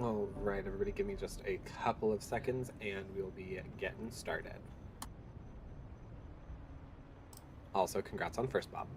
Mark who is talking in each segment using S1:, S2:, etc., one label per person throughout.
S1: All right, everybody, give me just a couple of seconds and we'll be getting started. Also, congrats on first, Bob.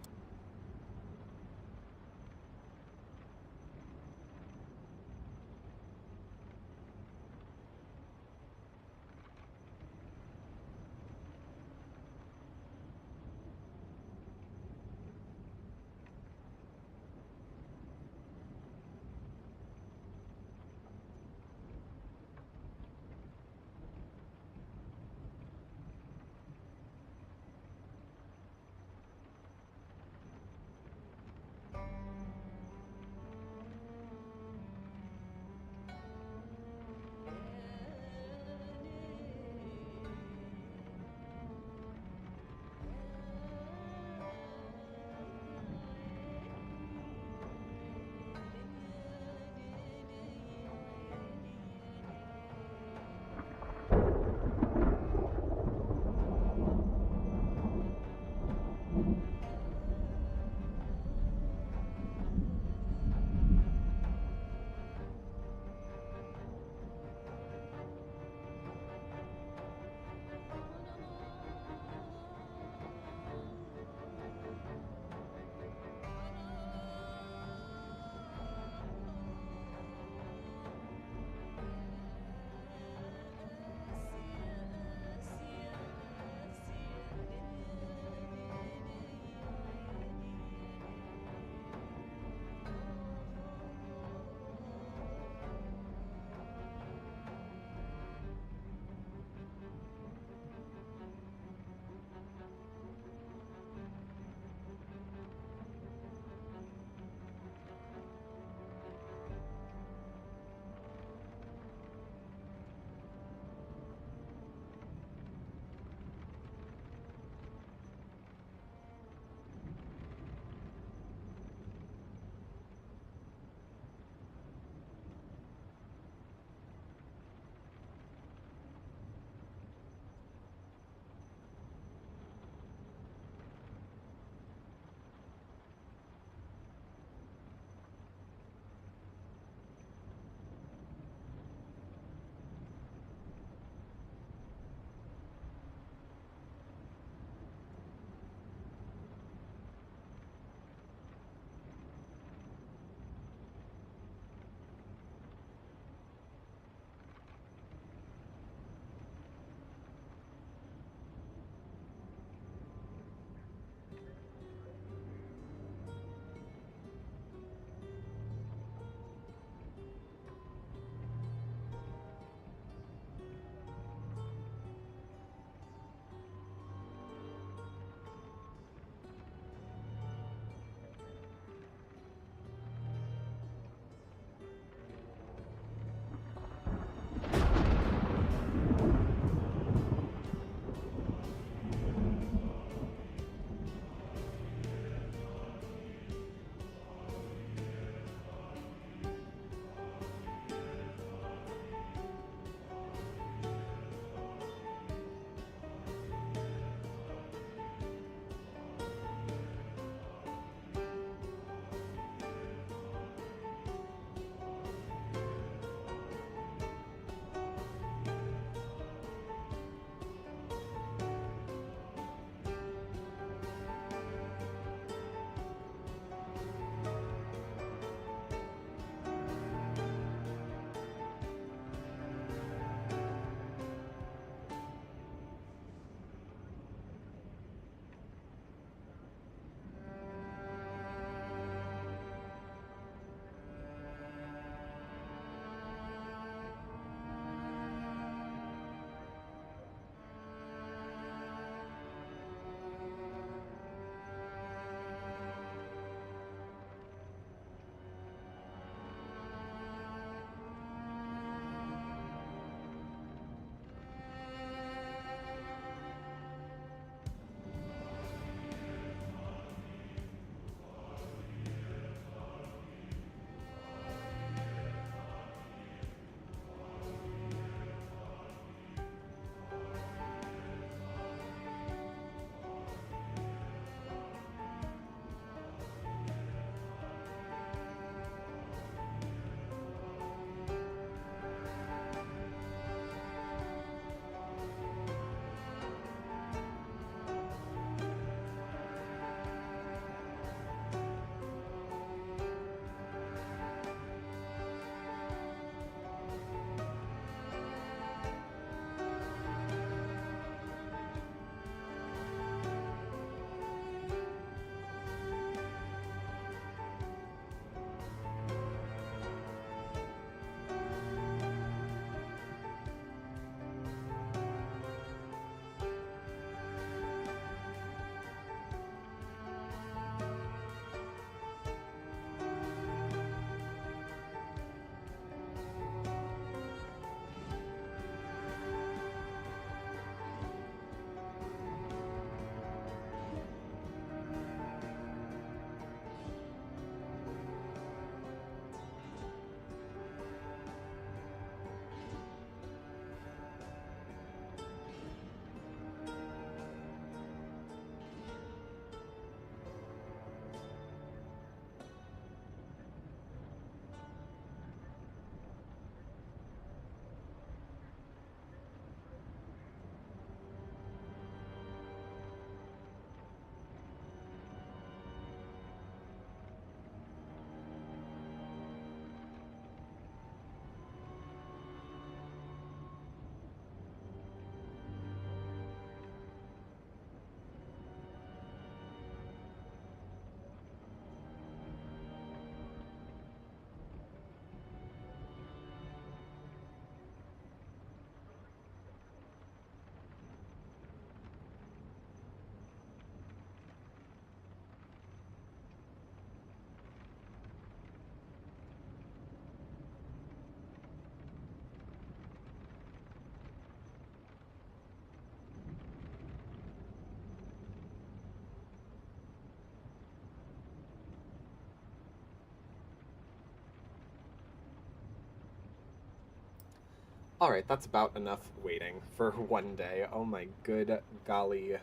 S1: Alright, that's about enough waiting for one day. Oh my good golly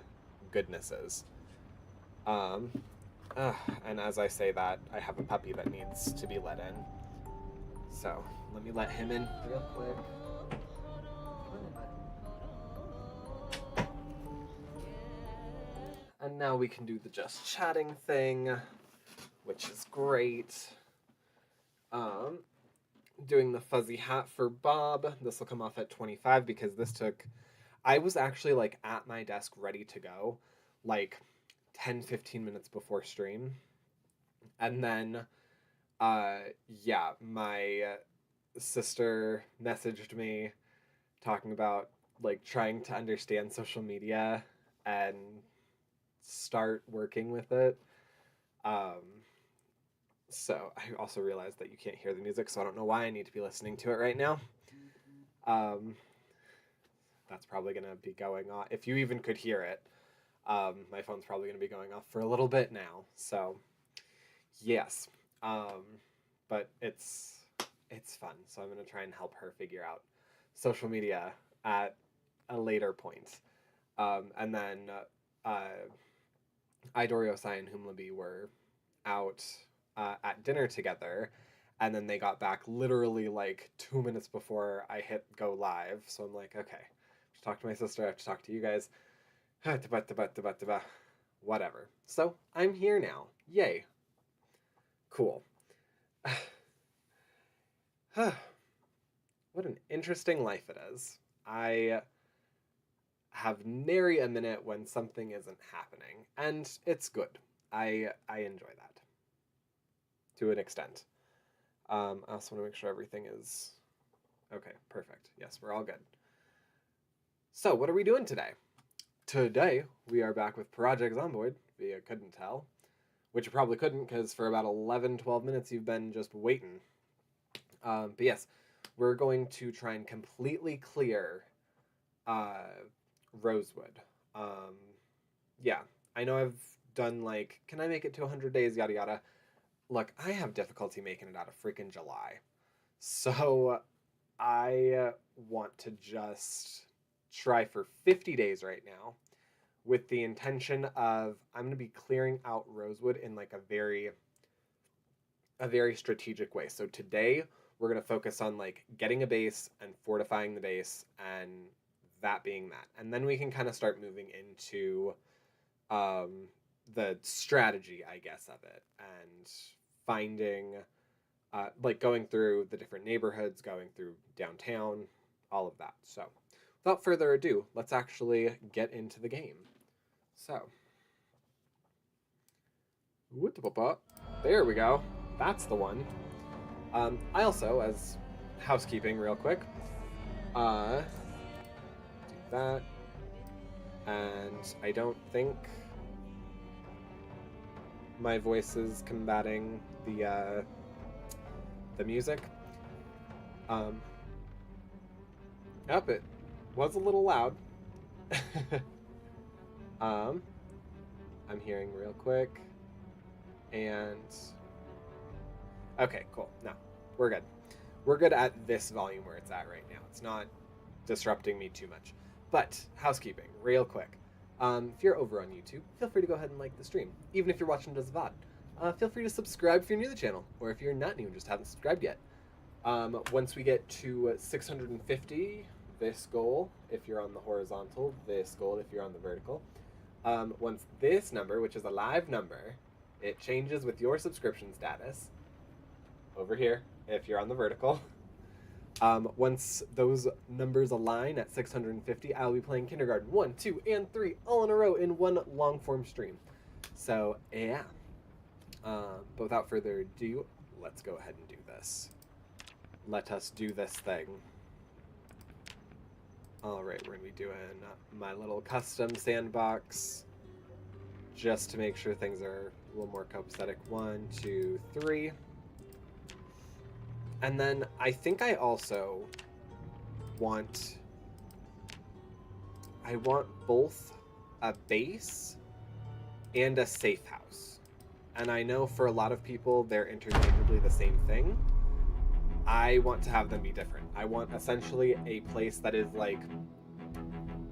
S1: goodnesses. Um, and as I say that, I have a puppy that needs to be let in. So, let me let him in real quick. And now we can do the just chatting thing, which is great. Doing the fuzzy hat for Bob. This will come off at 25 because this took... I was actually like at my desk ready to go like 10-15 minutes before stream. And then yeah, my sister messaged me talking about like trying to understand social media and start working with it. So I also realized that you can't hear the music, so I don't know why I need to be listening to it right now. That's probably going to be going off. If you even could hear it, my phone's probably going to be going off for a little bit now. So, yes. But it's fun, so I'm going to try and help her figure out social media at a later point. And then Idoriosai and Humlabi were out at dinner together, and then they got back literally like 2 minutes before I hit go live. So I'm like, okay, I have to talk to my sister, I have to talk to you guys. Whatever. So I'm here now. Yay. Cool. What an interesting life it is. I have nary a minute when something isn't happening, and it's good. I enjoy that to an extent. I also want to make sure everything is okay. Perfect. Yes, we're all good. So what are we doing today? Today we are back with Project Zomboid, if you couldn't tell, which you probably couldn't because for about 11-12 minutes you've been just waiting. But yes, we're going to try and completely clear Rosewood. Yeah, I know I've done like, can I make it to 100 days, yada yada. Look, I have difficulty making it out of freaking July. So I want to just try for 50 days right now with the intention of I'm going to be clearing out Rosewood in like a very strategic way. So today we're going to focus on like getting a base and fortifying the base and that being that. And then we can kind of start moving into the strategy, I guess, of it and finding like going through the different neighborhoods, going through downtown, all of that. So without further ado, let's actually get into the game. So, there we go. That's the one. I also, as housekeeping real quick, do that. And I don't think my voice is combating the music. Yep, it was a little loud. I'm hearing real quick. And okay, cool. No, we're good. We're good at this volume where it's at right now. It's not disrupting me too much. But housekeeping, real quick. If you're over on YouTube, feel free to go ahead and like the stream, even if you're watching it as a VOD. Feel free to subscribe if you're new to the channel, or if you're not new and just haven't subscribed yet. Once we get to 650, this goal, if you're on the horizontal, this goal, if you're on the vertical. Once this number, which is a live number, it changes with your subscription status, over here, if you're on the vertical. Once those numbers align at 650, I'll be playing Kindergarten 1, 2, and 3 all in a row in one long-form stream. So, yeah. But without further ado, let's go ahead and do this. Let us do this thing. Alright, we're going to be doing my little custom sandbox just to make sure things are a little more copacetic. 1, 2, 3. And then I think I also want... I want both a base and a safe house. And I know for a lot of people they're interchangeably the same thing. I want to have them be different. I want essentially a place that is like,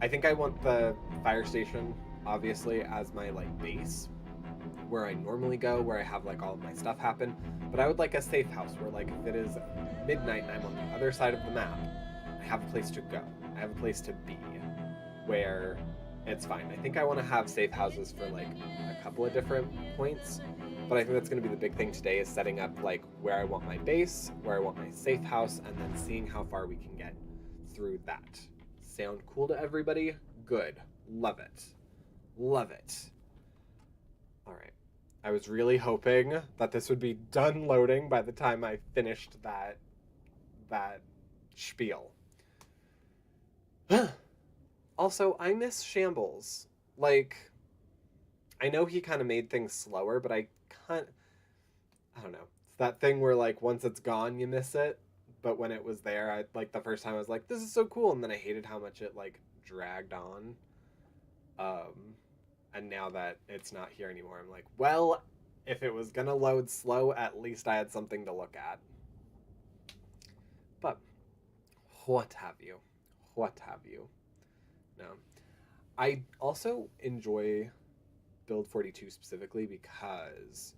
S1: I think I want the fire station obviously as my like base where I normally go, where I have like all of my stuff happen, but I would like a safe house where like if it is midnight and I'm on the other side of the map, I have a place to go. I have a place to be where it's fine. I think I want to have safe houses for like a couple of different points, but I think that's going to be the big thing today is setting up like where I want my base, where I want my safe house, and then seeing how far we can get through that. Sound cool to everybody? Good. Love it. Love it. All right. I was really hoping that this would be done loading by the time I finished that spiel. Also, I miss Shambles. Like, I know he kind of made things slower, but I don't know. It's that thing where like once it's gone, you miss it. But when it was there, I like the first time I was like, this is so cool, and then I hated how much it like dragged on. And now that it's not here anymore, I'm like, well, if it was gonna load slow, at least I had something to look at. But what have you? What have you? No. I also enjoy Build 42 specifically because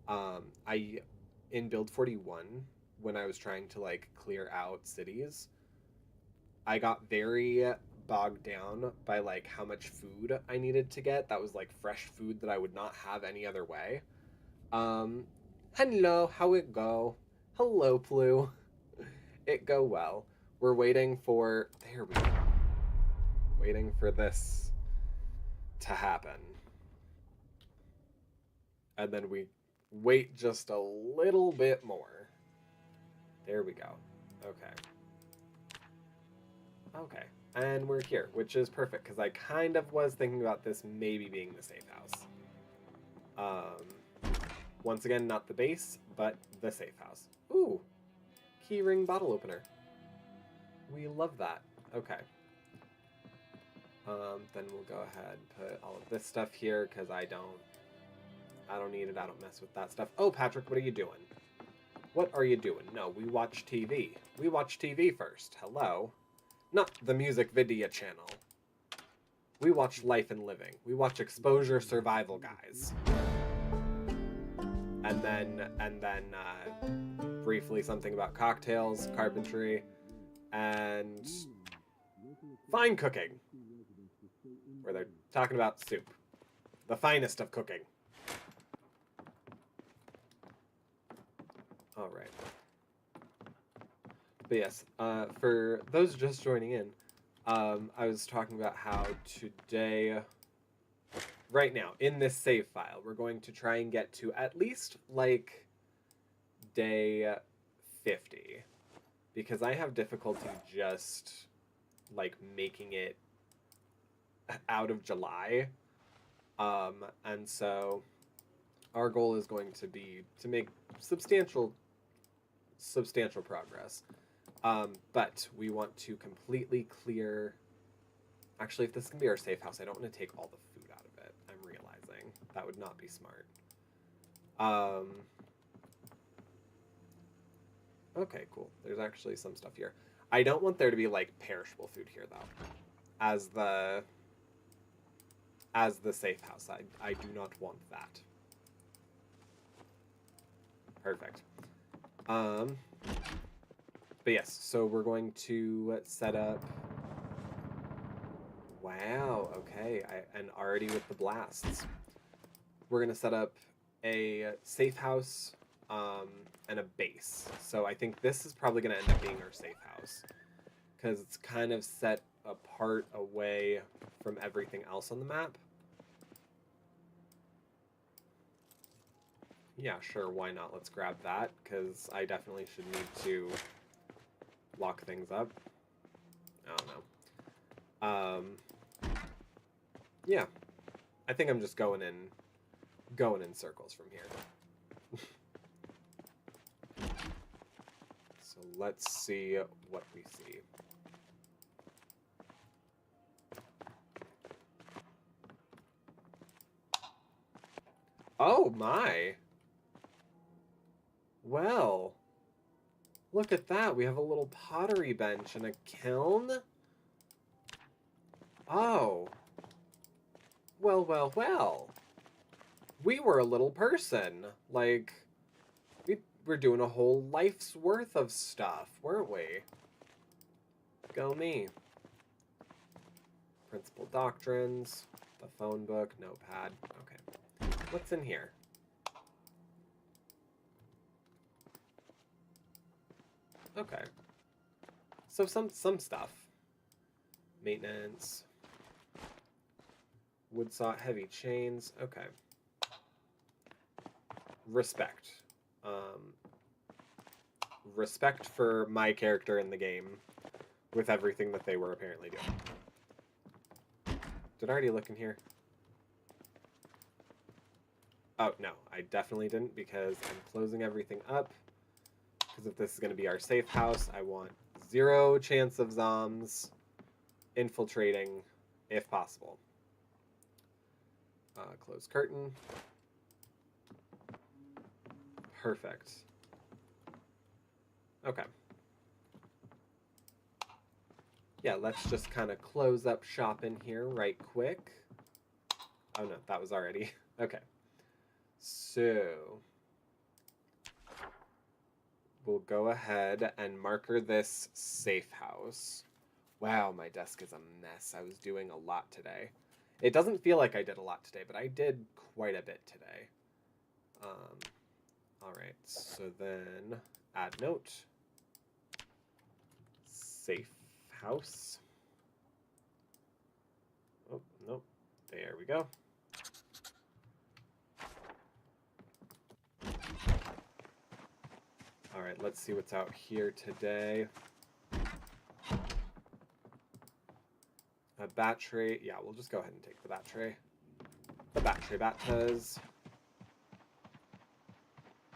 S1: I in Build 41, when I was trying to like clear out cities, I got very bogged down by like how much food I needed to get. That was like fresh food that I would not have any other way. Hello, how it go? Hello, Plu. It go well. We're waiting for, there we go. Waiting for this to happen. And then we wait just a little bit more. There we go. Okay. Okay. And we're here, which is perfect, because I kind of was thinking about this maybe being the safe house. Once again, not the base, but the safe house. Ooh, keyring bottle opener. We love that. Okay. Then we'll go ahead and put all of this stuff here, because I don't need it. I don't mess with that stuff. Oh, Patrick, what are you doing? What are you doing? No, we watch TV. We watch TV first. Hello. Not the music video channel. We watch Life and Living. We watch Exposure Survival Guys. And then briefly something about cocktails, carpentry, and fine cooking. Where they're talking about soup. The finest of cooking. All right. But yes, for those just joining in, I was talking about how today, right now, in this save file, we're going to try and get to at least, like, day 50. Because I have difficulty just, like, making it out of July. And so our goal is going to be to make substantial progress. But we want to completely clear... Actually, if this can be our safe house, I don't want to take all the food out of it. I'm realizing. That would not be smart. Okay, cool. There's actually some stuff here. I don't want there to be, like, perishable food here, though. As the safe house. I do not want that. Perfect. But yes, so we're going to set up... Wow, okay, and already with the blasts. We're going to set up a safe house and a base. So I think this is probably going to end up being our safe house. Because it's kind of set apart away from everything else on the map. Yeah, sure, why not? Let's grab that, because I definitely should need to lock things up. I don't know. Yeah. I think I'm just going in circles from here. So let's see what we see. Oh my! Well, Look at that. We have a little pottery bench and a kiln. Oh. Well, well, well. We were a little person. Like, we were doing a whole life's worth of stuff, weren't we? Go me. Principal doctrines, the phone book, notepad. Okay. What's in here? Okay. So some stuff. Maintenance. Wood saw, heavy chains. Okay. Respect. Respect for my character in the game with everything that they were apparently doing. Did I already look in here? Oh, no. I definitely didn't because I'm closing everything up. Because if this is going to be our safe house, I want 0 chance of zombs infiltrating if possible. Close curtain. Perfect. Okay. Yeah, let's just kind of close up shop in here right quick. Oh no, that was already. Okay. So we'll go ahead and marker this safe house. Wow, my desk is a mess. I was doing a lot today. It doesn't feel like I did a lot today, but I did quite a bit today. All right, so then add note. Safe house. Oh, nope. There we go. All right, let's see what's out here today. A bat tray. Yeah, we'll just go ahead and take the bat tray. The bat tray batas.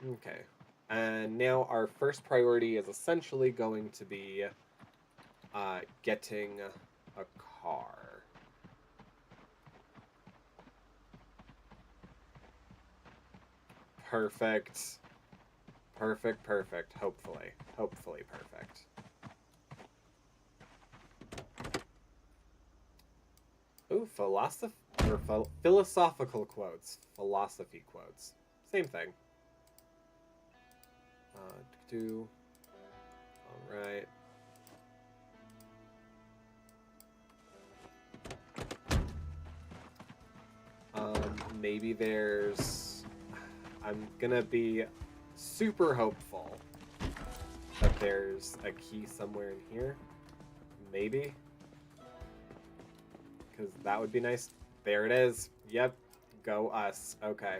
S1: Okay. And now our first priority is essentially going to be getting a car. Perfect. Perfect, perfect. Hopefully. Hopefully perfect. Ooh, philosophical quotes. Philosophy quotes. Same thing. Alright. Maybe there's... I'm gonna be super hopeful that there's a key somewhere in here. Maybe. Because that would be nice. There it is. Yep. Go us. Okay.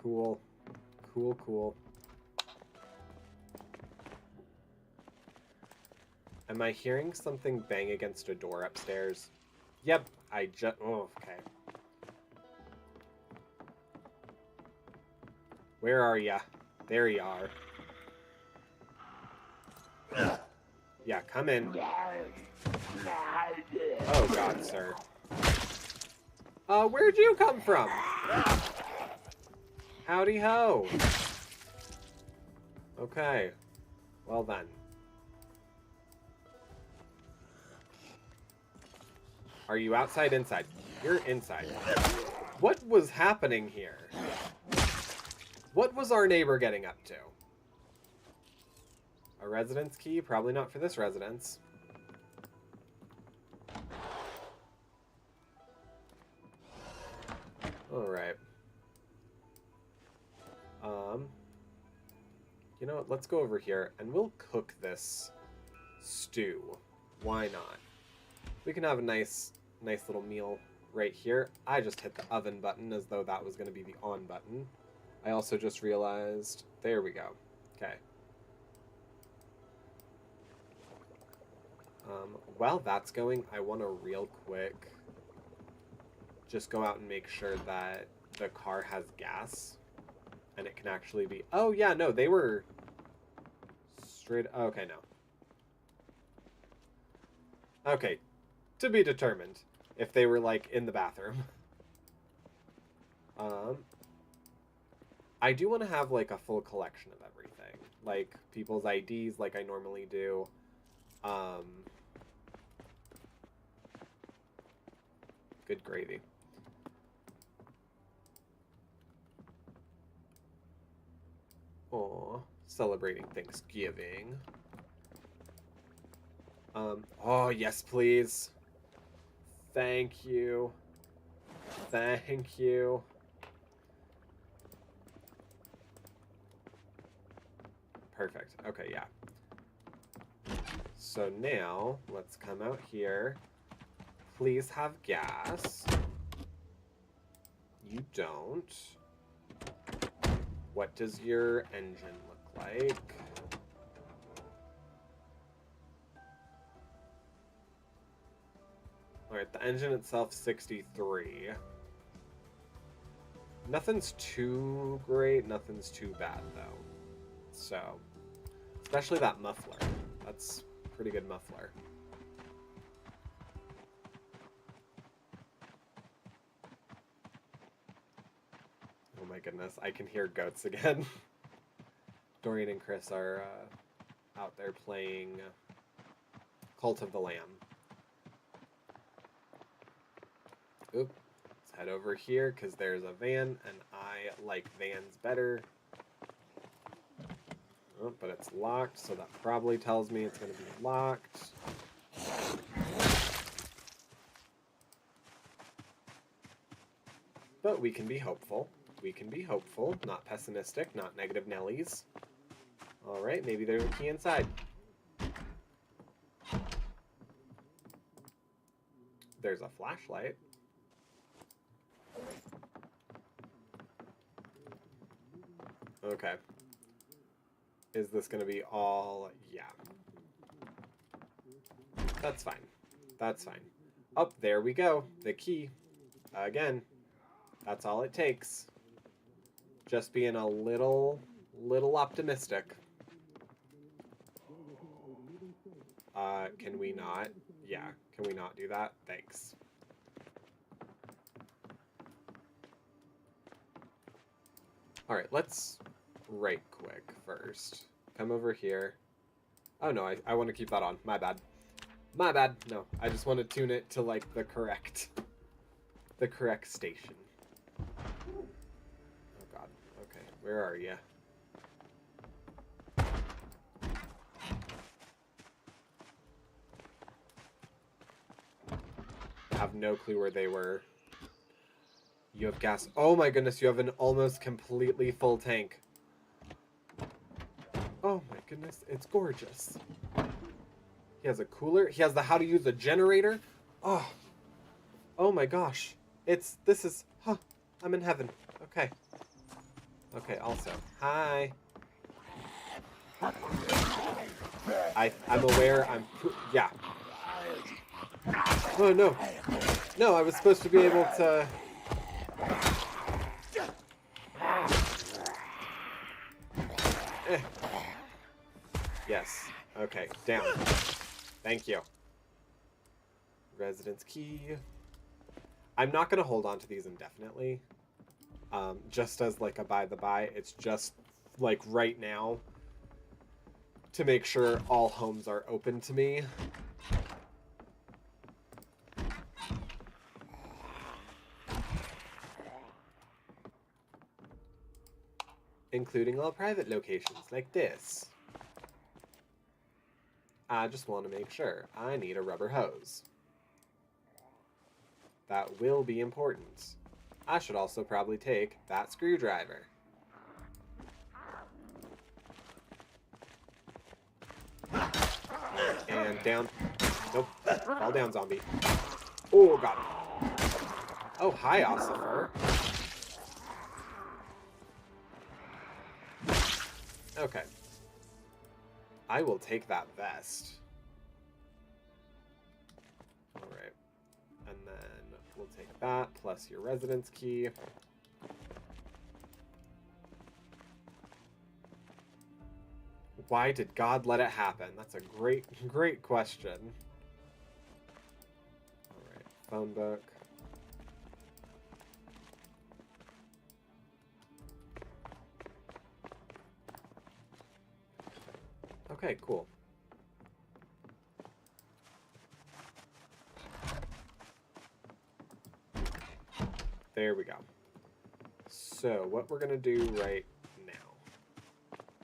S1: Cool. Cool, cool. Am I hearing something bang against a door upstairs? Yep. I just... Oh, okay. Where are ya? There you are. Yeah, come in. Oh, God, sir. Where'd you come from? Howdy ho. Okay. Well then. Are you outside, inside? You're inside. What was happening here? What was our neighbor getting up to? A residence key? Probably not for this residence. Alright. You know what? Let's go over here and we'll cook this stew. Why not? We can have a nice little meal right here. I just hit the oven button as though that was going to be the on button. I also just realized... There we go. Okay. While that's going, I want to real quick just go out and make sure that the car has gas. And it can actually be... Oh, yeah, no, they were... Straight... Okay, no. Okay. To be determined. If they were, like, in the bathroom. I do want to have like a full collection of everything, like people's IDs, like I normally do. Good gravy. Aw, celebrating Thanksgiving. Oh, yes, please. Thank you. Thank you. Perfect. Okay, yeah. So now, let's come out here. Please have gas. You don't. What does your engine look like? Alright, the engine itself, 63. Nothing's too great, nothing's too bad, though. So, especially that muffler. That's a pretty good muffler. Oh my goodness, I can hear goats again. Dorian and Chris are out there playing Cult of the Lamb. Oop. Let's head over here because there's a van and I like vans better. Oh, but it's locked, so that probably tells me it's going to be locked. But we can be hopeful. We can be hopeful, not pessimistic, not negative Nellies. Alright, maybe there's a key inside. There's a flashlight. Okay. Is this going to be all... Yeah. That's fine. That's fine. Oh, there we go. The key. Again. That's all it takes. Just being a little optimistic. Can we not? Yeah. Can we not do that? Thanks. Alright, let's right quick first. Come over here. Oh no, I want to keep that on. My bad. My bad. No, I just want to tune it to like the correct station. Oh god. Okay, where are you? I have no clue where they were. You have gas. Oh my goodness, you have an almost completely full tank. Oh my goodness, it's gorgeous. He has a cooler. He has the how to use a generator. Oh. Oh my gosh. This is, I'm in heaven. Okay. Okay, also. Hi. I'm aware, yeah. Oh no. No, I was supposed to be able to... Yes. Okay, down. Thank you. Residence key. I'm not going to hold on to these indefinitely. Just as like a by the by. It's just like right now to make sure all homes are open to me. Including all private locations like this. I just want to make sure. I need a rubber hose. That will be important. I should also probably take that screwdriver. And down. Nope. Fall down, zombie. Oh, got it. Oh, hi, Ossifer. Okay. I will take that vest. Alright. And then we'll take that, plus your residence key. Why did God let it happen? That's a great question. Alright, phone book. Okay, cool. There we go. So what we're going to do right now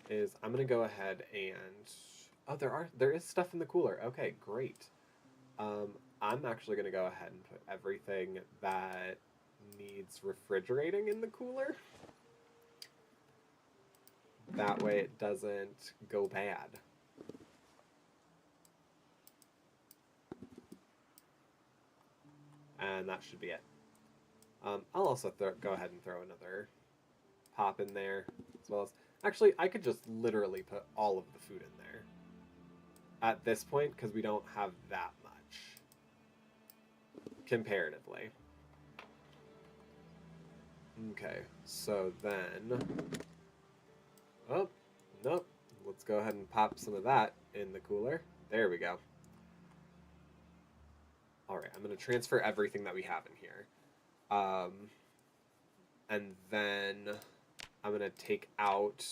S1: is I'm going to go ahead and... Oh, there is stuff in the cooler. Okay, great. I'm actually going to go ahead and put everything that needs refrigerating in the cooler. That way it doesn't go bad. And that should be it. I'll also go ahead and throw another pop in there, as well as... Actually, I could just literally put all of the food in there at this point, because we don't have that much, comparatively. Okay, so then... Oh, nope. Let's go ahead and pop some of that in the cooler. There we go. Alright, I'm going to transfer everything that we have in here. And then I'm going to take out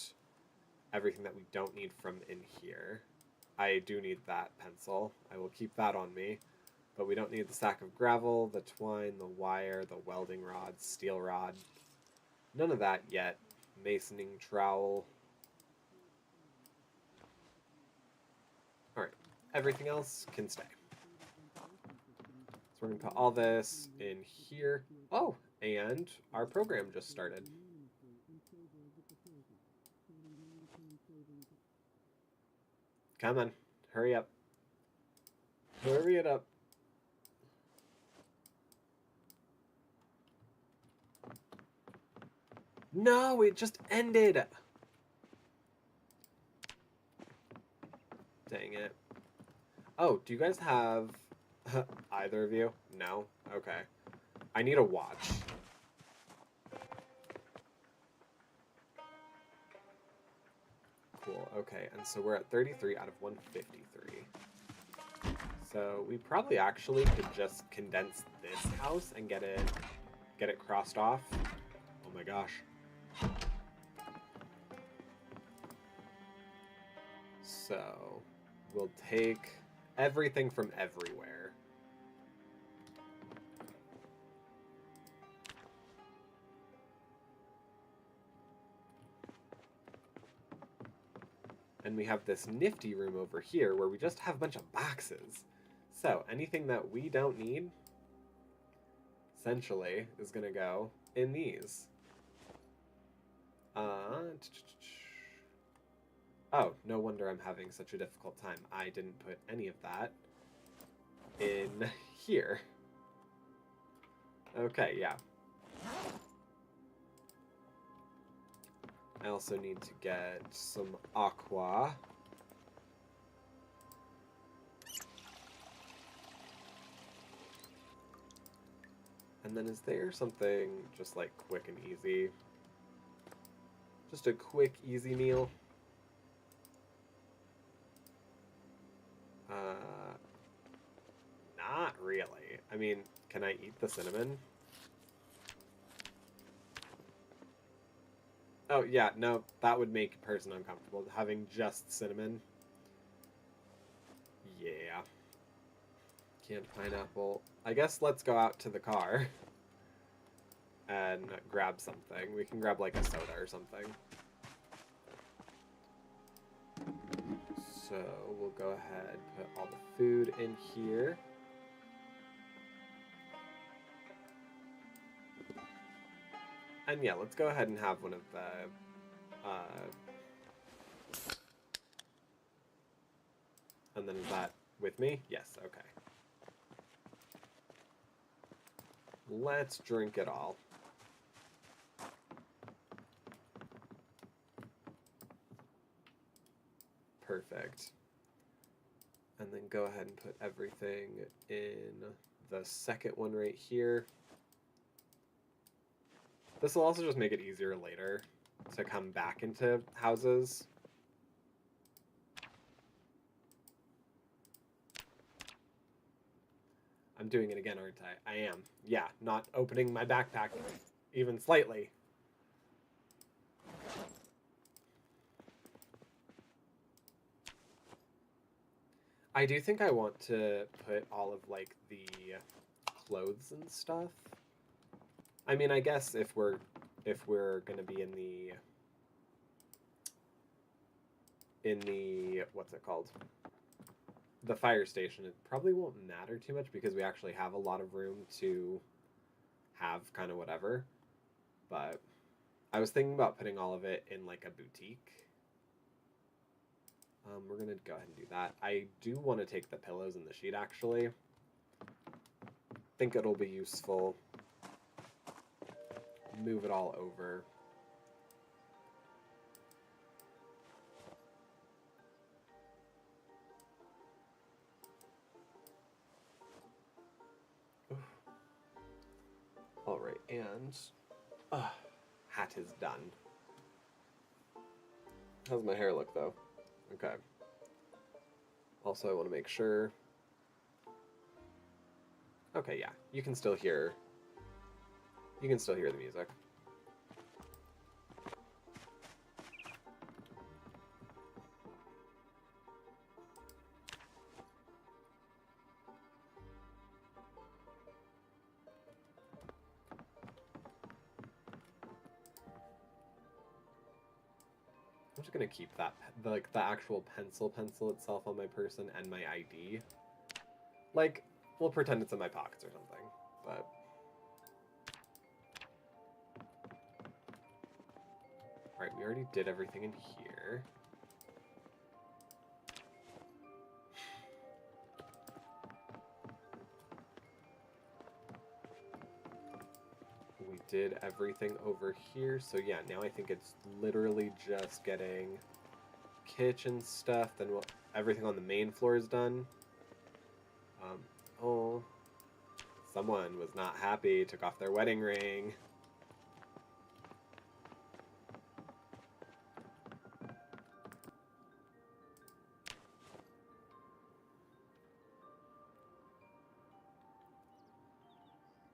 S1: everything that we don't need from in here. I do need that pencil. I will keep that on me. But we don't need the sack of gravel, the twine, the wire, the welding rod, steel rod. None of that yet. Masoning trowel. Alright, everything else can stay. So we're going to put all this in here. Oh, and our program just started. Come on, hurry up. Hurry it up. No, it just ended. Dang it. Oh, do you guys have either of you? No? Okay. I need a watch. Cool, okay. And so we're at 33 out of 153. So we probably actually could just condense this house and get it crossed off. Oh my gosh. So we'll take everything from everywhere. And we have this nifty room over here where we just have a bunch of boxes. So anything that we don't need, essentially, is going to go in these. Oh, no wonder I'm having such a difficult time. I didn't put any of that in here. Okay, yeah. I also need to get some aqua. And then is there something just like quick and easy? Just a quick, easy meal? Not really. I mean, can I eat the cinnamon? Oh, yeah, no, that would make a person uncomfortable, having just cinnamon. Yeah. Canned pineapple. I guess let's go out to the car and grab something. We can grab, like, a soda or something. So, we'll go ahead, put all the food in here. And yeah, let's go ahead and have one of the, and then is that with me? Yes, okay. Let's drink it all. Perfect. And then go ahead and put everything in the second one right here. This will also just make it easier later to come back into houses. I'm doing it again, aren't I? I am. Yeah, not opening my backpack even slightly. I do think I want to put all of like the clothes and stuff. I mean, I guess if we're gonna be in the what's it called? The fire station, it probably won't matter too much because we actually have a lot of room to have kind of whatever. But I was thinking about putting all of it in like a boutique. We're gonna go ahead and do that. I do want to take the pillows and the sheet actually. Think it'll be useful. Move it all over. All right, and hat is done. How's my hair look though? Okay. Also, I want to make sure. Okay, yeah, you can still hear. You can still hear the music. I'm just gonna keep that, like the actual pencil itself on my person and my ID. Like, we'll pretend it's in my pockets or something, but. Alright, we already did everything in here. We did everything over here, so yeah, now I think it's literally just getting kitchen stuff, then everything on the main floor is done. Oh, someone was not happy, took off their wedding ring.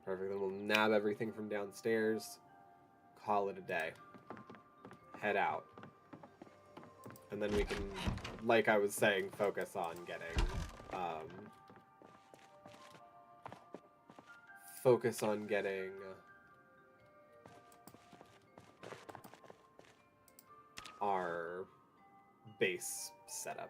S1: Perfect, then we'll nab everything from downstairs, call it a day, head out. And then we can, like I was saying, focus on getting, our base setup.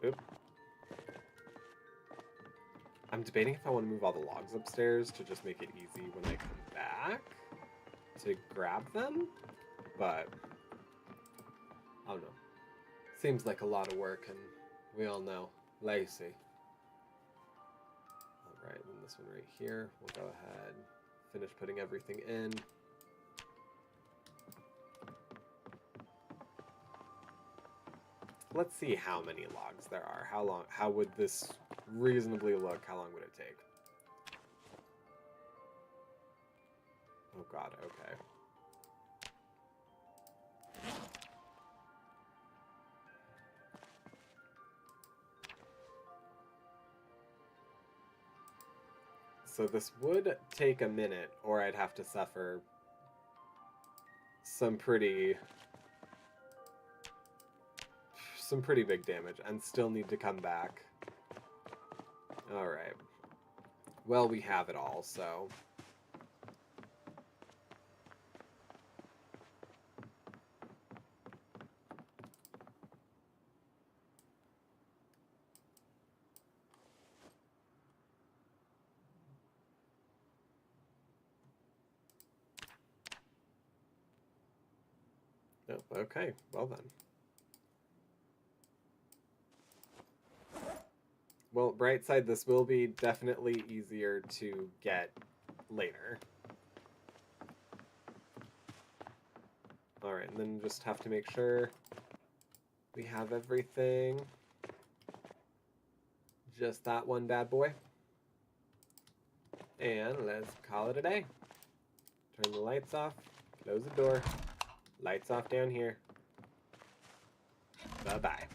S1: Oop. I'm debating if I want to move all the logs upstairs to just make it easy when I come back to grab them, but I don't know. Seems like a lot of work, and we all know, lazy. Alright, then this one right here, we'll go ahead, finish putting everything in. Let's see how many logs there are. How would this reasonably look? How long would it take? Oh god, okay. So this would take a minute, or I'd have to suffer some pretty big damage and still need to come back. Alright. Well, we have it all, so. Oh, okay, well then. Well, bright side, this will be definitely easier to get later. Alright, and then just have to make sure we have everything. Just that one bad boy. And let's call it a day. Turn the lights off. Close the door. Lights off down here. Bye-bye.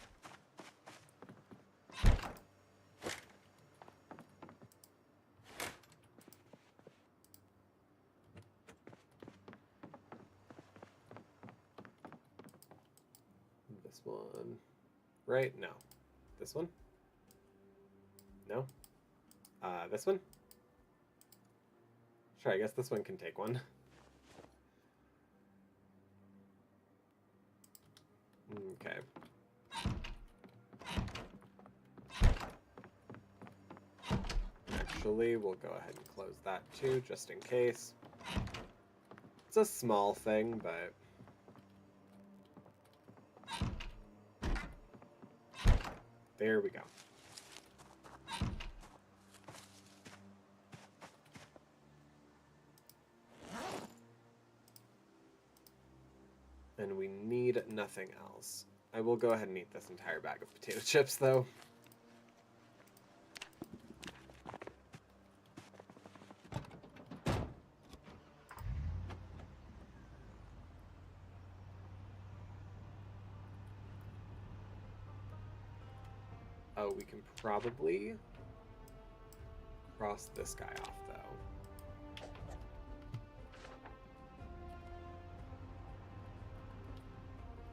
S1: This one. Right? No. This one? No? This one? Sure, I guess this one can take one. Okay. Actually, we'll go ahead and close that too, just in case. It's a small thing, but... There we go. And we need nothing else. I will go ahead and eat this entire bag of potato chips, though. Oh, we can probably cross this guy off, though.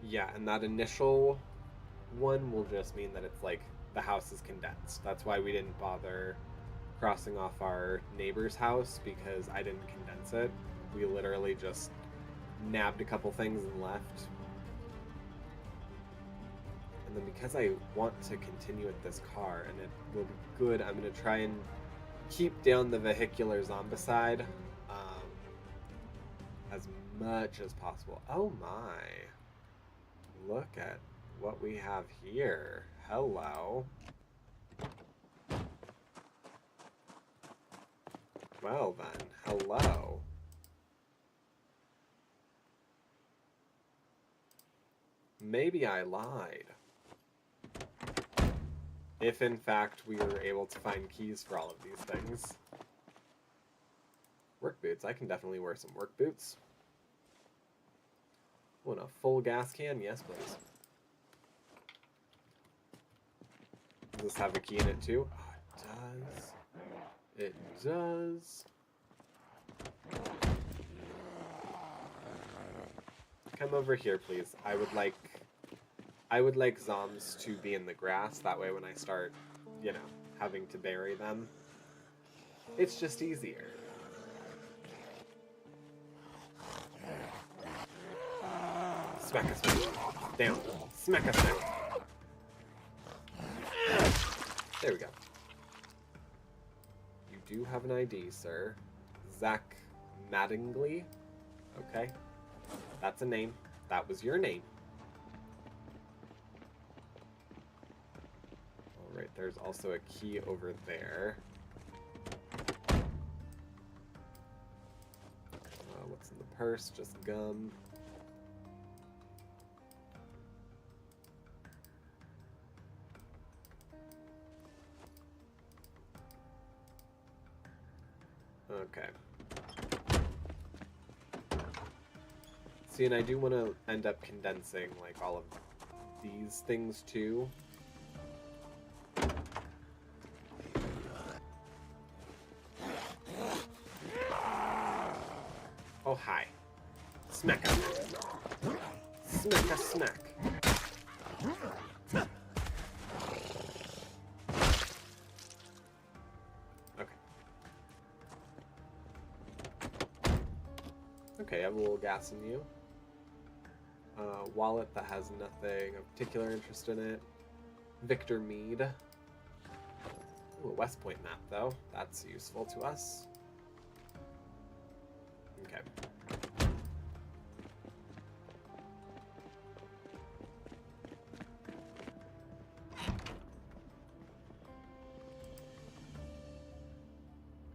S1: Yeah, and that initial one will just mean that it's like the house is condensed. That's why we didn't bother crossing off our neighbor's house, because I didn't condense it. We literally just nabbed a couple things and left. And then because I want to continue with this car, and it will be good, I'm going to try and keep down the vehicular zombicide as much as possible. Oh my. Look at what we have here. Hello. Well then, hello. Maybe I lied. If in fact we were able to find keys for all of these things. Work boots. I can definitely wear some work boots. Want a full gas can? Yes, please. Does this have a key in it too? Oh, it does. It does. Come over here, please. I would like zombs to be in the grass. That way when I start, you know, having to bury them, it's just easier. Smack a smack. Down. Smack a smack. There we go. You do have an ID, sir. Zach Mattingly. Okay. That's a name. That was your name. Alright, there's also a key over there. What's in the purse? Just gum. Okay. See, and I do want to end up condensing, like, all of these things, too. Oh, hi. Smack a smack. Smack a smack. Okay, I have a little gas in you. Wallet that has nothing of particular interest in it. Victor Mead. Ooh, a West Point map, though. That's useful to us. Okay.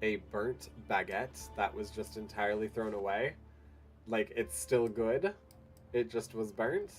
S1: A burnt baguette that was just entirely thrown away. Like, it's still good. It just was burnt.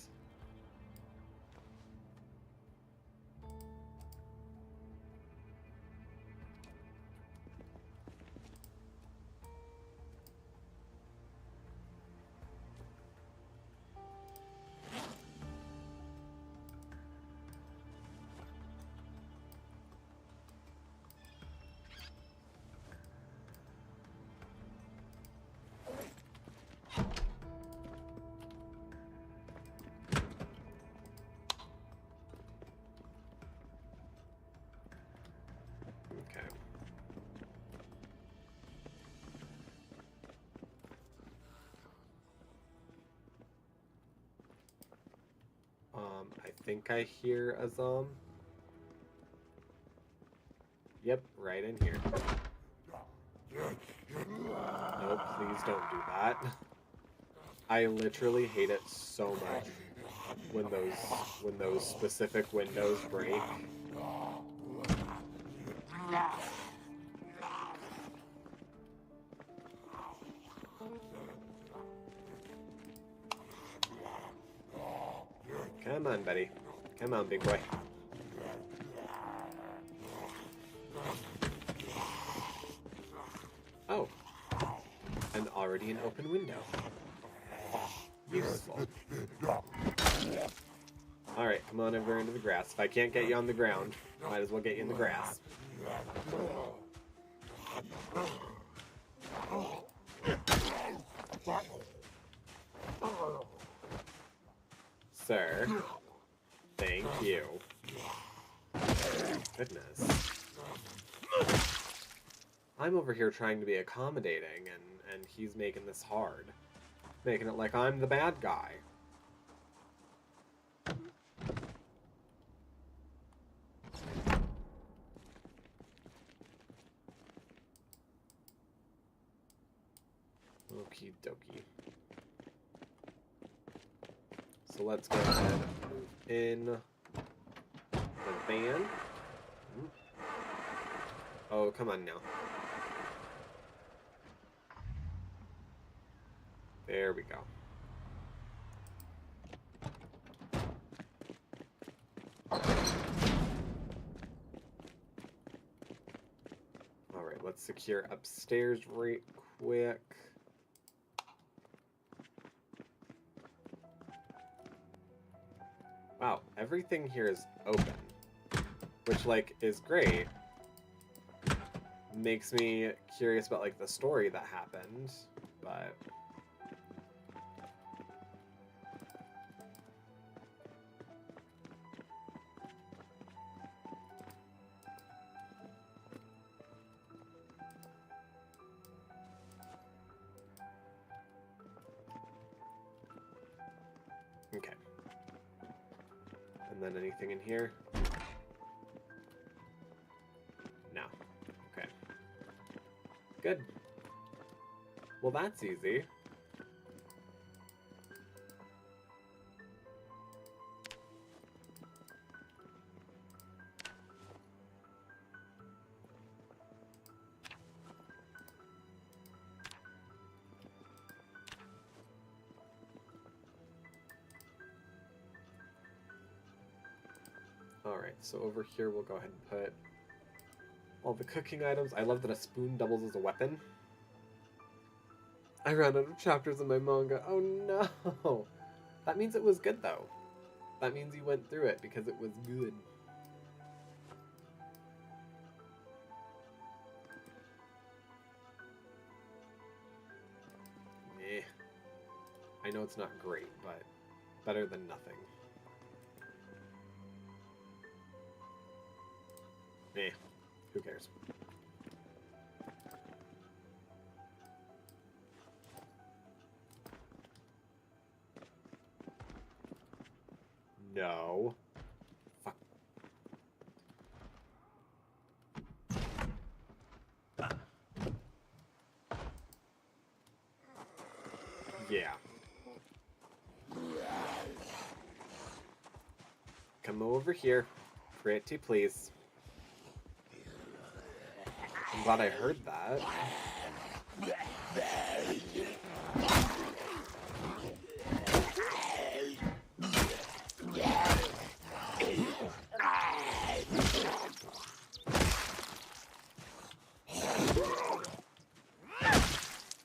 S1: I think I hear a zom. Yep, right in here. No, please don't do that. I literally hate it so much when those specific windows break. Come on, buddy. Come on, big boy. Oh. And already an open window. Useful. Alright, come on over into the grass. If I can't get you on the ground, might as well get you in the grass. Sir. Thank you. Goodness. I'm over here trying to be accommodating, and he's making this hard. Making it like I'm the bad guy. Okie dokie. So let's go ahead and move in the van. Oh, come on now. There we go. Alright, let's secure upstairs right quick. Wow, everything here is open. Which, like, is great. Makes me curious about, like, the story that happened, but... Okay. And then anything in here? No. Okay. Good. Well, that's easy. Alright, so over here we'll go ahead and put all the cooking items. I love that a spoon doubles as a weapon. I ran out of chapters in my manga. Oh no! That means it was good though. That means you went through it because it was good. Eh. I know it's not great, but better than nothing. Eh, who cares? No. Fuck. Yeah. Come over here. Pretty please. I'm glad I heard that.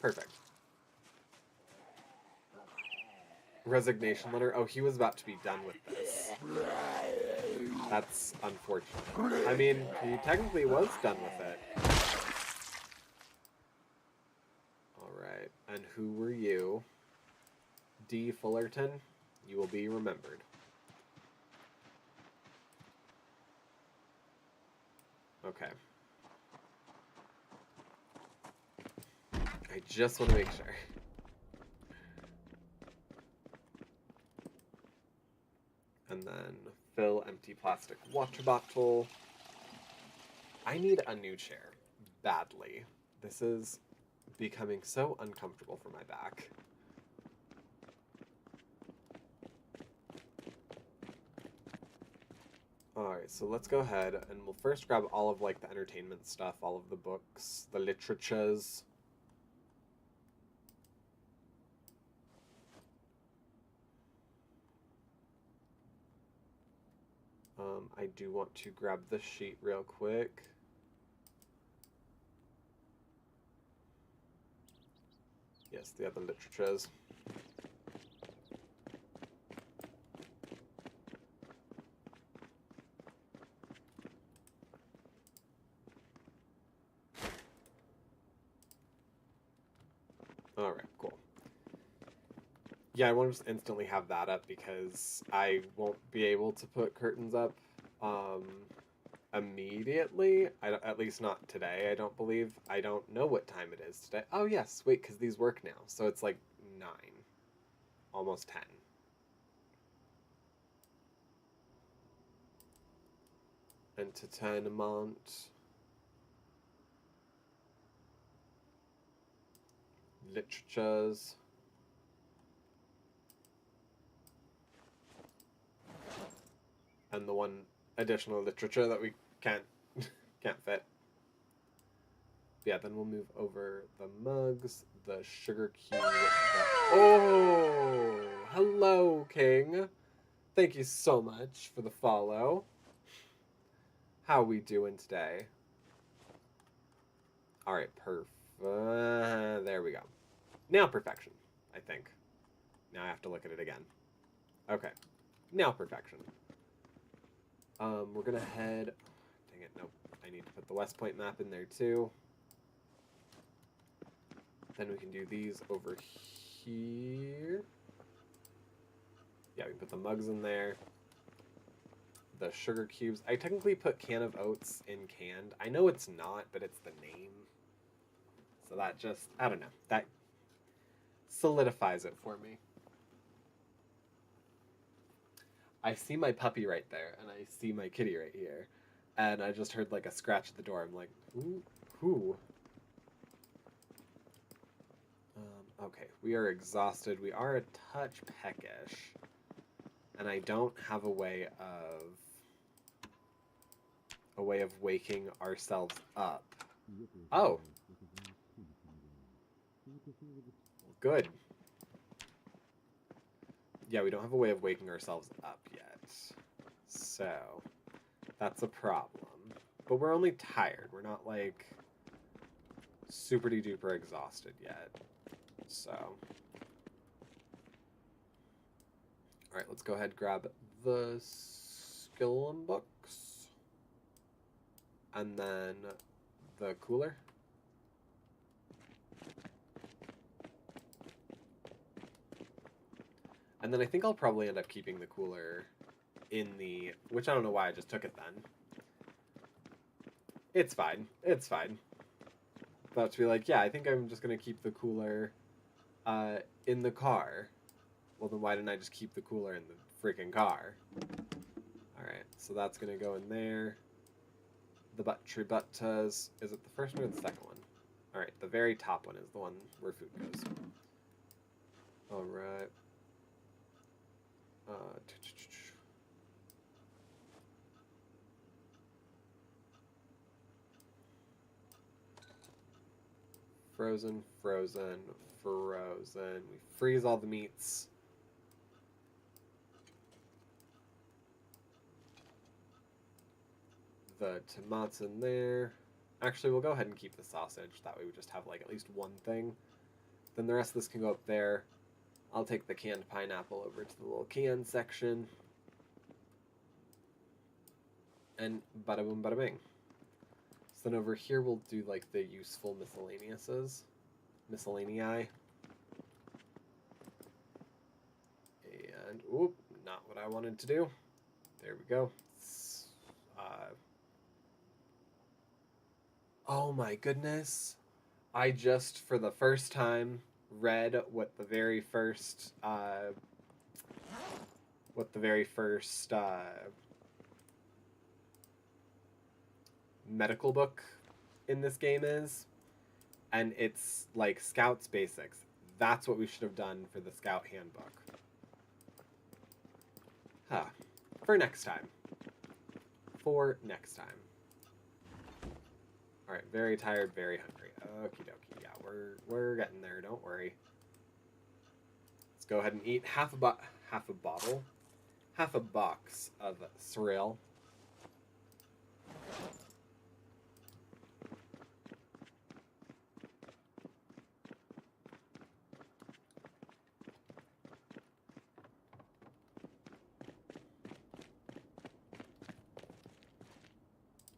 S1: Perfect. Resignation letter? Oh, he was about to be done with this. That's unfortunate. I mean, he technically was done with it. Alright, and who were you? D. Fullerton, you will be remembered. Okay. I just want to make sure. And And then fill empty plastic water bottle. I need a new chair badly. This is becoming so uncomfortable for my back. Alright, so let's go ahead and we'll first grab all of like the entertainment stuff, all of the books, the literatures. I do want to grab the sheet real quick. Yes, the other literatures. Alright, cool. Yeah, I want to just instantly have that up because I won't be able to put curtains up immediately. At least not today, I don't believe. I don't know what time it is today. Oh, yes, wait, because these work now. So it's like 9, almost 10. Entertainment. Literatures. And the one additional literature that we can't fit. Yeah, then we'll move over the mugs, the sugar cube. Oh, hello, King. Thank you so much for the follow. How we doing today? All right, perfect. There we go. Now perfection, I think. Now I have to look at it again. Okay, now perfection. We're gonna head. Dang it! Nope. I need to put the West Point map in there too. Then we can do these over here. Yeah, we can put the mugs in there. The sugar cubes. I technically put can of oats in canned. I know it's not, but it's the name. So that just, I don't know. That solidifies it for me. I see my puppy right there, and I see my kitty right here. And I just heard like a scratch at the door. I'm like, who? Okay, we are exhausted. We are a touch peckish. And I don't have a way of waking ourselves up. Oh. Good. Yeah, we don't have a way of waking ourselves up yet. So, that's a problem. But we're only tired. We're not, like, super-duper exhausted yet. So. Alright, let's go ahead and grab the skillum books. And then the cooler. And then I think I'll probably end up keeping the cooler in the... Which I don't know why I just took it then. It's fine. It's fine. About to be like, yeah, I think I'm just going to keep the cooler in the car. Well, then why didn't I just keep the cooler in the freaking car? Alright, so that's going to go in there. The buttery buttas. Is it the first one or the second one? Alright, the very top one is the one where food goes. Alright. Frozen, frozen, frozen. We freeze all the meats. The tomatoes in there. Actually, we'll go ahead and keep the sausage. That way we just have like at least one thing. Then the rest of this can go up there. I'll take the canned pineapple over to the little can section. And bada boom, bada bing. So then over here we'll do like the useful miscellaneouses. Miscellanei. And, oop, not what I wanted to do. There we go. Oh my goodness. I just, for the first time, read what the very first what the very first medical book in this game is, and it's like Scout's Basics. That's what we should have done for the Scout Handbook. Huh. For next time. For next time. Alright, very tired, very hungry. Okie dokie. Yeah, we're getting there, don't worry. Let's go ahead and eat half a box of cereal.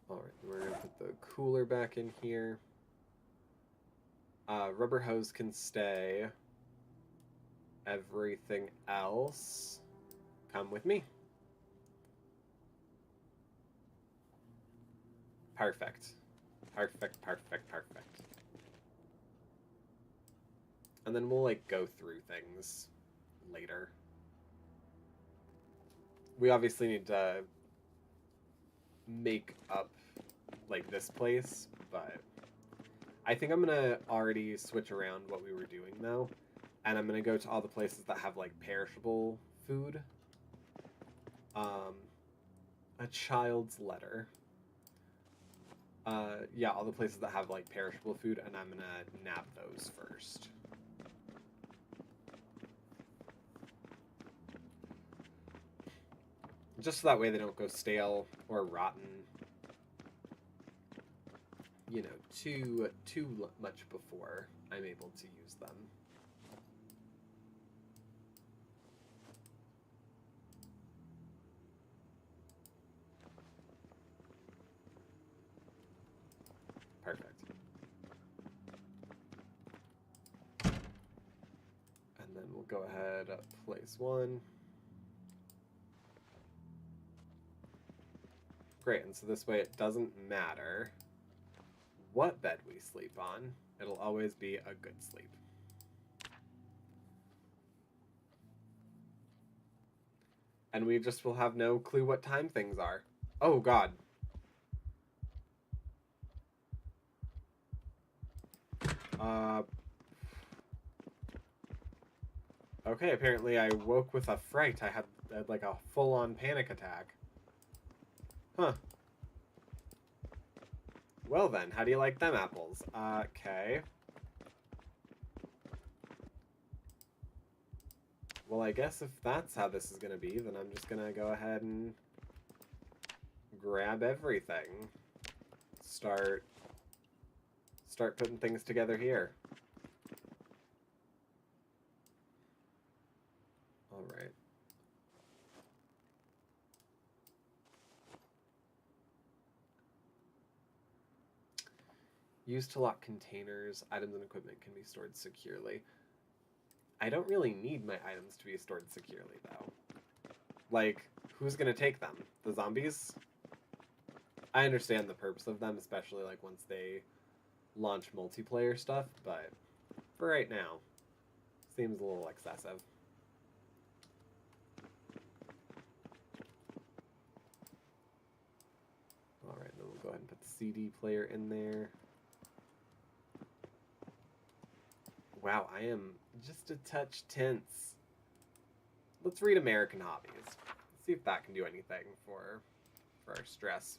S1: Alright, we're going to put the cooler back in here. Rubber hose can stay. Everything else, come with me. Perfect. Perfect, perfect, perfect. And then we'll, like, go through things later. We obviously need to make up, like, this place, but I think I'm gonna already switch around what we were doing, though. And I'm gonna go to all the places that have, like, perishable food. A child's letter. Yeah, all the places that have, like, perishable food, and I'm gonna nab those first. Just so that way they don't go stale or rotten, you know, too much before I'm able to use them. Perfect. And then we'll go ahead, place one. Great, and so this way it doesn't matter what bed we sleep on, it'll always be a good sleep. And we just will have no clue what time things are. Oh god. Okay, apparently I woke with a fright. I had like a full-on panic attack. Huh. Well then, how do you like them apples? Okay. Well, I guess if that's how this is gonna be, then I'm just gonna go ahead and grab everything. Start putting things together here. Alright. Used to lock containers, items and equipment can be stored securely. I don't really need my items to be stored securely, though. Like, who's gonna take them? The zombies? I understand the purpose of them, especially, like, once they launch multiplayer stuff, but for right now, seems a little excessive. Alright, then we'll go ahead and put the CD player in there. Wow, I am just a touch tense. Let's read American Hobbies. Let's see if that can do anything for our stress.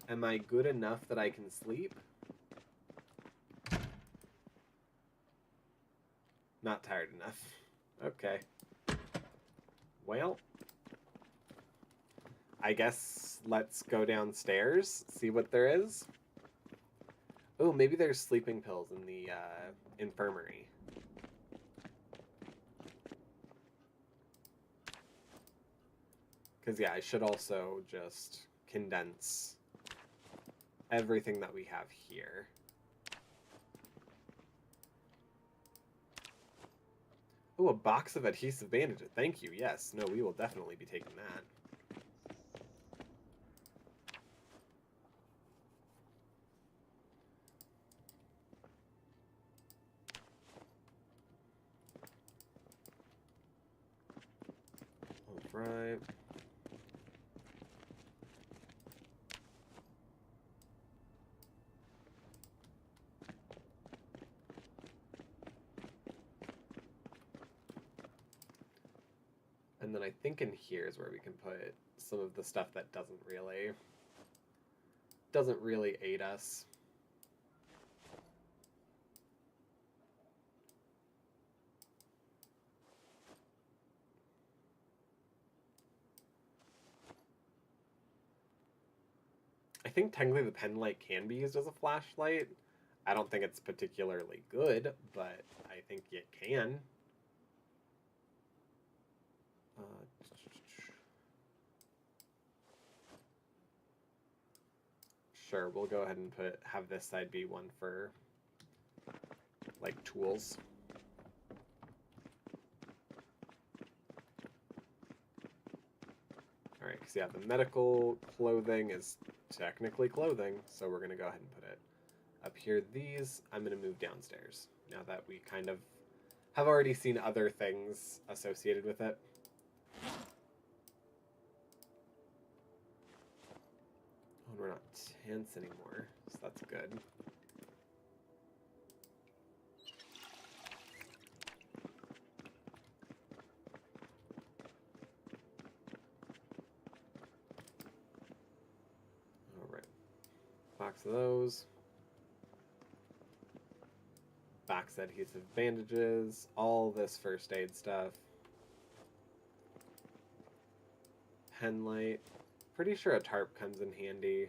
S1: Am I good enough that I can sleep? Not tired enough. Okay. Well, I guess let's go downstairs, see what there is. Oh, maybe there's sleeping pills in the infirmary. Because, yeah, I should also just condense everything that we have here. Oh, a box of adhesive bandages. Thank you. Yes. No, we will definitely be taking that. Right. And then I think in here is where we can put some of the stuff that doesn't really aid us. I think technically the pen light can be used as a flashlight. I don't think it's particularly good, but I think it can. Sure, we'll go ahead and have this side be one for like tools. All right, because yeah, the medical clothing is technically clothing, so we're gonna go ahead and put it up here. These I'm gonna move downstairs now that we kind of have already seen other things associated with it. Oh, we're not tense anymore, so that's good. All right, box of those. Box adhesive bandages, all this first aid stuff. Pen light. Pretty sure a tarp comes in handy.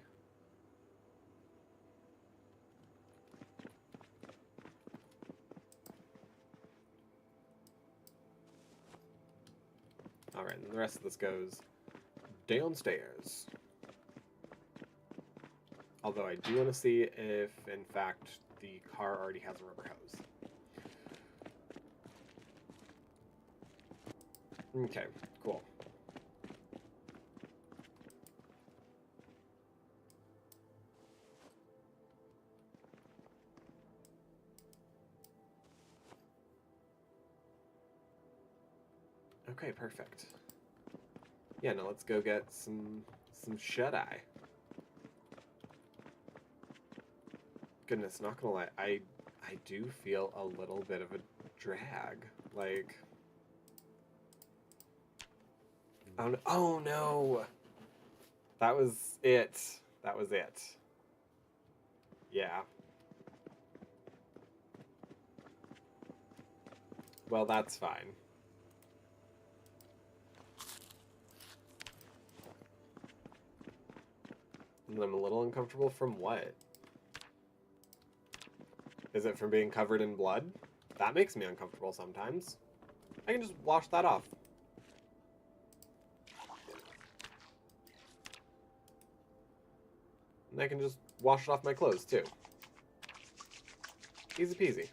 S1: Alright, and the rest of this goes downstairs. Although I do want to see if, in fact, the car already has a rubber hose. Okay, cool. Okay, perfect. Yeah, now let's go get some shut-eye. Goodness, not gonna lie, I do feel a little bit of a drag. Like, oh no! That was it. That was it. Yeah. Well, that's fine. And I'm a little uncomfortable from what? Is it from being covered in blood? That makes me uncomfortable sometimes. I can just wash that off. And I can just wash it off my clothes, too. Easy peasy.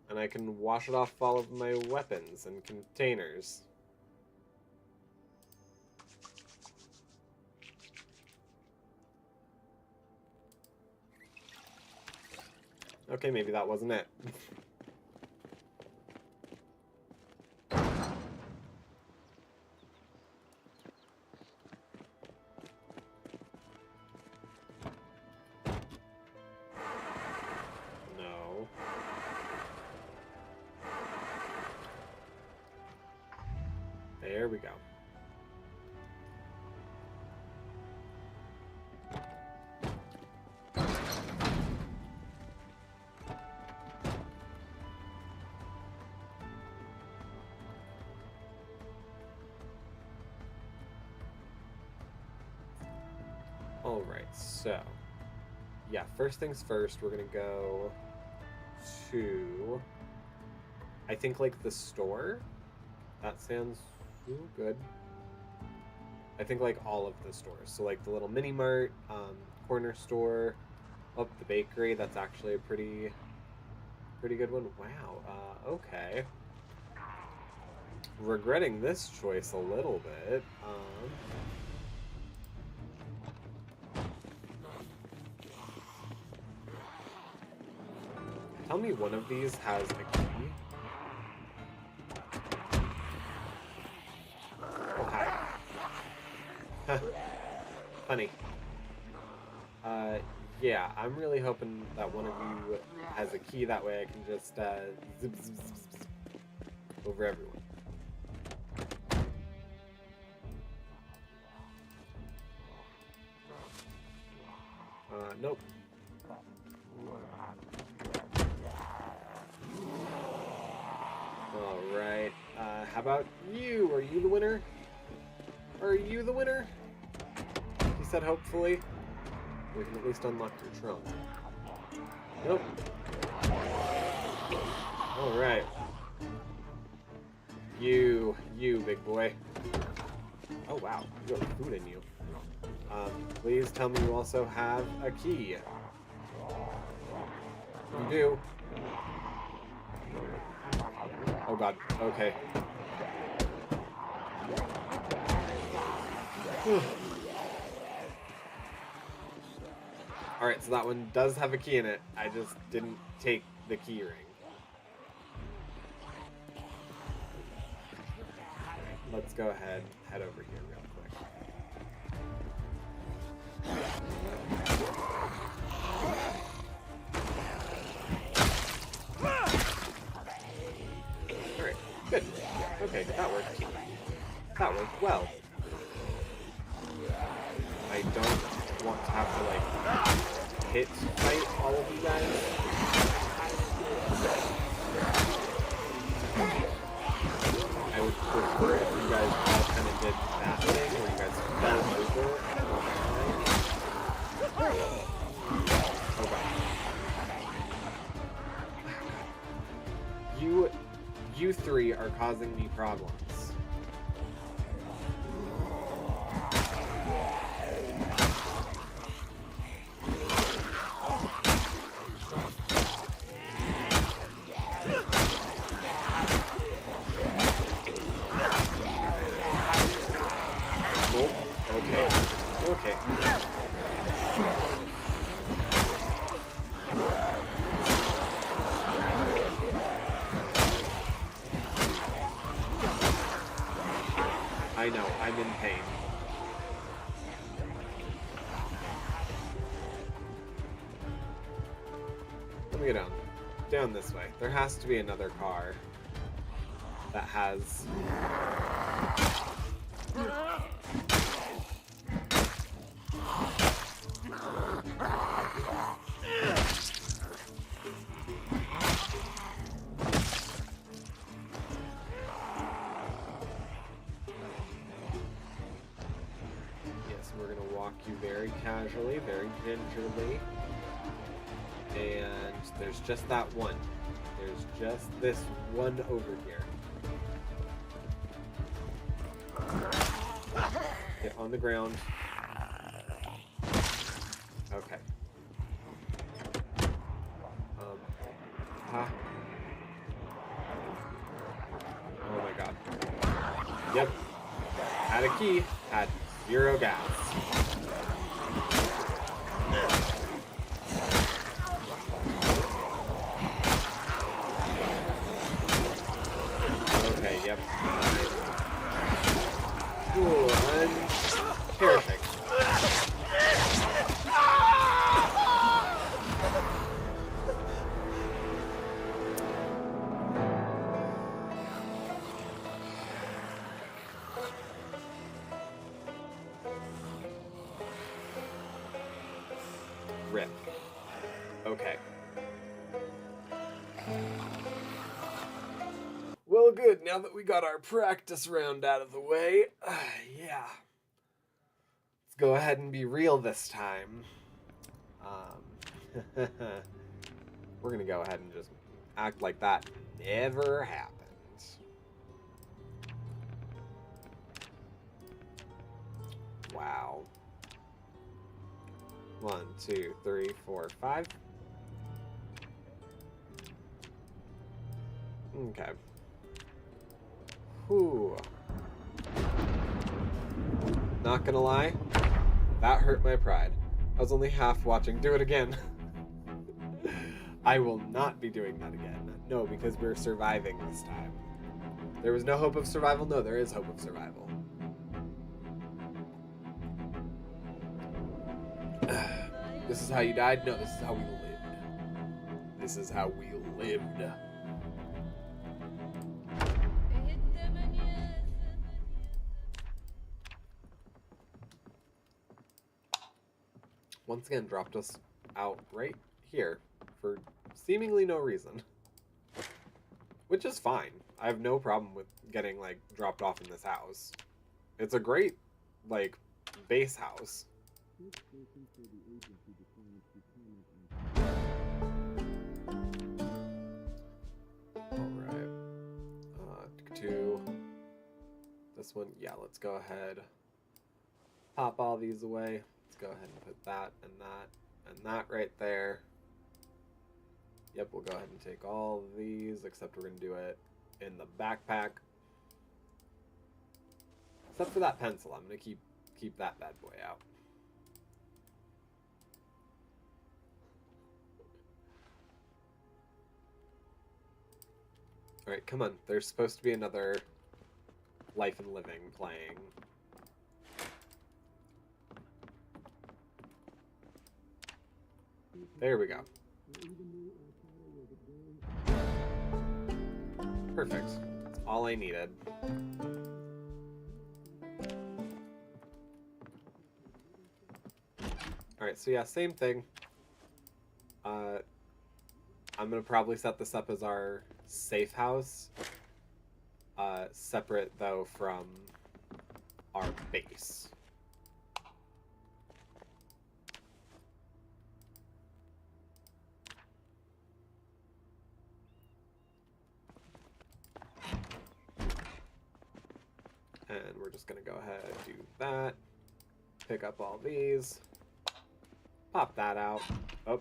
S1: And I can wash it off all of my weapons and containers. Okay, maybe that wasn't it. No. There we go. Alright, so, yeah, first things first, we're gonna go to, I think, like, the store. That sounds good. I think, like, all of the stores. So, like, the little mini-mart, corner store, up the bakery. That's actually a pretty good one. Wow, okay. Regretting this choice a little bit. Tell me one of these has a key. Funny. Yeah, I'm really hoping that one of you has a key. That way I can just zip, zip, zip, zip over everyone. Nope. Alright. How about you? Are you the winner? Are you the winner? He said hopefully. We can at least unlock your trunk. Nope. Alright. You, big boy. Oh wow, you have food in you. Please tell me you also have a key. You do. Oh god, okay. Alright, so that one does have a key in it. I just didn't take the key ring. Let's go ahead, head over here real quick. Alright, good. Okay, that worked. That worked well. I don't want to have to, like, hit fight all of you guys. I would prefer if you guys all kind of did that thing, where you guys fell over. Oh god. You three are causing me problems. Okay. I know, I'm in pain. Let me go down. Down this way. There has to be another car that has... you very casually, very gingerly, and there's just that one. There's just this one over here. Get on the ground. Okay. Oh my god. Yep. Had a key. Had 0 gas. Okay, yep. Ooh, I'm perishing. Rip. Okay. Well, good. Now that we got our practice round out of the way, yeah. Let's go ahead and be real this time. We're gonna go ahead and just act like that never happened. Wow. 1, 2, 3, 4, 5. Okay. Whew. Not gonna lie, that hurt my pride. I was only half watching. Do it again. I will not be doing that again. No, because we're surviving this time. There was no hope of survival? No, there is hope of survival. This is how you died? No, this is how we lived. This is how we lived. Once again, dropped us out right here for seemingly no reason. Which is fine. I have no problem with getting, like, dropped off in this house. It's a great, like, base house. Alright. To this one, yeah, let's go ahead. Pop all these away. Let's go ahead and put that and that right there. Yep, we'll go ahead and take all of these, except we're going to do it in the backpack. Except for that pencil, I'm going to keep that bad boy out. Alright, come on. There's supposed to be another Life and Living playing. There we go. Perfect. That's all I needed. Alright, so yeah, same thing. I'm gonna probably set this up as our safe house. Separate, though, from our base. And we're just going to go ahead and do that. Pick up all these. Pop that out. Oh.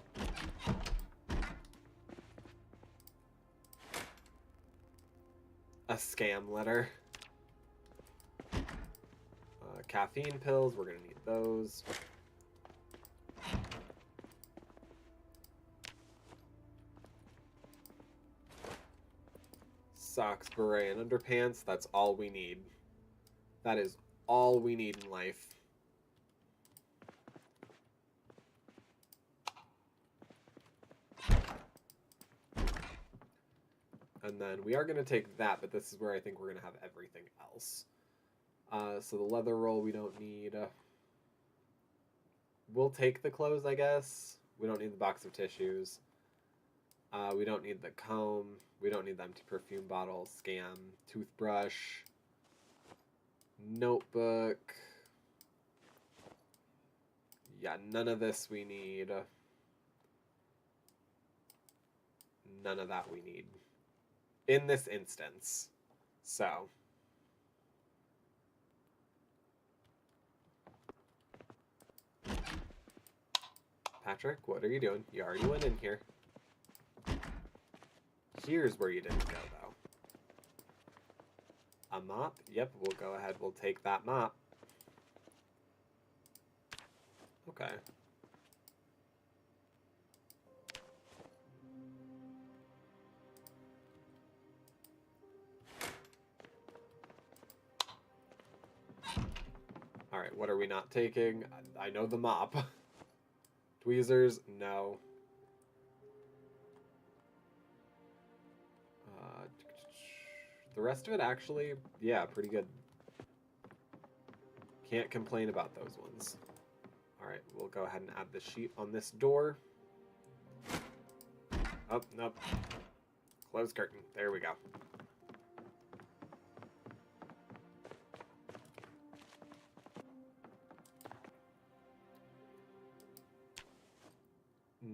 S1: A scam letter. Caffeine pills, we're going to need those. Socks, beret, and underpants, that's all we need. That is all we need in life. And then we are going to take that, but this is where I think we're going to have everything else. So the leather roll we don't need. We'll take the clothes, I guess. We don't need the box of tissues. We don't need the comb. We don't need the empty perfume bottle, scam, toothbrush, notebook. Yeah, none of this we need. None of that we need. In this instance. So. Patrick, what are you doing? You already went in here. Here's where you didn't go, though. A mop? Yep, we'll go ahead. We'll take that mop. Okay. Alright, what are we not taking? I know the mop. Tweezers? No. The rest of it, actually, yeah, pretty good. Can't complain about those ones. Alright, we'll go ahead and add the sheet on this door. Oh, nope. Close curtain. There we go.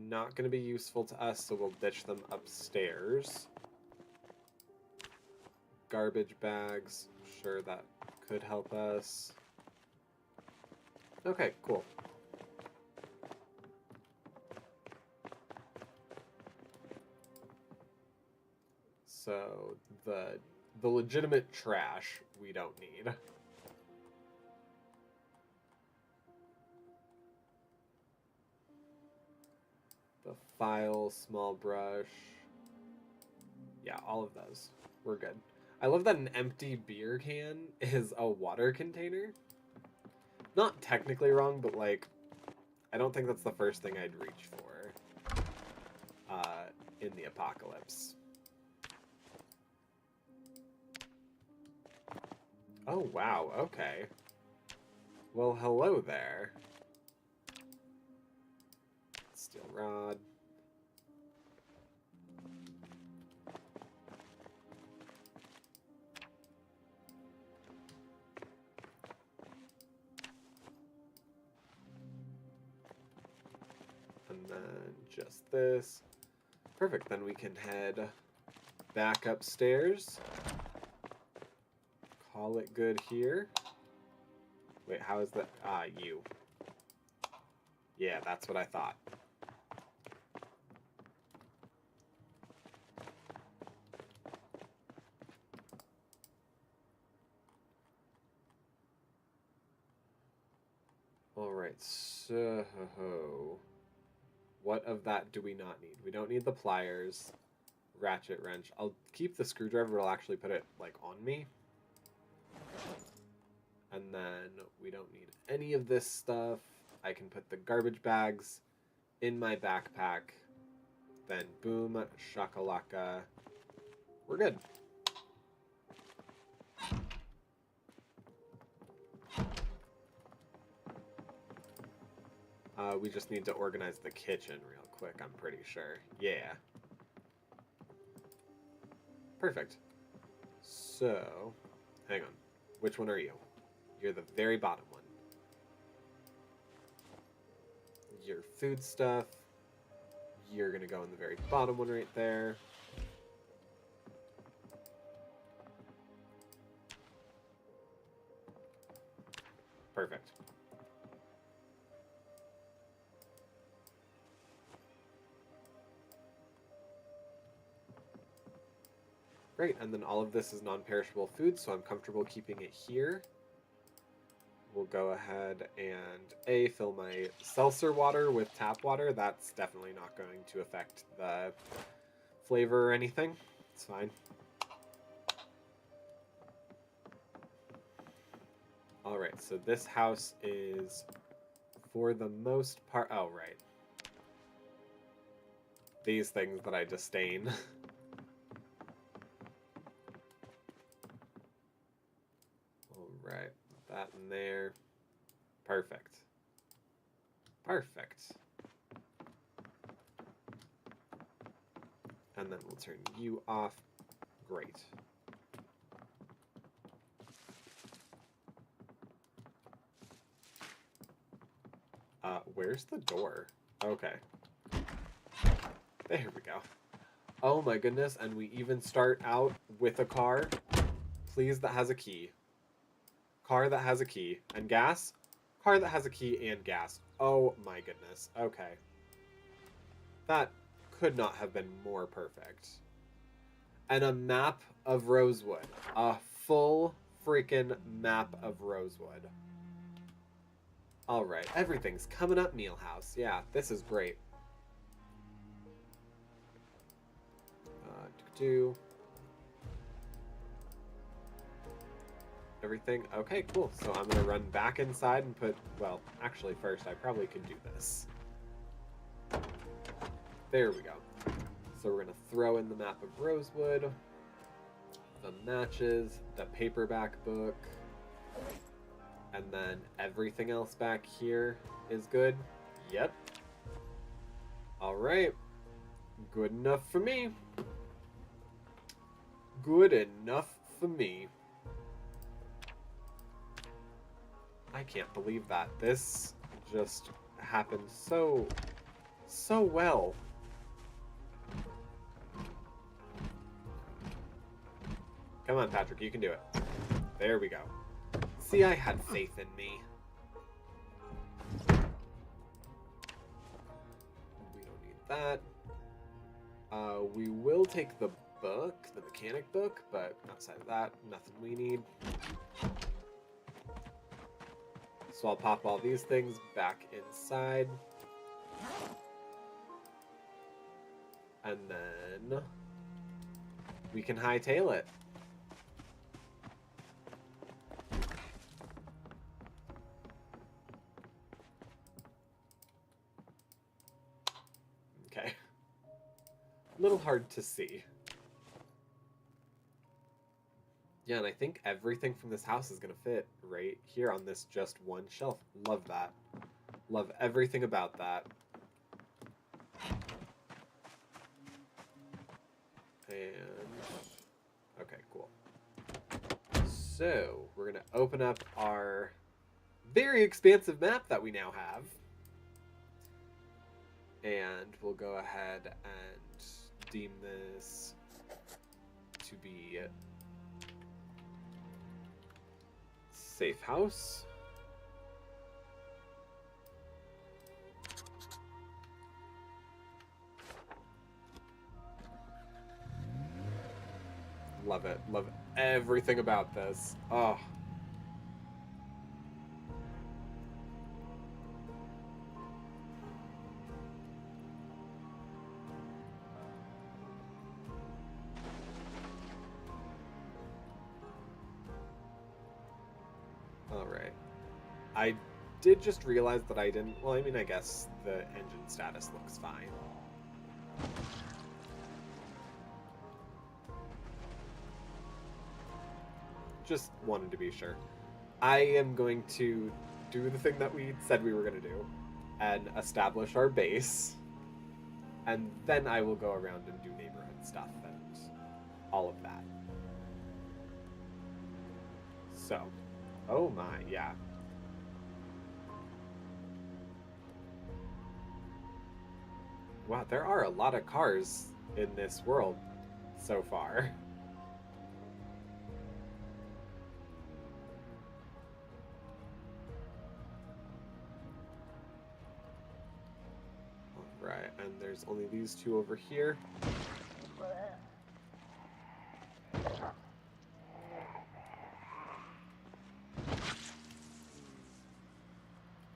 S1: Not going to be useful to us, so we'll ditch them upstairs. Garbage bags. Sure, that could help us. Okay, cool. So, the legitimate trash we don't need. The file, small brush. Yeah, all of those. We're good. I love that an empty beer can is a water container. Not technically wrong, but like, I don't think that's the first thing I'd reach for in the apocalypse. Oh, wow, okay. Well, hello there. Steel rod. And then just this. Perfect, then we can head back upstairs. Call it good here. Wait, how is that? Ah, you. Yeah, that's what I thought. Alright, so... what of that do we not need? We don't need the pliers, ratchet wrench. I'll keep the screwdriver, but I'll actually put it, like, on me. And then we don't need any of this stuff. I can put the garbage bags in my backpack. Then boom, shakalaka. We're good. We just need to organize the kitchen real quick, I'm pretty sure. Yeah. Perfect. So, hang on. Which one are you? You're the very bottom one. Your food stuff. You're gonna go in the very bottom one right there. Perfect. Great, and then all of this is non-perishable food, so I'm comfortable keeping it here. We'll go ahead and fill my seltzer water with tap water. That's definitely not going to affect the flavor or anything. It's fine. Alright, so this house is, for the most part... oh, right. These things that I disdain. Alright, that in there. Perfect. Perfect. And then we'll turn you off. Great. Where's the door? Okay. There we go. Oh my goodness, and we even start out with a car. Please, that has a key. Car that has a key. And gas? Car that has a key and gas. Oh my goodness. Okay. That could not have been more perfect. And a map of Rosewood. A full freaking map of Rosewood. Alright, everything's coming up, Mealhouse. Yeah, this is great. Everything. Okay, cool. So I'm going to run back inside and put... well, actually, first, I probably could do this. There we go. So we're going to throw in the map of Rosewood, the matches, the paperback book, and then everything else back here is good. Yep. Alright. Good enough for me. Good enough for me. I can't believe that. This just happened so well. Come on, Patrick, you can do it. There we go. See, I had faith in me. We don't need that. We will take the book, the mechanic book, but outside of that, nothing we need. So I'll pop all these things back inside. And then we can hightail it. a little hard to see. Yeah, and I think everything from this house is going to fit right here on this just one shelf. Love that. Love everything about that. And, okay, cool. So, we're going to open up our very expansive map that we now have. And we'll go ahead and deem this to be safe house. Love it. Love everything about this. Oh. Alright. I did just realize that I didn't... Well, I mean, I guess the engine status looks fine. Just wanted to be sure. I am going to do the thing that we said we were going to do and establish our base, and then I will go around and do neighborhood stuff and all of that. So, oh my, yeah. Wow, there are a lot of cars in this world so far. Right, and there's only these two over here.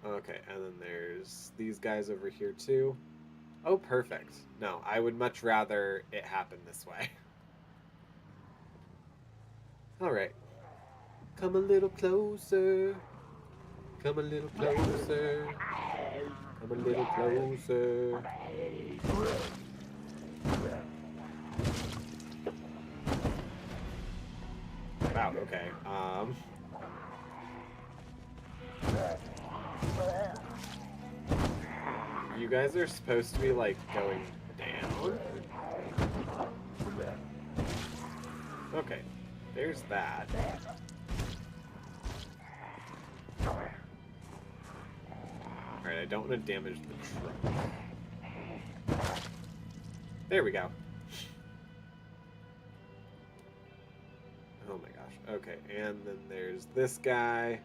S1: Okay, and then there's these guys over here too. Oh, perfect. No, I would much rather it happen this way. Alright. Come a little closer. Come a little closer. Come a little closer. Wow, okay. You guys are supposed to be, like, going down? Okay, there's that. Alright, I don't want to damage the truck. There we go. Oh my gosh. Okay, and then there's this guy.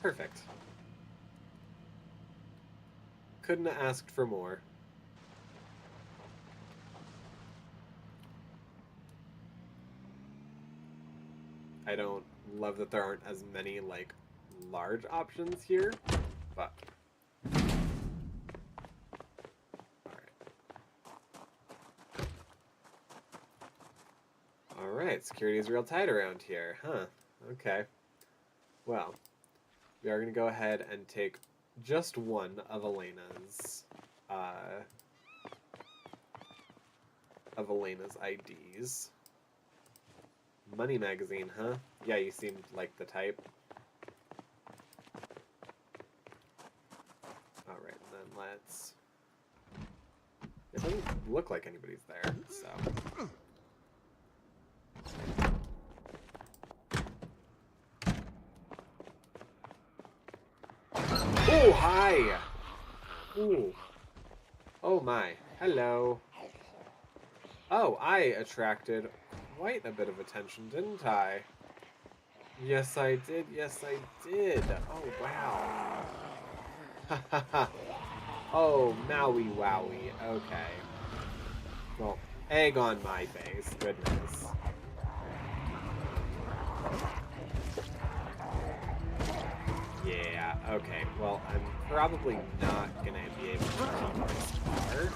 S1: Perfect. Couldn't have asked for more. I don't love that there aren't as many, like, large options here, but... Alright, security is real tight around here, huh? Okay. Well, we are going to go ahead and take just one of Elena's, IDs. Money magazine, huh? Yeah, you seemed like the type. Alright, then let's... It doesn't look like anybody's there, so... Oh, hi! Ooh. Oh my. Hello. Oh, I attracted quite a bit of attention, didn't I? Yes, I did. Yes, I did. Oh, wow. Ha ha ha. Oh, Maui Wowie. Okay. Well, egg on my face. Goodness. Yeah, okay. Well, I'm probably not gonna be able to keep this car.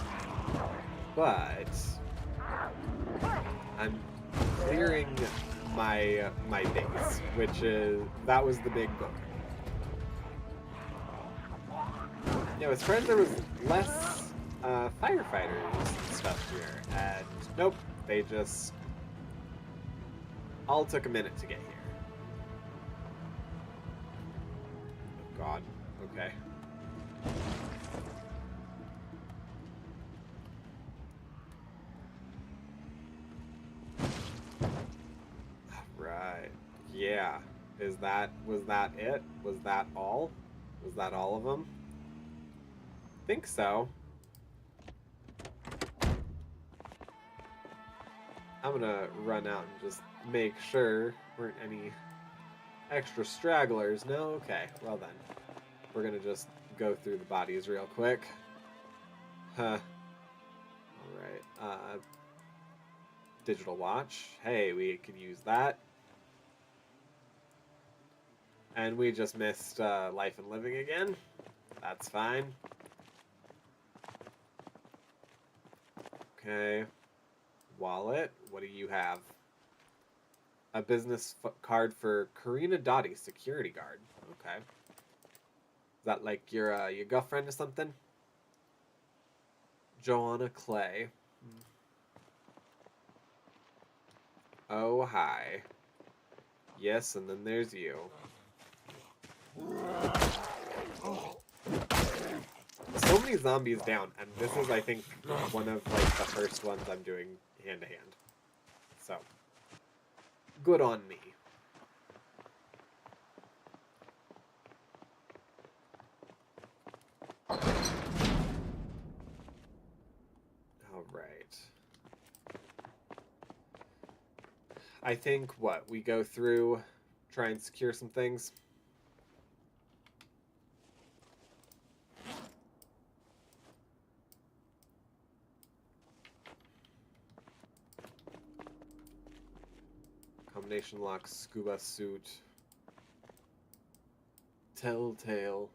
S1: But... I'm clearing my base, that was the big goal. Yeah, as far as there was less firefighters and stuff here, and nope, they just all took a minute to get here. Oh God. Okay. Right. Yeah. Was that it? Was that all? Was that all of them? Think so. I'm gonna run out and just make sure weren't any extra stragglers. No? Okay. Well then. We're gonna just go through the bodies real quick. Huh. Alright. Digital watch. Hey, we could use that. And we just missed life and living again. That's fine. Okay. Wallet. What do you have? A business card for Karina Dottie, security guard. Okay. Is that like your girlfriend or something? Joanna Clay. Oh, hi. Yes, and then there's you. So many zombies down, and this is, I think, one of like the first ones I'm doing hand to hand. So, good on me. All right. I think what we go through, try and secure some things. Combination lock, scuba suit, telltale.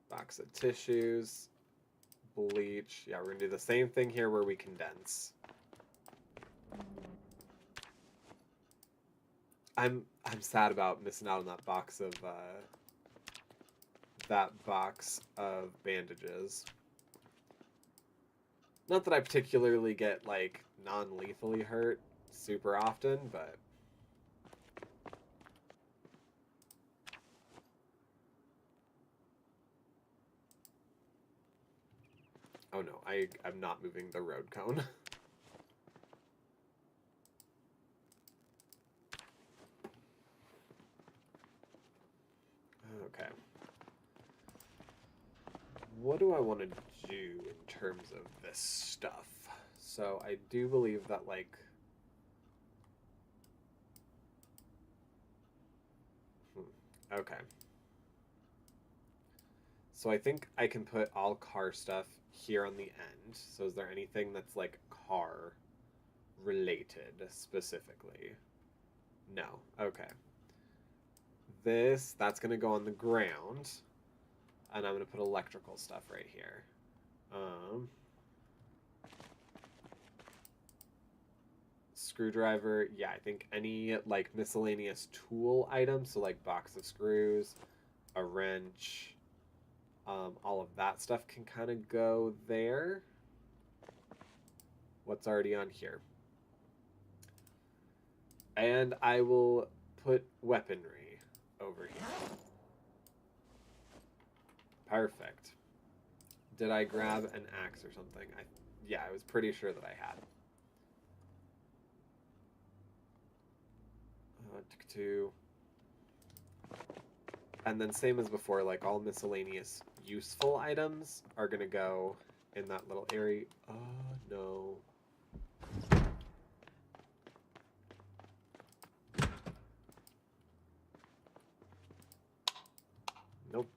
S1: Box of tissues, bleach. Yeah, we're gonna do the same thing here where we condense. I'm sad about missing out on that box of bandages. Not that I particularly get like non-lethally hurt super often, but oh no, I'm not moving the road cone. Okay. What do I want to do in terms of this stuff? So I do believe that like okay. So I think I can put all car stuff here on the end. So is there anything that's like car related specifically? No. Okay. That's going to go on the ground. And I'm going to put electrical stuff right here. Screwdriver. Yeah, I think any like miscellaneous tool items. So like box of screws, a wrench, all of that stuff can kind of go there. What's already on here? And I will put weaponry over here. Perfect. Did I grab an axe or something? Yeah, I was pretty sure that I had. Two. And then same as before, like all miscellaneous useful items are gonna go in that little area. Oh no. Nope.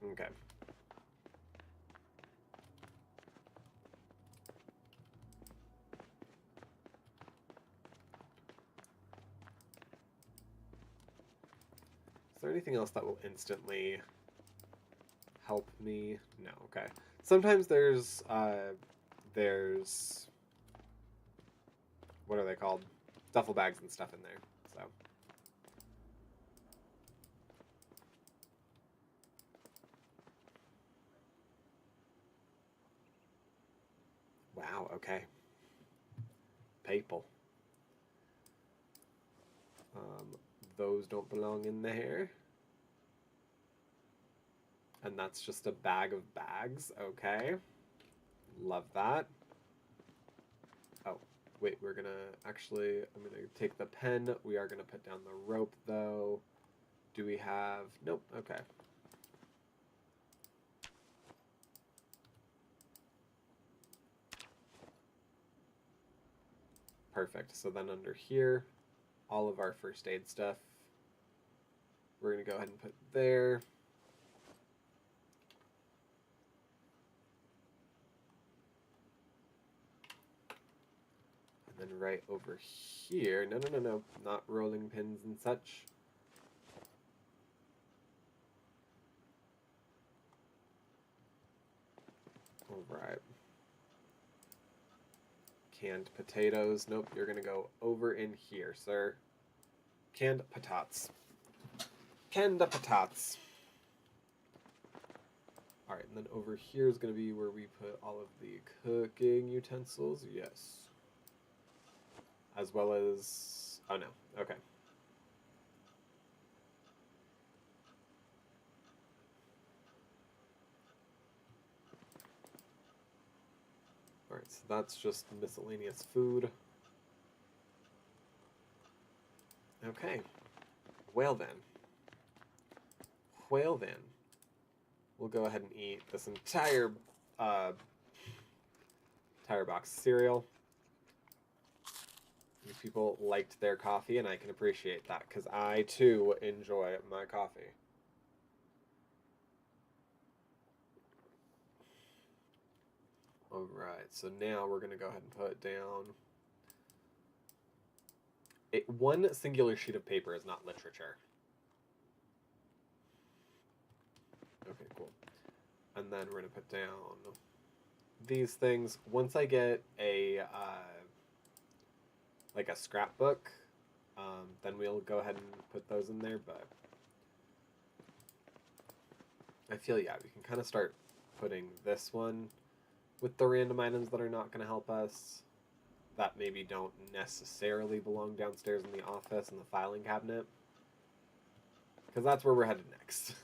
S1: Okay. Is there anything else that will instantly help me? No, okay. Sometimes there's what are they called? Duffel bags and stuff in there, so. Wow, okay. People. Those don't belong in there. And that's just a bag of bags, okay. Love that. Oh, wait, we're gonna, actually, I'm gonna take the pen. We are gonna put down the rope, though. Do we have, nope, okay. Perfect, so then under here, all of our first aid stuff, we're gonna go ahead and put there. And then right over here, no, not rolling pins and such. All right. Canned potatoes. Nope, you're gonna go over in here, sir. Canned patatas. Canned patatas. All right, and then over here is gonna be where we put all of the cooking utensils. Yes. As well as, oh no, okay. Alright, so that's just miscellaneous food. Okay. Well then. We'll go ahead and eat this entire box of cereal. These people liked their coffee, and I can appreciate that, because I, too, enjoy my coffee. Alright, so now we're going to go ahead and put down... one singular sheet of paper is not literature. Okay, cool. And then we're going to put down these things. Once I get a, like a scrapbook, then we'll go ahead and put those in there, but I feel, yeah, we can kind of start putting this one with the random items that are not going to help us, that maybe don't necessarily belong downstairs in the office in the filing cabinet, because that's where we're headed next.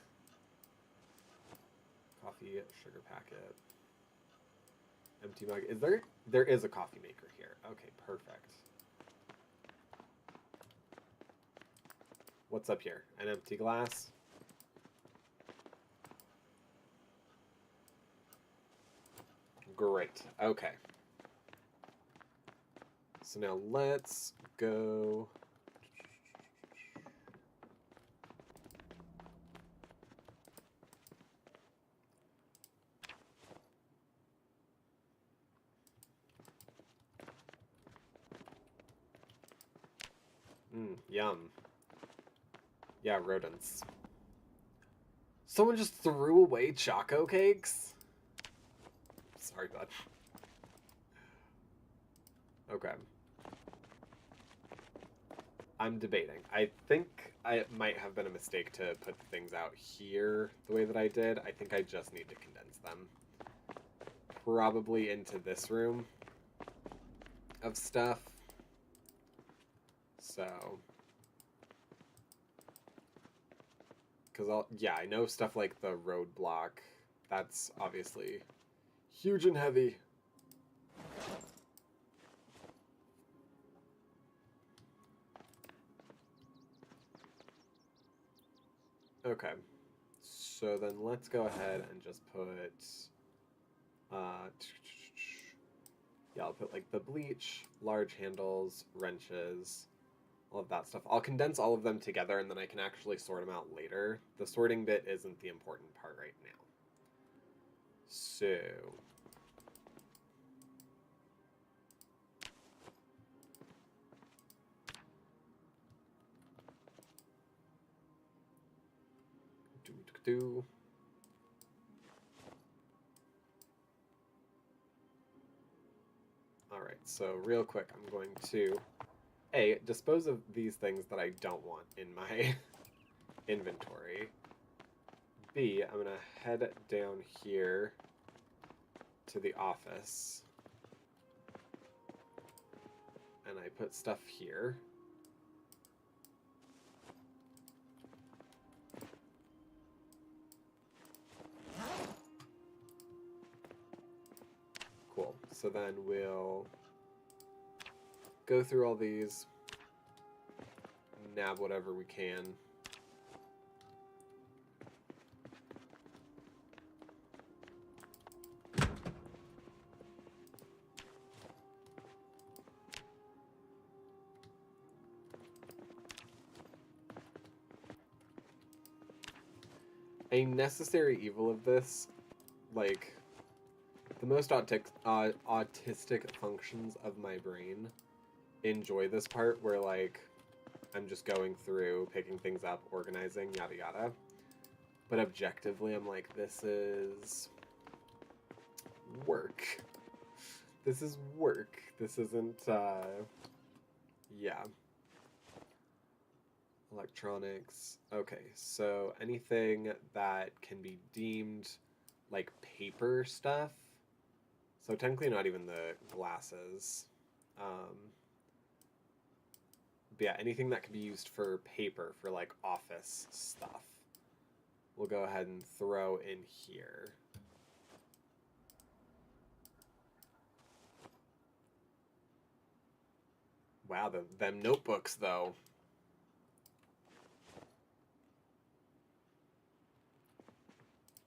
S1: Coffee, sugar packet, empty mug. There is a coffee maker here. Okay, perfect. What's up here? An empty glass? Great. Okay. So now let's go... Yum. Yeah, rodents. Someone just threw away Choco Cakes? Sorry, bud. Okay. I'm debating. I think it might have been a mistake to put things out here the way that I did. I think I just need to condense them. Probably into this room of stuff. So... because yeah, I know stuff like the roadblock, that's obviously huge and heavy. Okay, so then let's go ahead and just put, yeah, I'll put like the bleach, large handles, wrenches, all of that stuff. I'll condense all of them together, and then I can actually sort them out later. The sorting bit isn't the important part right now. So... do. All right, so real quick, I'm going to A, dispose of these things that I don't want in my inventory. B, I'm gonna head down here to the office. And I put stuff here. Cool. So then we'll go through all these, nab whatever we can. A necessary evil of this, like, the most autistic functions of my brain enjoy this part where, like, I'm just going through, picking things up, organizing, yada yada. But objectively, I'm like, this is work. This is work. This isn't, yeah. Electronics. Okay, so anything that can be deemed like paper stuff. So technically not even the glasses. But yeah, anything that can be used for paper, for like office stuff, we'll go ahead and throw in here. Wow, them notebooks though.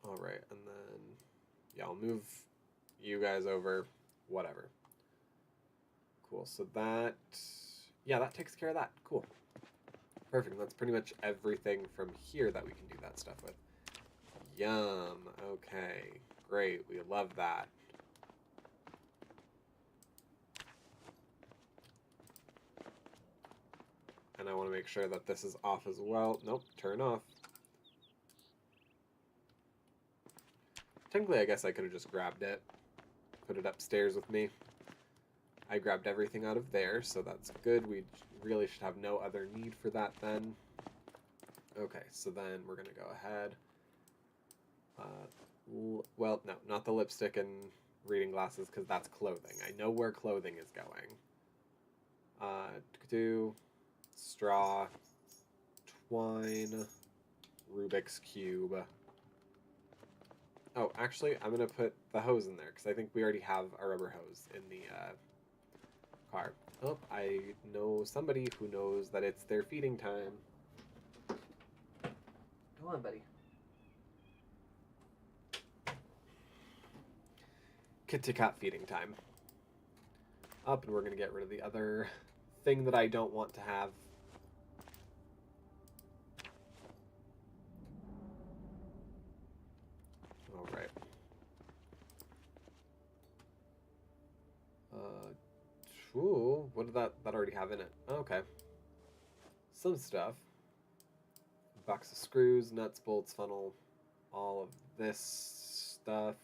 S1: All right, and then, yeah, I'll move you guys over, whatever. Cool, so that, yeah, that takes care of that. Cool. Perfect, that's pretty much everything from here that we can do that stuff with. Yum, okay, great, we love that. And I want to make sure that this is off as well. Nope, turn off. Technically, I guess I could have just grabbed it, put it upstairs with me. I grabbed everything out of there, so that's good. We really should have no other need for that then. Okay, so then we're going to go ahead. Well, no, not the lipstick and reading glasses, because that's clothing. I know where clothing is going. Do straw, twine, Rubik's Cube. Oh, actually, I'm going to put the hose in there, because I think we already have a rubber hose in the car. Oh, I know somebody who knows that it's their feeding time. Go on, buddy. Kitty cat feeding time. Up, and we're going to get rid of the other thing that I don't want to have. All right. Ooh, what did that already have in it? Okay. Some stuff. Box of screws, nuts, bolts, funnel, all of this stuff.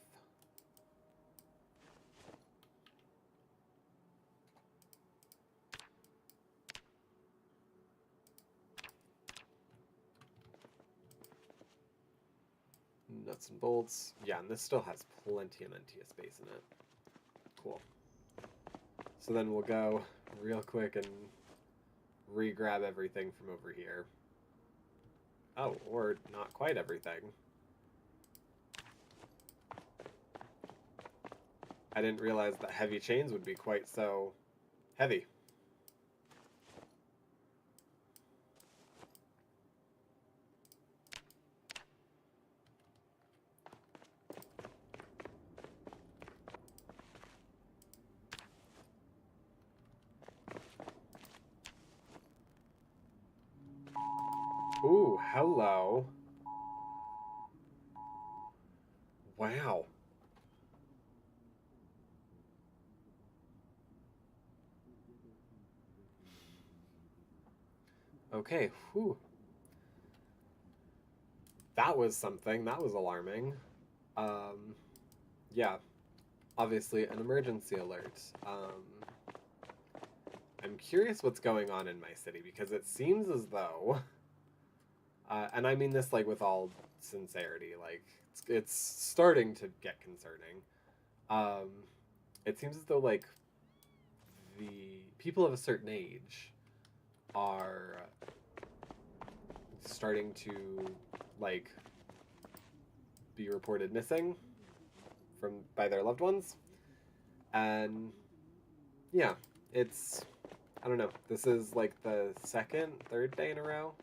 S1: Nuts and bolts. Yeah, and this still has plenty of space in it. Cool. So then we'll go real quick and re-grab everything from over here. Oh, or not quite everything. I didn't realize that heavy chains would be quite so heavy. Ooh, hello. Wow. Okay, whew. That was something. That was alarming. Um, yeah, obviously an emergency alert. I'm curious what's going on in my city because it seems as though, and I mean this like with all sincerity, like it's starting to get concerning. Um, it seems as though like the people of a certain age are starting to like be reported missing from by their loved ones, and yeah, it's I don't know. This is like the third day in a row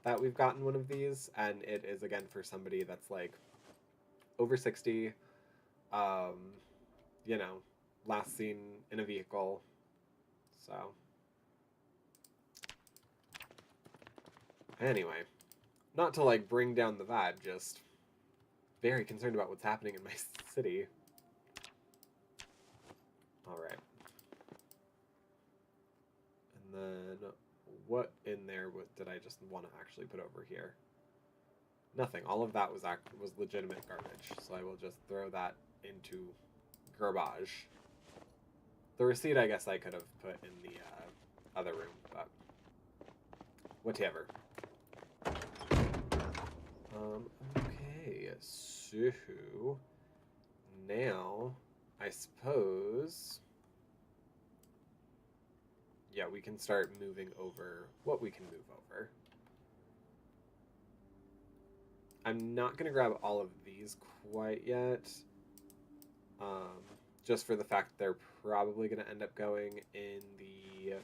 S1: that we've gotten one of these, and it is again for somebody that's like over 60, um, you know, last seen in a vehicle. So, anyway, not to like bring down the vibe, just very concerned about what's happening in my city. All right. And then what in there did I just want to actually put over here? Nothing. All of that was legitimate garbage. So I will just throw that into garbage. The receipt, I guess I could have put in the other room, but whatever. Okay, so now I suppose, yeah, we can start moving over what we can move over. I'm not going to grab all of these quite yet, just for the fact they're probably going to end up going in the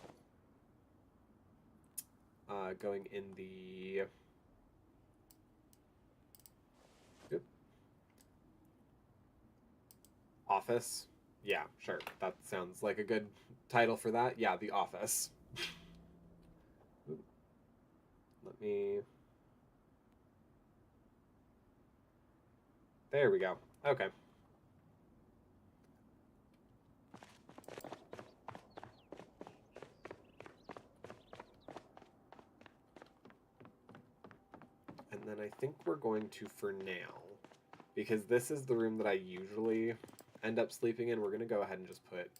S1: office. Yeah, sure. That sounds like a good title for that. Yeah, the office. Let me... There we go. Okay. And then I think we're going to, for now, because this is the room that I usually end up sleeping in, we're going to go ahead and just put,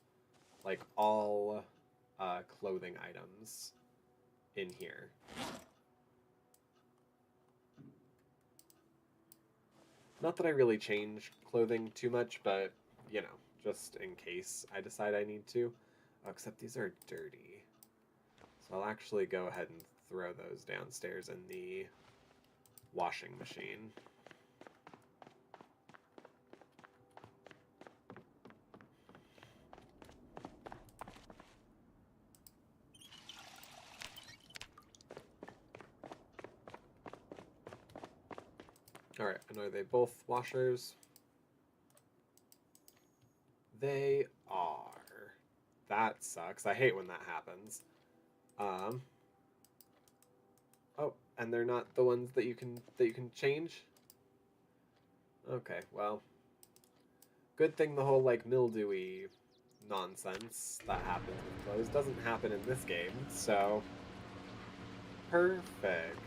S1: like, all clothing items in here. Not that I really change clothing too much, but, you know, just in case I decide I need to. Oh, except these are dirty. So I'll actually go ahead and throw those downstairs in the washing machine. Alright, and are they both washers? They are. That sucks. I hate when that happens. Oh, and they're not the ones that you can change? Okay, well. Good thing the whole like mildewy nonsense that happens with clothes doesn't happen in this game, so perfect.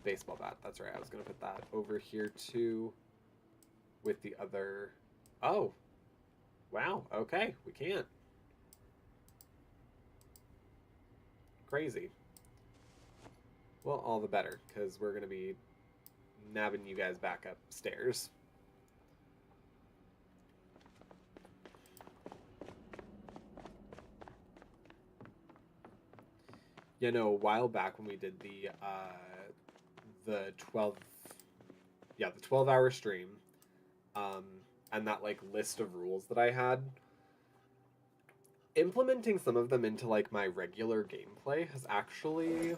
S1: Baseball bat, that's right. I was gonna put that over here too with the other. Oh, wow, okay, we can't. Crazy. Well, all the better, because we're gonna be nabbing you guys back upstairs. You know, a while back when we did the 12, yeah, the 12-hour stream, and that like list of rules that I had, implementing some of them into like my regular gameplay has actually,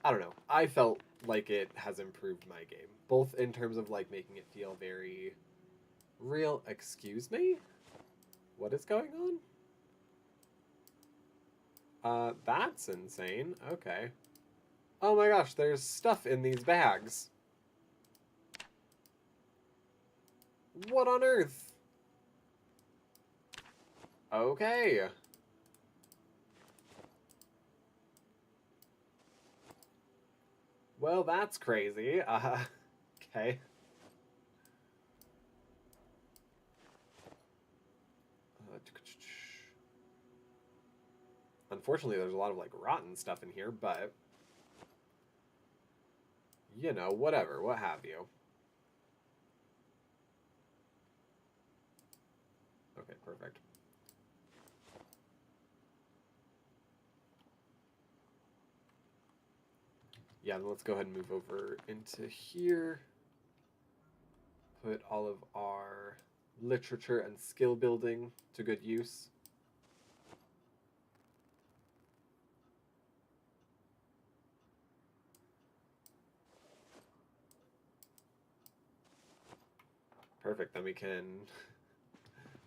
S1: I don't know, I felt like it has improved my game, both in terms of like making it feel very real. Excuse me? What is going on? That's insane. Okay. Oh my gosh, there's stuff in these bags. What on earth? Okay. Well, that's crazy. Okay. Unfortunately, there's a lot of like rotten stuff in here, but you know, whatever, what have you. Okay, perfect. Yeah, then let's go ahead and move over into here. Put all of our literature and skill building to good use. Perfect, then we can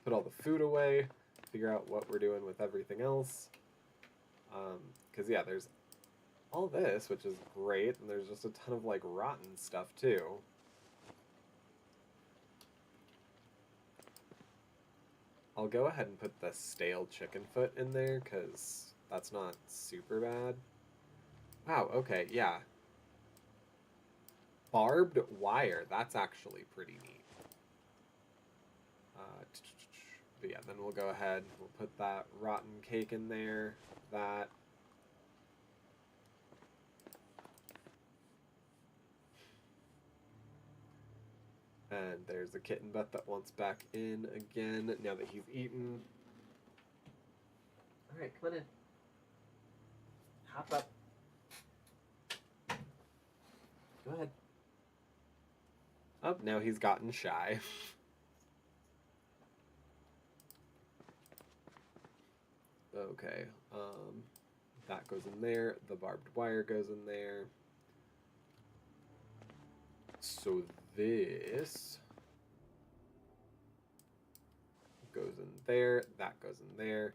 S1: put all the food away, figure out what we're doing with everything else. Because, yeah, there's all this, which is great, and there's just a ton of, like, rotten stuff, too. I'll go ahead and put the stale chicken foot in there, because that's not super bad. Wow, okay, yeah. Barbed wire, that's actually pretty neat. But yeah, then we'll go ahead, we'll put that rotten cake in there, that. And there's a kitten butt that wants back in again now that he's eaten. Alright, come on in. Hop up. Go ahead. Oh, now he's gotten shy. Okay, that goes in there. The barbed wire goes in there. So this goes in there. That goes in there.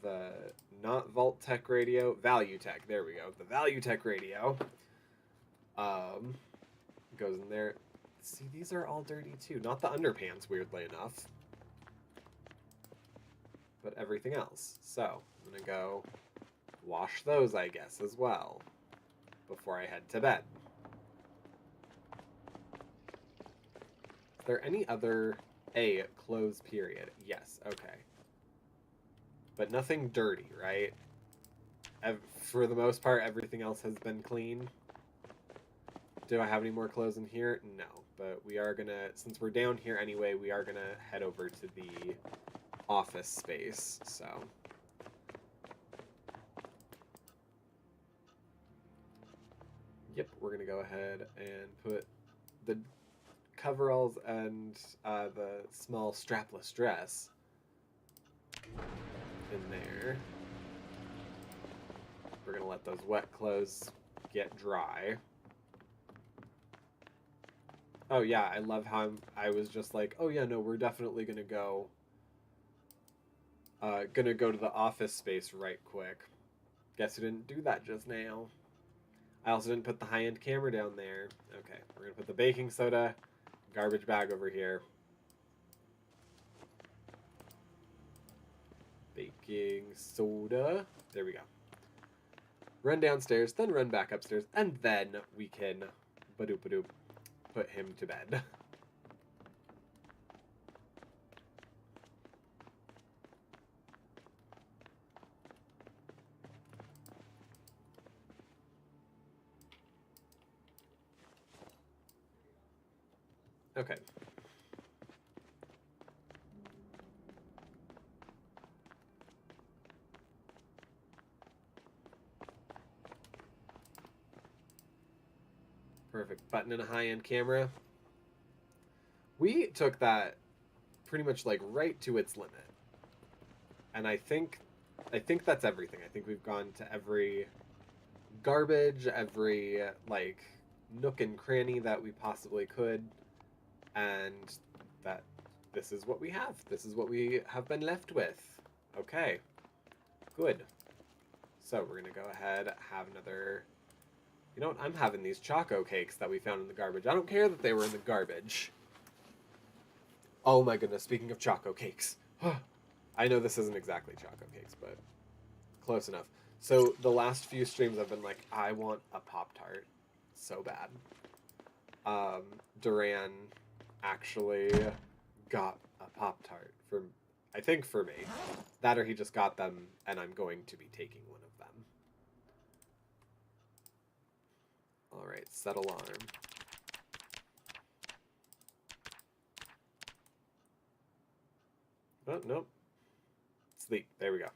S1: The not Vault Tech radio, Value Tech. There we go. The Value Tech radio goes in there. See, these are all dirty too. Not the underpants, weirdly enough, but everything else. So I'm gonna go wash those, I guess, as well before I head to bed. Is there any other clothes period? Yes, okay. But nothing dirty, right? For the most part, everything else has been clean. Do I have any more clothes in here? No, but we are gonna, since we're down here anyway, we are gonna head over to the office space, so. Yep, we're gonna go ahead and put the coveralls and the small strapless dress in there. We're gonna let those wet clothes get dry. Oh yeah, I love how I was just like, oh yeah, no, we're definitely gonna go to the office space right quick. Guess who didn't do that just now. I also didn't put the high-end camera down there. Okay, we're gonna put the baking soda, garbage bag over here. Baking soda. There we go. Run downstairs, then run back upstairs, and then we can badoop put him to bed. Okay. Perfect. Button and a high-end camera. We took that pretty much like right to its limit. And I think that's everything. I think we've gone to every garbage, every like nook and cranny that we possibly could, and that this is what we have. This is what we have been left with. Okay. Good. So we're gonna go ahead, have another. You know what? I'm having these choco cakes that we found in the garbage. I don't care that they were in the garbage. Oh my goodness, speaking of choco cakes. I know this isn't exactly choco cakes, but close enough. So the last few streams I've been like, I want a Pop-Tart so bad. Duran actually got a Pop-Tart for, I think for me. That or he just got them and I'm going to be taking one of them. Alright, set alarm. Oh, nope. Sleep. There we go.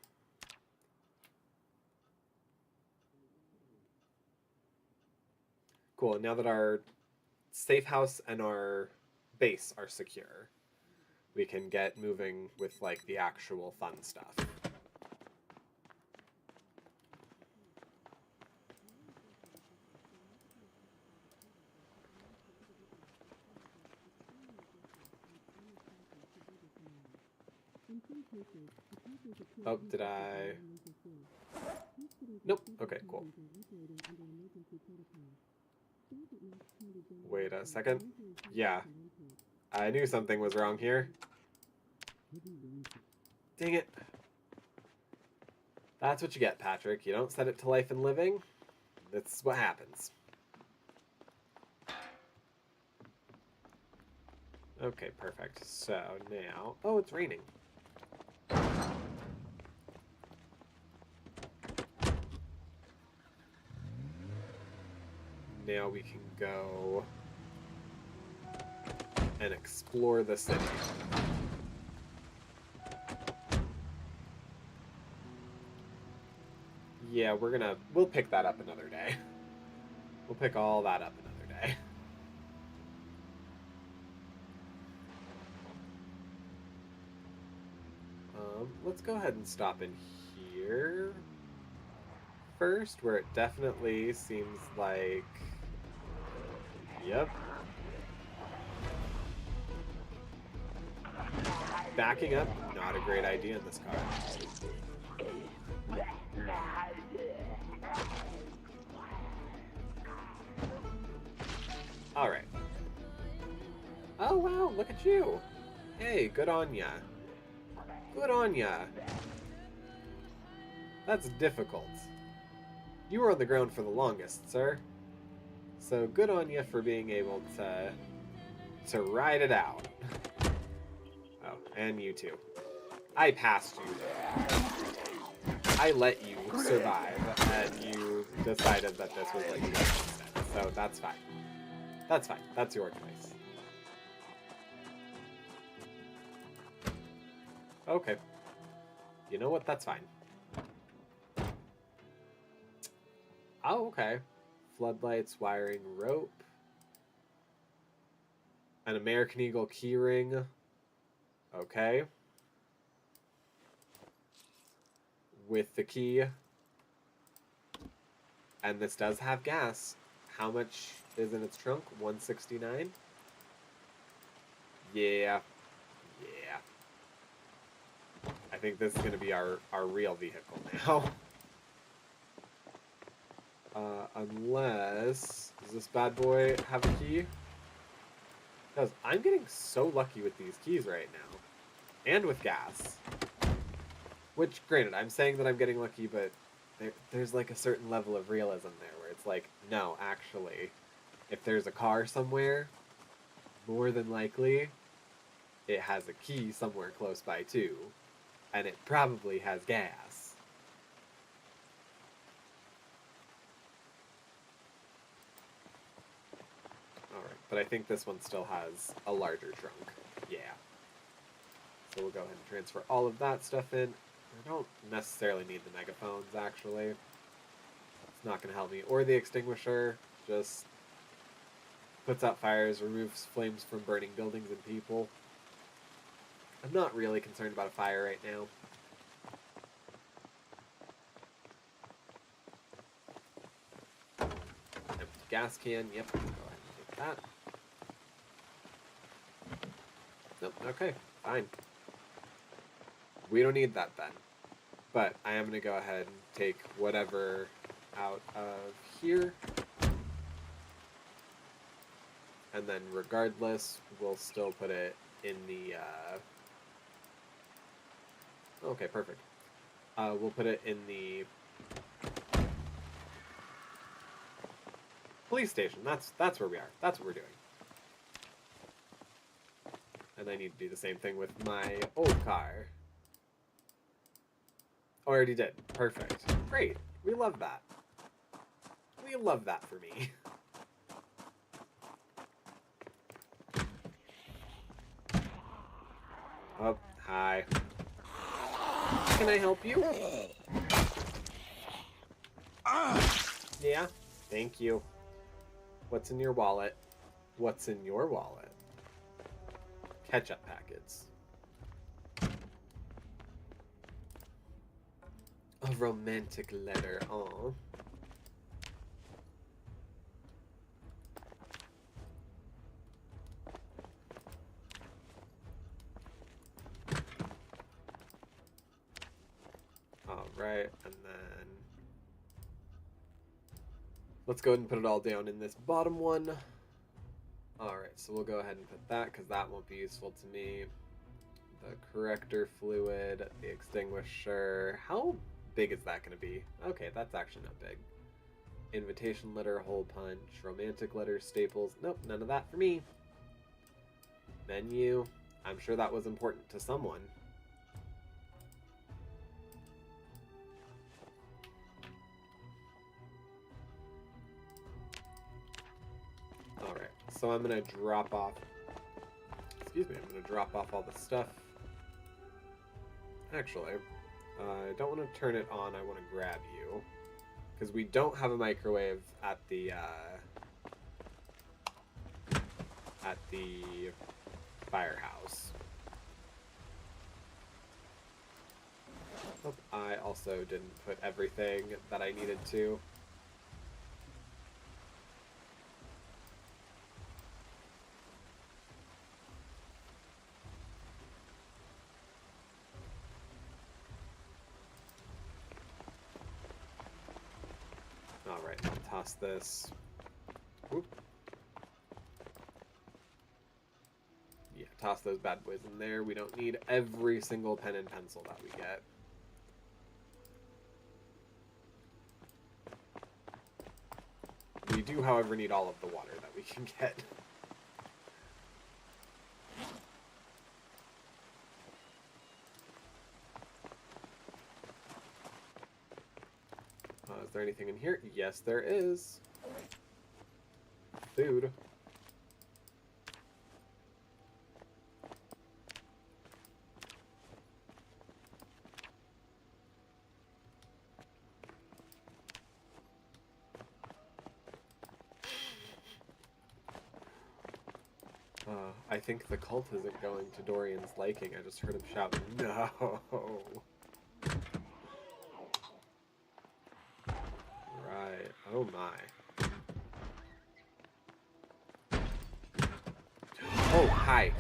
S1: Cool, now that our safe house and our base are secure, we can get moving with, like, the actual fun stuff. Oh, did I? Nope. Okay, cool. Wait a second. Yeah. I knew something was wrong here. Dang it. That's what you get, Patrick. You don't set it to life and living. That's what happens. Okay, perfect. So now... Oh, it's raining. Now we can go and explore the city. Yeah, we'll pick that up another day. We'll pick all that up another day. Let's go ahead and stop in here first, where it definitely seems like... Yep. Backing up, not a great idea in this car. Alright. Oh wow, look at you! Hey, good on ya. Good on ya. That's difficult. You were on the ground for the longest, sir. So good on you for being able to ride it out. Oh, and you too. I passed you there. I let you survive, and you decided that this was what you wanted instead. So that's fine. That's fine. That's your choice. Okay. You know what? That's fine. Oh, okay. Floodlights, wiring, rope. An American Eagle keyring. Okay. With the key. And this does have gas. How much is in its trunk? 169? Yeah. Yeah. I think this is going to be our real vehicle now. Unless... Does this bad boy have a key? Because I'm getting so lucky with these keys right now. And with gas. Which, granted, I'm saying that I'm getting lucky, but there's like a certain level of realism there where it's like, no, actually, if there's a car somewhere, more than likely, it has a key somewhere close by too. And it probably has gas. Alright, but I think this one still has a larger trunk. Yeah. So we'll go ahead and transfer all of that stuff in. I don't necessarily need the megaphones, actually. It's not going to help me. Or the extinguisher. Just puts out fires, removes flames from burning buildings and people. I'm not really concerned about a fire right now. Empty gas can. Yep. Go ahead and take that. Nope. Okay. Fine. We don't need that then. But I am going to go ahead and take whatever out of here. And then regardless, we'll still put it in the... Okay, perfect. We'll put it in the Police station. That's where we are. That's what we're doing. And I need to do the same thing with my old car. Oh, I already did. Perfect. Great. We love that. We love that for me. Oh, hi. Can I help you? Yeah, thank you. What's in your wallet? What's in your wallet? Ketchup packets. A romantic letter. Aww. Alright, and then let's go ahead and put it all down in this bottom one. Alright, so we'll go ahead and put that because that won't be useful to me. The corrector fluid, the extinguisher. How big is that going to be? Okay, that's actually not big. Invitation letter, hole punch, romantic letter, staples. Nope, none of that for me. Menu. I'm sure that was important to someone. Alright, so I'm going to drop off... Excuse me, I'm going to drop off all the stuff. Actually, I don't want to turn it on, I want to grab you. Because we don't have a microwave at the firehouse. Oh, I also didn't put everything that I needed to. Alright, I'll toss this. Whoop. Yeah, toss those bad boys in there. We don't need every single pen and pencil that we get. We do, however, need all of the water that we can get. Is there anything in here? Yes, there is. Food. I think the cult isn't going to Dorian's liking. I just heard him shout, no! Right. Oh my. Oh, hi.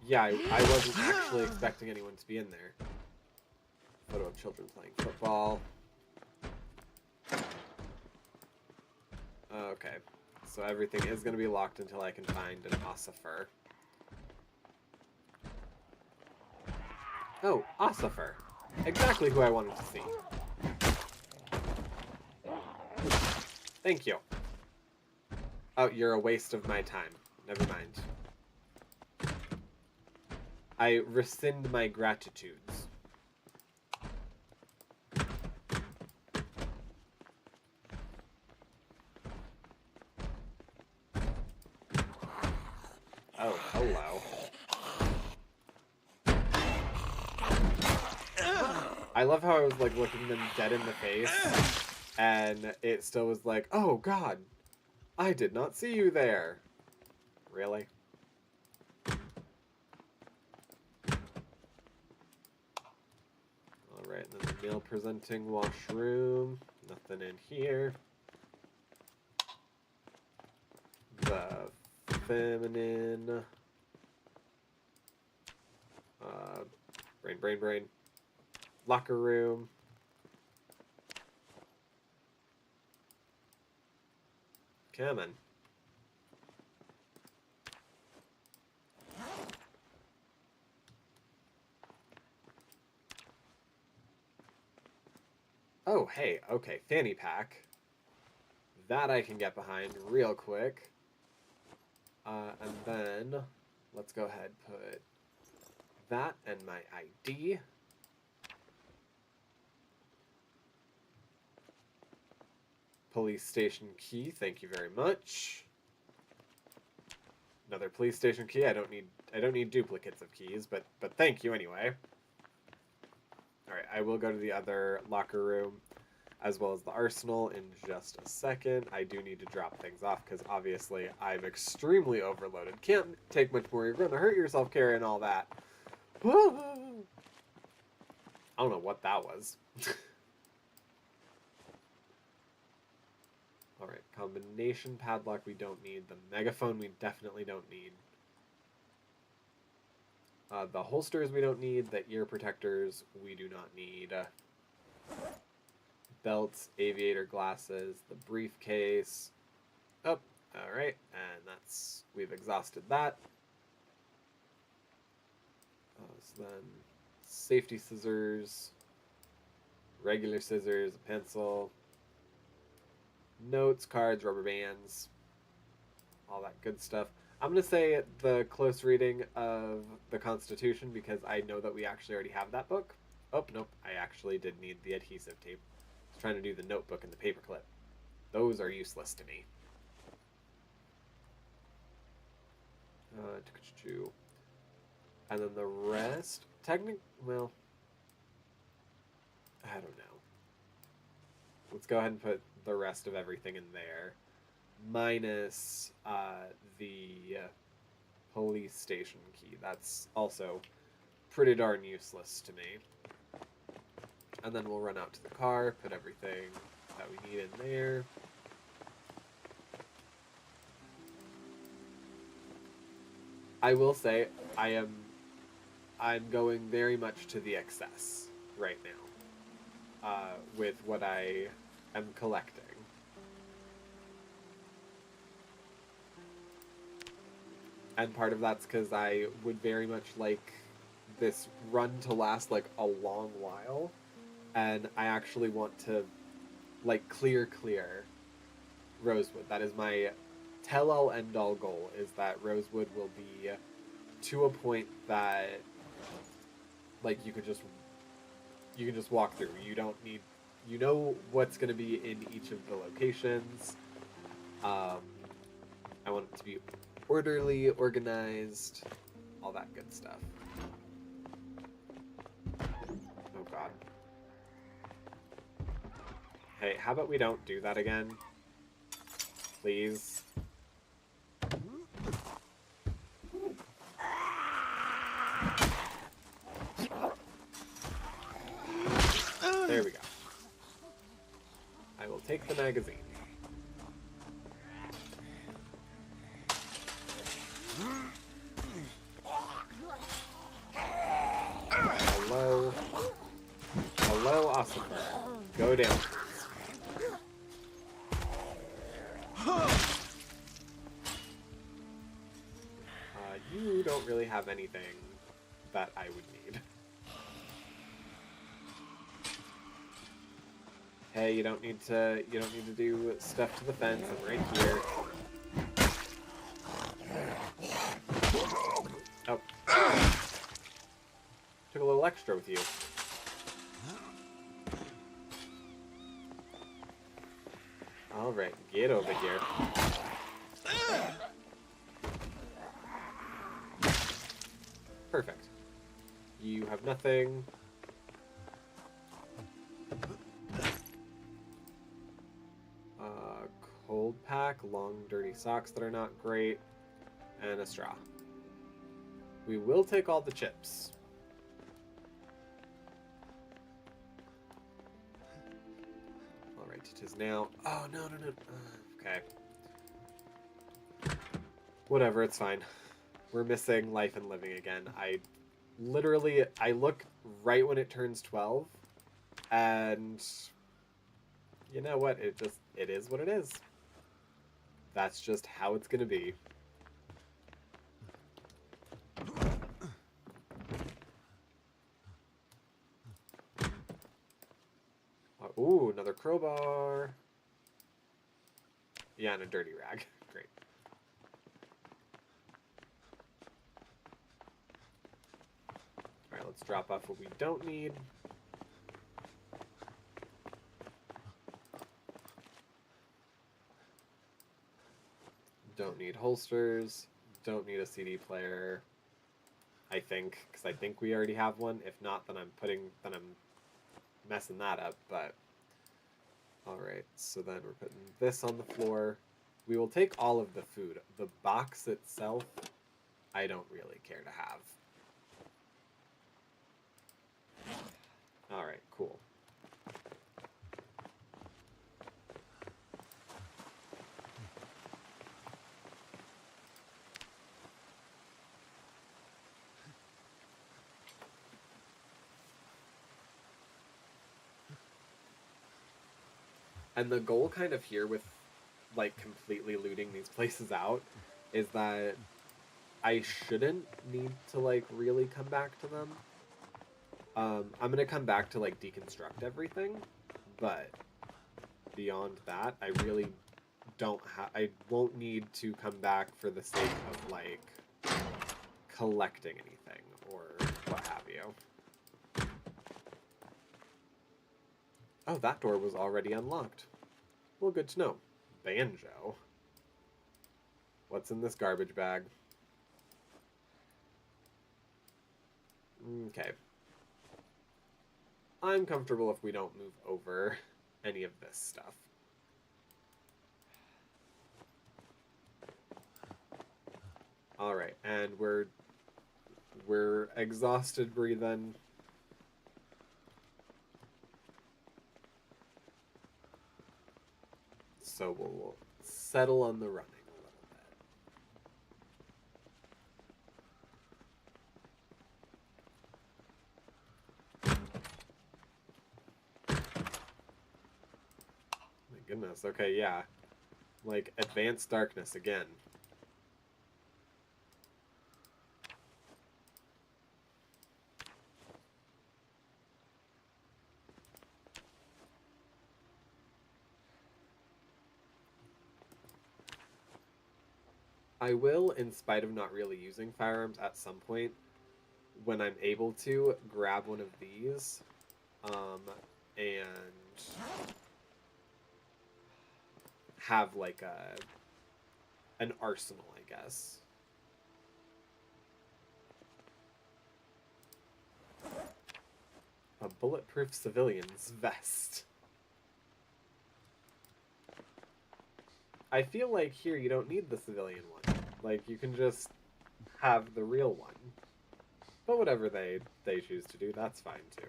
S1: Yeah, I wasn't actually expecting anyone to be in there. Photo of children playing football. Okay. So everything is going to be locked until I can find an ossifer. Oh, ossifer. Exactly who I wanted to see. Thank you. Oh, you're a waste of my time. Never mind. I rescind my gratitudes. Oh, hello. I love how I was like looking them dead in the face, and it still was like, oh god, I did not see you there. Really? Alright, and then the meal presenting washroom. Nothing in here. The feminine. Brain. Locker room. Come on. Oh, hey, okay, fanny pack. That I can get behind real quick. And then let's go ahead put that and my ID. Police station key, thank you very much. Another police station key. I don't need duplicates of keys, but thank you anyway. Alright, I will go to the other locker room as well as the arsenal in just a second. I do need to drop things off because obviously I'm extremely overloaded. Can't take much more. You're going to hurt yourself carrying all that. I don't know what that was. Alright, combination padlock we don't need. The megaphone we definitely don't need. The holsters we don't need. The ear protectors we do not need. Belts, aviator glasses, the briefcase. Oh, alright, and we've exhausted that. So then, safety scissors, regular scissors, a pencil, notes, cards, rubber bands, all that good stuff. I'm going to say the close reading of the Constitution because I know that we actually already have that book. Oh, nope, I actually did need the adhesive tape. I was trying to do the notebook and the paperclip. Those are useless to me. And then the rest, well, I don't know. Let's go ahead and put the rest of everything in there, minus the police station key. That's also pretty darn useless to me. And then we'll run out to the car, put everything that we need in there. I will say I'm going very much to the excess right now with what I am collecting. And part of that's because I would very much like this run to last like a long while, and I actually want to like clear Rosewood. That is my tell-all end-all goal, is that Rosewood will be to a point that like you can just walk through. You don't need, you know what's going to be in each of the locations. I want it to be orderly, organized, all that good stuff. Oh god. Hey, how about we don't do that again? Please. There we go. I will take the magazine. Hello. Hello, awesome. Go down. You don't really have anything that I would need. Hey, you don't need to do stuff to the fence. I'm right here. Oh. Took a little extra with you. Alright, get over here. Perfect. You have nothing. Cold pack, long dirty socks that are not great, and a straw. We will take all the chips. Alright, it is now. Oh, no. Okay. Whatever, it's fine. We're missing life and living again. I look right when it turns 12, and you know what? It is what it is. That's just how it's gonna be. Ooh, another crowbar. Yeah, and a dirty rag. Great. Alright, let's drop off what we don't need. Don't need holsters. Don't need a CD player. I think, because I think we already have one. If not, then I'm messing that up, but... Alright, so then we're putting this on the floor. We will take all of the food. The box itself, I don't really care to have. Alright, cool. And the goal kind of here with, like, completely looting these places out is that I shouldn't need to, like, really come back to them. I'm gonna come back to, like, deconstruct everything, but beyond that, I really I won't need to come back for the sake of, like, collecting anything or what have you. Oh, that door was already unlocked. Well, good to know. Banjo. What's in this garbage bag? Okay. I'm comfortable if we don't move over any of this stuff. Alright, and we're exhausted breathing. So we'll settle on the running a little bit. My goodness, okay, yeah. Like, advanced darkness again. I will, in spite of not really using firearms at some point, when I'm able to, grab one of these, and have, like, an arsenal, I guess. A bulletproof civilian's vest. I feel like here you don't need the civilian one. Like, you can just have the real one. But whatever they choose to do, that's fine too.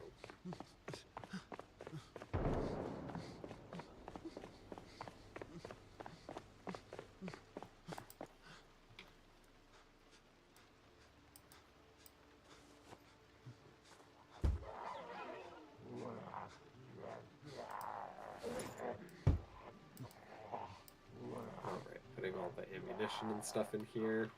S1: Alright, putting all the ammunition and stuff in here.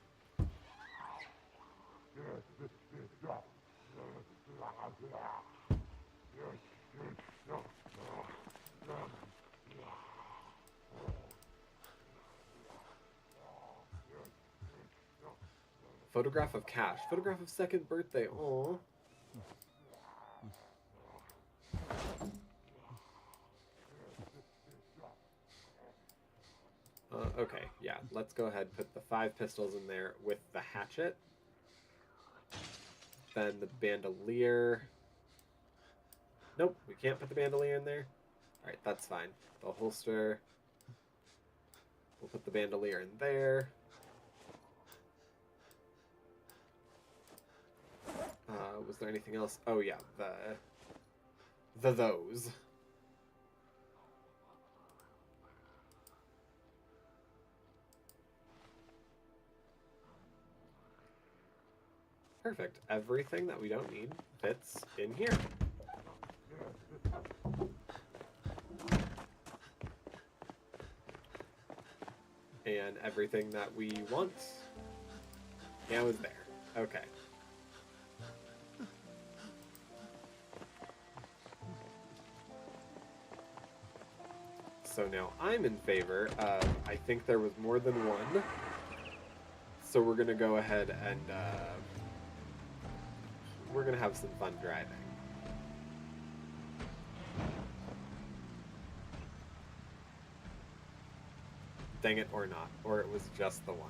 S1: Photograph of Cash. Photograph of second birthday. Aww. Okay, yeah. Let's go ahead and put the 5 pistols in there with the hatchet. Then the bandolier. Nope, we can't put the bandolier in there. Alright, that's fine. The holster. We'll put the bandolier in there. Was there anything else? Oh yeah, those. Perfect. Everything that we don't need fits in here. And everything that we want now is there. Okay. So now I'm in favor of, I think there was more than one. So we're going to go ahead and we're going to have some fun driving. Dang it, or not. Or it was just the one.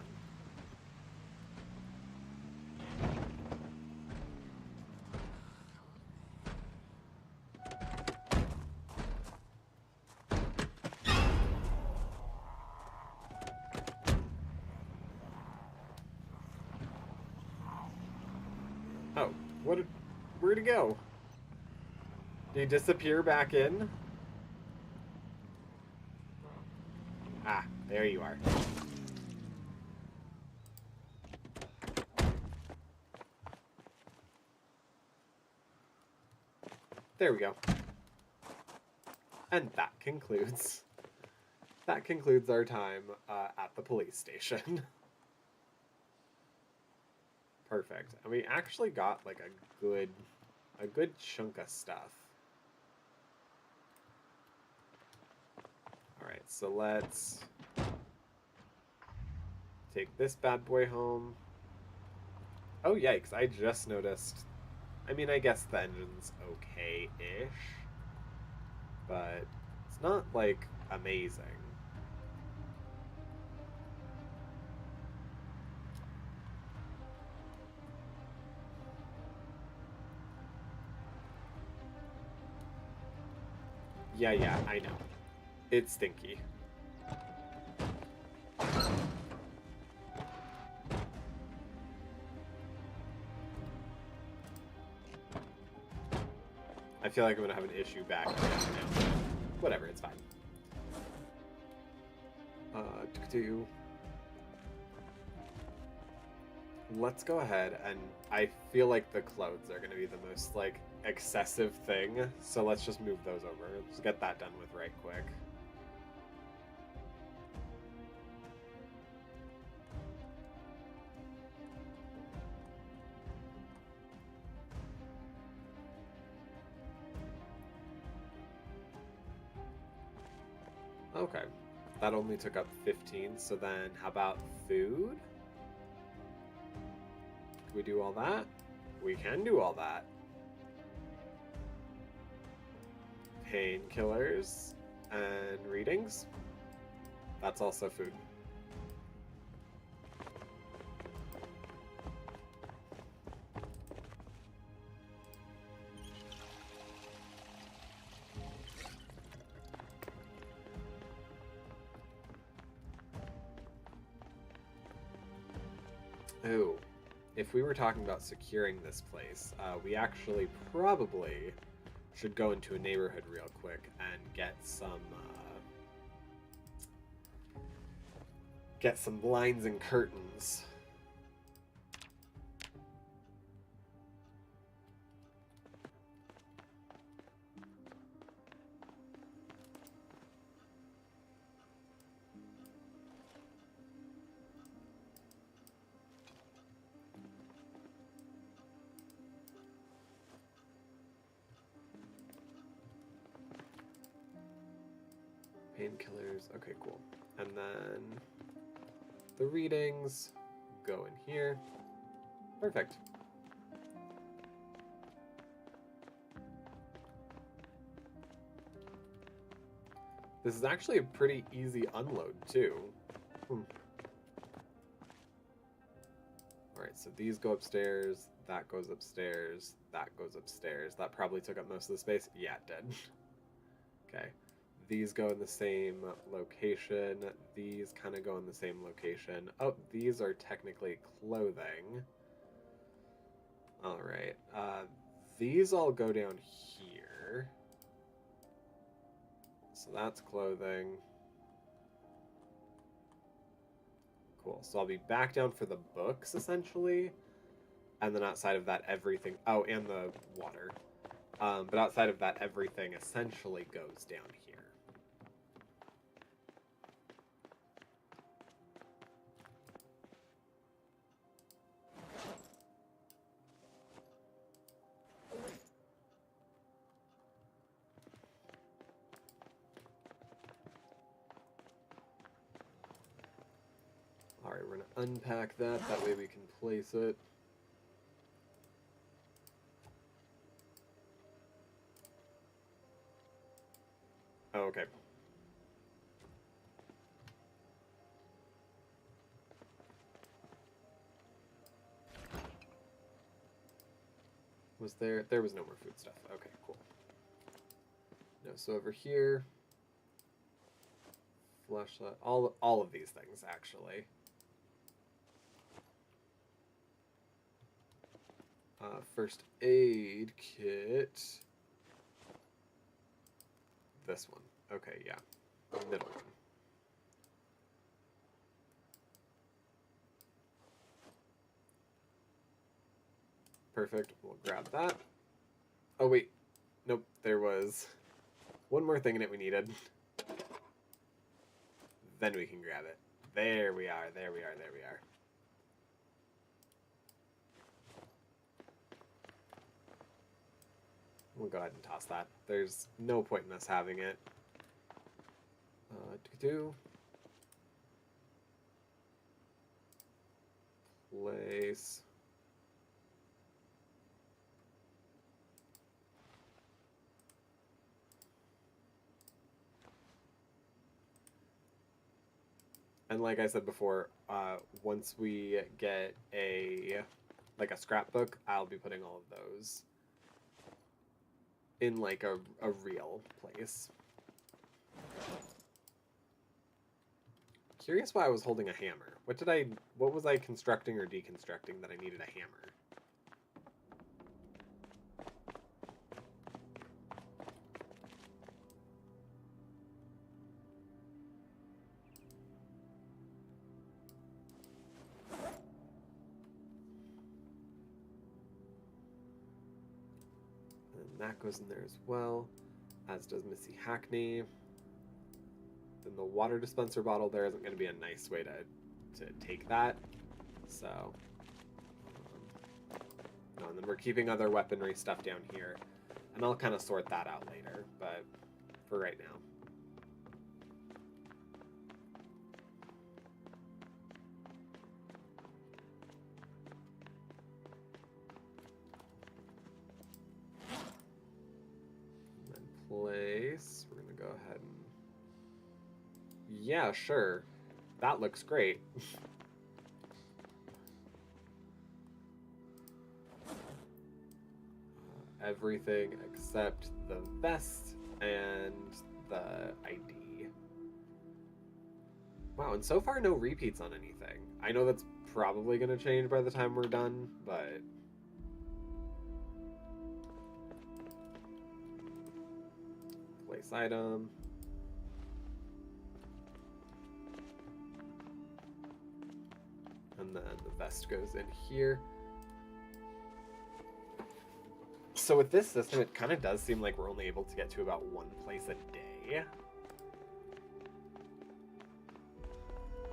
S1: Oh, where'd he go? Did he disappear back in? Ah, there you are. There we go. And that concludes our time at the police station. Perfect. And we actually got like a good chunk of stuff. All right, so let's take this bad boy home. Oh yikes, I just noticed. I mean, I guess the engine's okay-ish, but it's not like amazing. Yeah, I know. It's stinky. I feel like I'm gonna have an issue back now. Whatever, it's fine. Let's go ahead, and I feel like the clothes are gonna be the most like excessive thing, so let's just move those over. Let's get that done with right quick. Okay, that only took up 15, so then how about food? Can we do all that? We can do all that. Painkillers and readings. That's also food. Oh, if we were talking about securing this place, we actually probably should go into a neighborhood real quick and get some blinds and curtains. Painkillers, okay, cool. And then the readings go in here. Perfect. This is actually a pretty easy unload, too. Alright, so these go upstairs, that goes upstairs, that goes upstairs. That probably took up most of the space. Yeah, it did. Okay. These go in the same location. These kind of go in the same location. Oh, these are technically clothing. Alright. These all go down here. So that's clothing. Cool. So I'll be back down for the books, essentially. And then outside of that, everything... Oh, and the water. But outside of that, everything essentially goes down here. Alright, we're going to unpack that. That way we can place it. Oh, okay. Was there? There was no more food stuff. Okay, cool. No, so over here, flashlight, all of these things actually. First aid kit. This one. Okay, yeah, middle one. Perfect. We'll grab that. Oh wait, nope. There was one more thing in it we needed. Then we can grab it. There we are. There we are. There we are. We'll go ahead and toss that. There's no point in us having it. Place. And like I said before, once we get a scrapbook, I'll be putting all of those in like a real place. Curious why I was holding a hammer. What was I constructing or deconstructing that I needed a hammer? That goes in there as well, as does Missy Hackney. Then the water dispenser bottle there isn't going to be a nice way to take that. So, no, and then we're keeping other weaponry stuff down here. And I'll kind of sort that out later, but for right now. Place. We're gonna go ahead and yeah, sure, that looks great. Everything except the vest and the ID. Wow, and so far no repeats on anything. I know that's probably gonna change by the time we're done, but place item. And then the vest goes in here. So with this system, it kind of does seem like we're only able to get to about one place a day.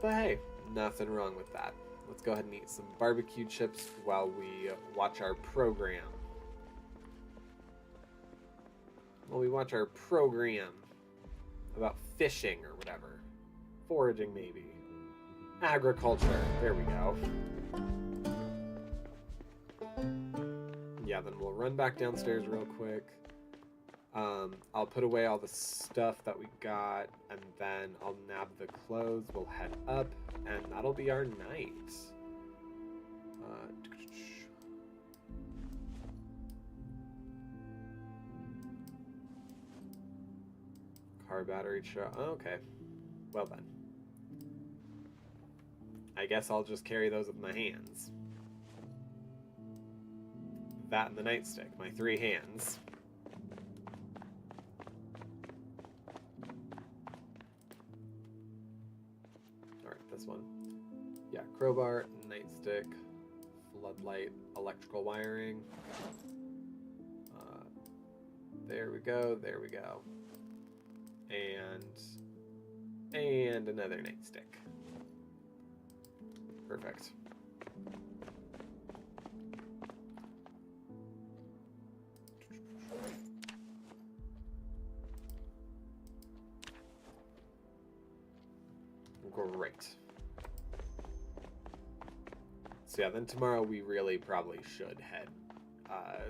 S1: But hey, nothing wrong with that. Let's go ahead and eat some barbecue chips while we watch our program. Well, we watch our program about fishing or whatever. Foraging, maybe. Agriculture. There we go. Yeah, then we'll run back downstairs real quick. I'll put away all the stuff that we got, and then I'll nab the clothes. We'll head up, and that'll be our night. Car battery charge. Oh, okay. Well then. I guess I'll just carry those with my hands. That and the nightstick. My 3 hands. Alright, this one. Yeah, crowbar, nightstick, floodlight, electrical wiring. There we go, there we go. And another nightstick. Perfect. Great. So yeah, then tomorrow we really probably should head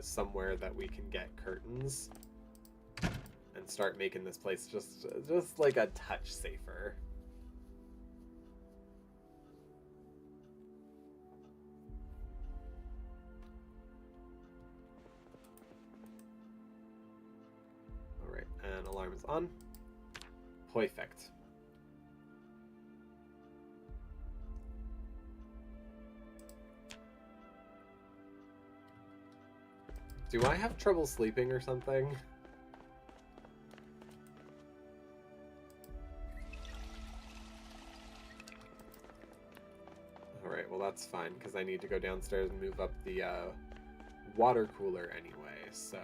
S1: somewhere that we can get curtains and start making this place just like a touch safer. All right, and alarm is on. Perfect. Do I have trouble sleeping or something? Alright, well that's fine, because I need to go downstairs and move up the water cooler anyway, so...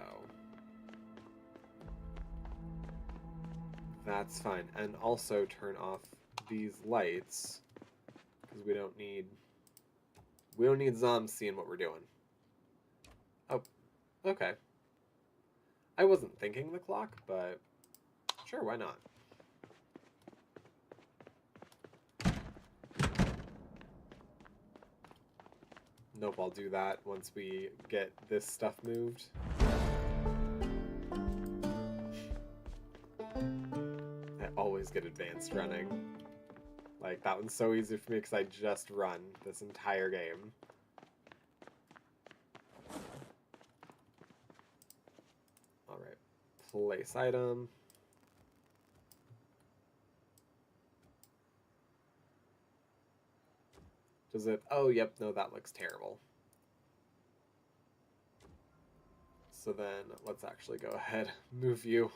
S1: That's fine. And also turn off these lights, because we don't need zombies seeing what we're doing. Oh, okay. I wasn't thinking the clock, but sure, why not? Nope, I'll do that once we get this stuff moved. I always get advanced running. Like, that one's so easy for me because I just run this entire game. Alright, place item. Does it? Oh, yep, no, that looks terrible. So then, let's actually go ahead, move you.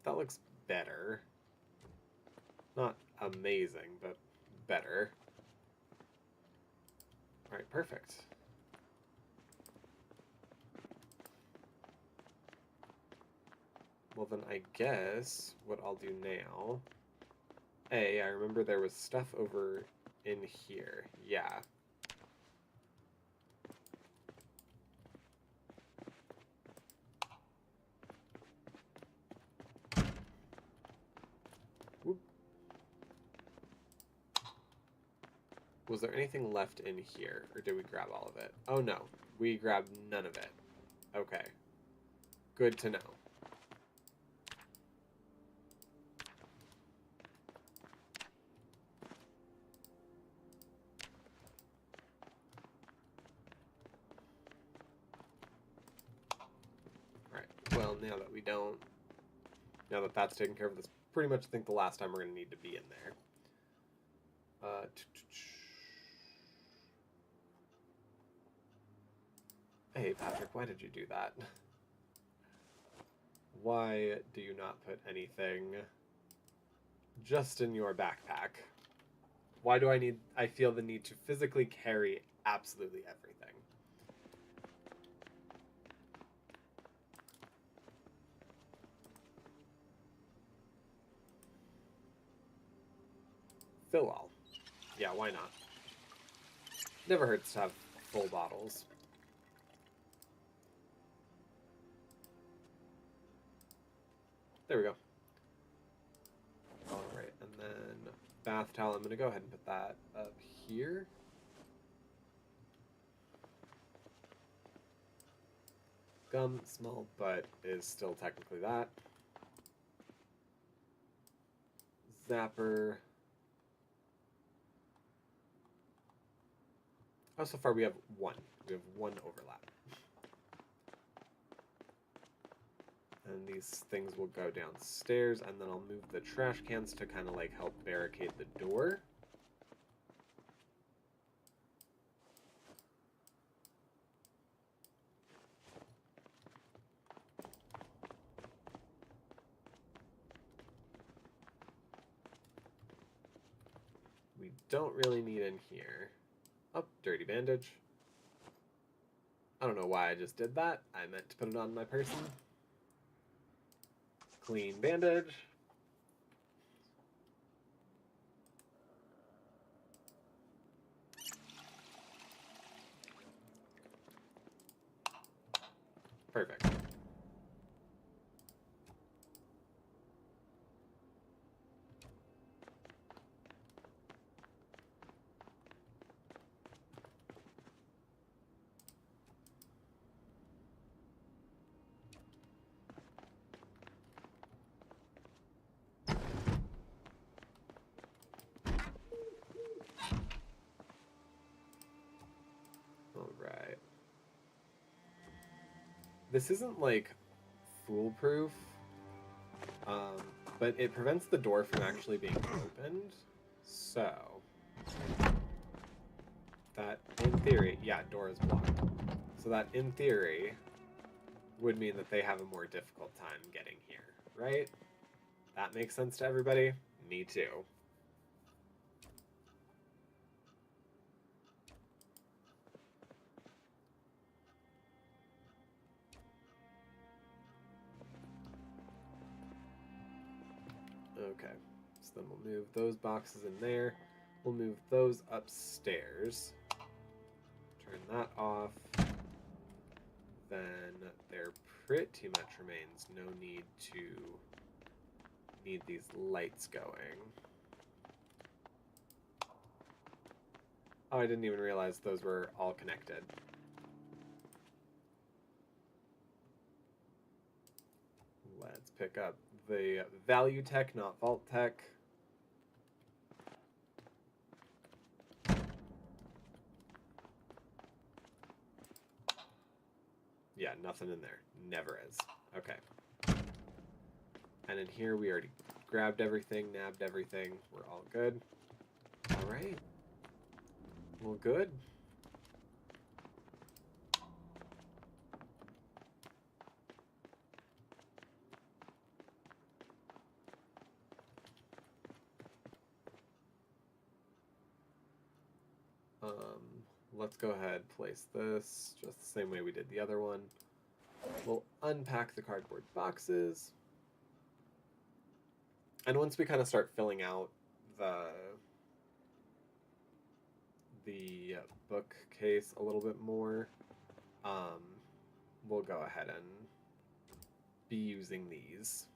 S1: That looks better. Not amazing, but better. Alright, perfect. Well then I guess what I'll do now... I remember there was stuff over in here. Yeah. Whoop. Was there anything left in here, or did we grab all of it? Oh no, we grabbed none of it. Okay. Good to know. Well, now that that's taken care of, that's pretty much, I think, the last time we're going to need to be in there. Hey, Patrick, why did you do that? Why do you not put anything just in your backpack? Why do I feel the need to physically carry absolutely everything? Fill all. Yeah, why not? Never hurts to have full bottles. There we go. Alright, and then bath towel. I'm going to go ahead and put that up here. Gum, small, but is still technically that. Zapper. Oh, so far we have one. We have one overlap. And these things will go downstairs, and then I'll move the trash cans to kind of like help barricade the door. We don't really need in here. Oh, dirty bandage. I don't know why I just did that. I meant to put it on my person. Clean bandage. Perfect. This isn't like foolproof, um, but it prevents the door from actually being opened. So that, in theory, yeah, door is blocked. So that, in theory, would mean that they have a more difficult time getting here, right? That makes sense to everybody? Me too. Okay, so then we'll move those boxes in there. We'll move those upstairs. Turn that off. Then there pretty much remains no need to need these lights going. Oh, I didn't even realize those were all connected. Let's pick up the value tech, not vault tech. Yeah, nothing in there. Never is. Okay. And in here, we already grabbed everything, nabbed everything. We're all good. All right. Well, good. Let's go ahead, place this just the same way we did the other one. We'll unpack the cardboard boxes. And once we kind of start filling out the bookcase a little bit more, we'll go ahead and be using these.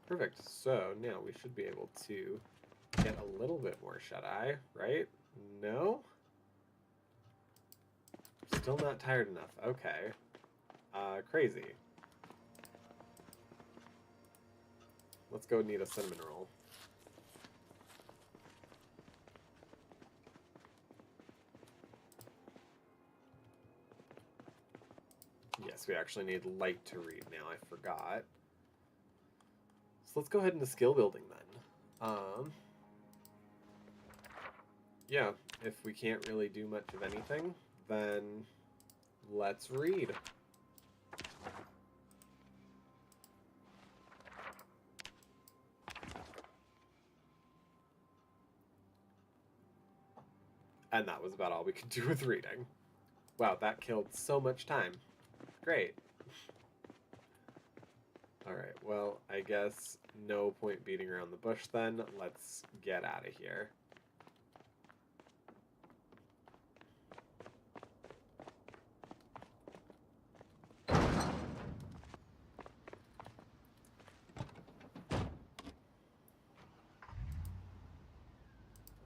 S1: Perfect. So now we should be able to get a little bit more shut-eye, right? No? Still not tired enough. Okay. Crazy. Let's go need a cinnamon roll. Yes, we actually need light to read now. I forgot. So let's go ahead into skill building then. Yeah, if we can't really do much of anything, then let's read. And that was about all we could do with reading. Wow, that killed so much time. Great. Alright, well, I guess no point beating around the bush then. Let's get out of here.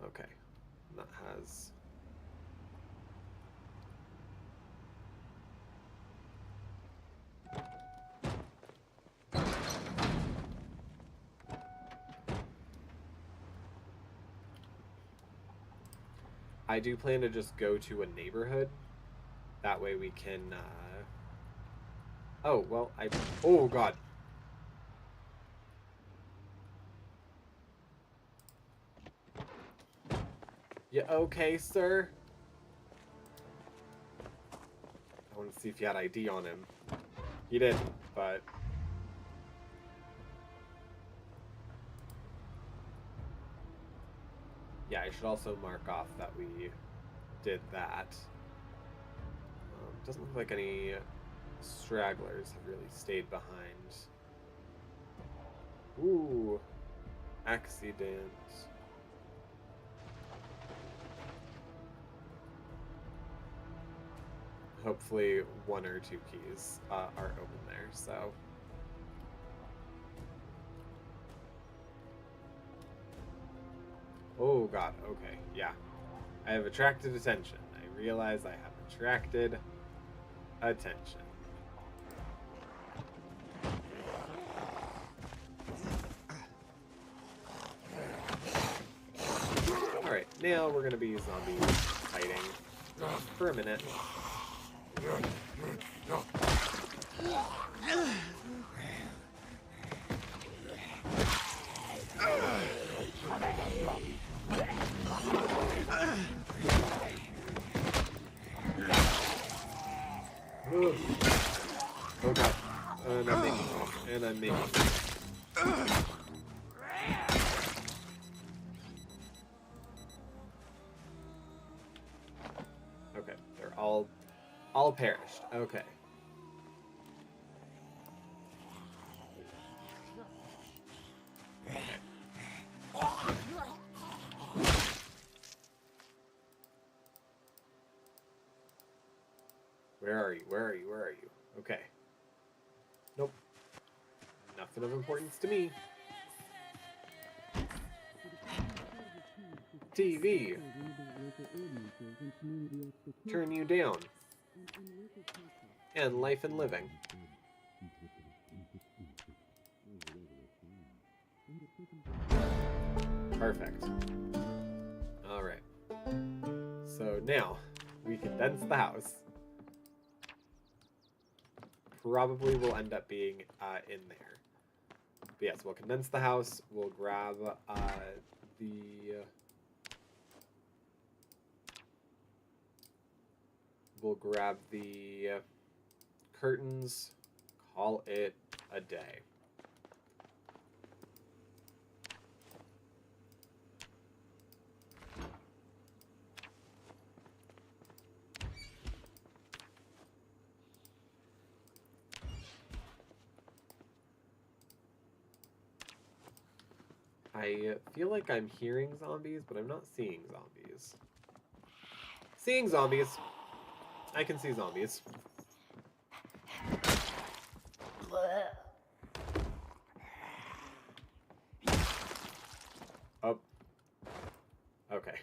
S1: Okay, that has... I do plan to just go to a neighborhood. That way we can, Oh, well, Oh, God. Yeah, okay, sir? I want to see if he had ID on him. He didn't, but... Yeah, I should also mark off that we did that. Doesn't look like any stragglers have really stayed behind. Ooh, accident. hopefully 1 or 2 keys are open there, so... Oh god, okay, yeah. I have attracted attention. I realize I have attracted attention. Alright, now we're gonna be zombie fighting for a minute. Oh god. And I'm making it. And I'm making it. Okay, they're all perished. Okay. Where are you? Where are you? Where are you? Okay. Nope. Nothing of importance to me. TV. Turn you down. And life and living. Perfect. Alright. So now, we condense the house. Probably will end up being in there. But yes, we'll condense the house. We'll grab the curtains. Call it a day. I feel like I'm hearing zombies, but I'm not seeing zombies. Seeing zombies. I can see zombies. Oh. Okay.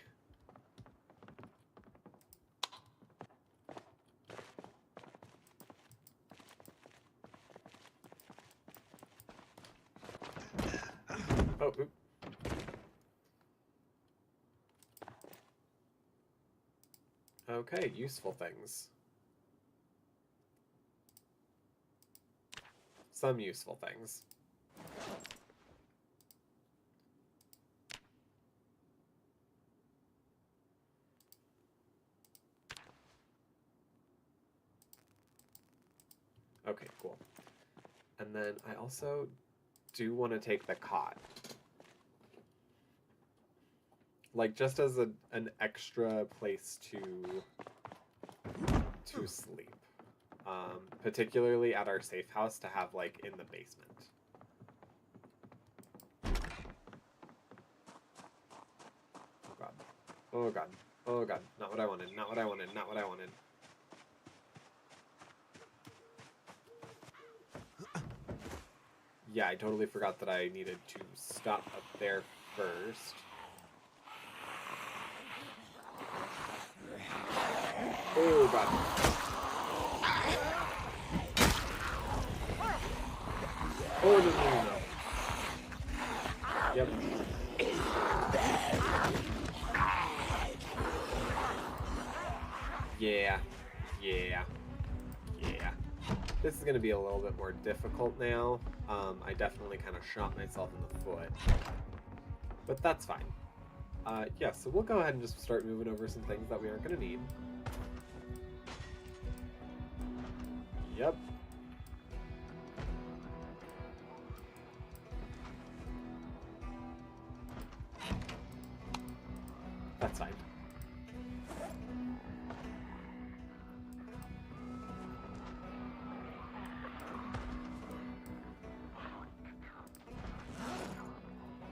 S1: Oh, oop. Okay, useful things. Some useful things. Okay, cool. And then I also do want to take the cot. Like, just as an extra place to sleep. Particularly at our safe house to have, like, in the basement. Oh god. Oh god. Oh god. Not what I wanted. Not what I wanted. Not what I wanted. Yeah, I totally forgot that I needed to stop up there first. Oh god. Oh no. Yep. Yeah. This is going to be a little bit more difficult now. I definitely kind of shot myself in the foot. But that's fine. Yeah, so we'll go ahead and just start moving over some things that we aren't going to need. Yep. That's fine.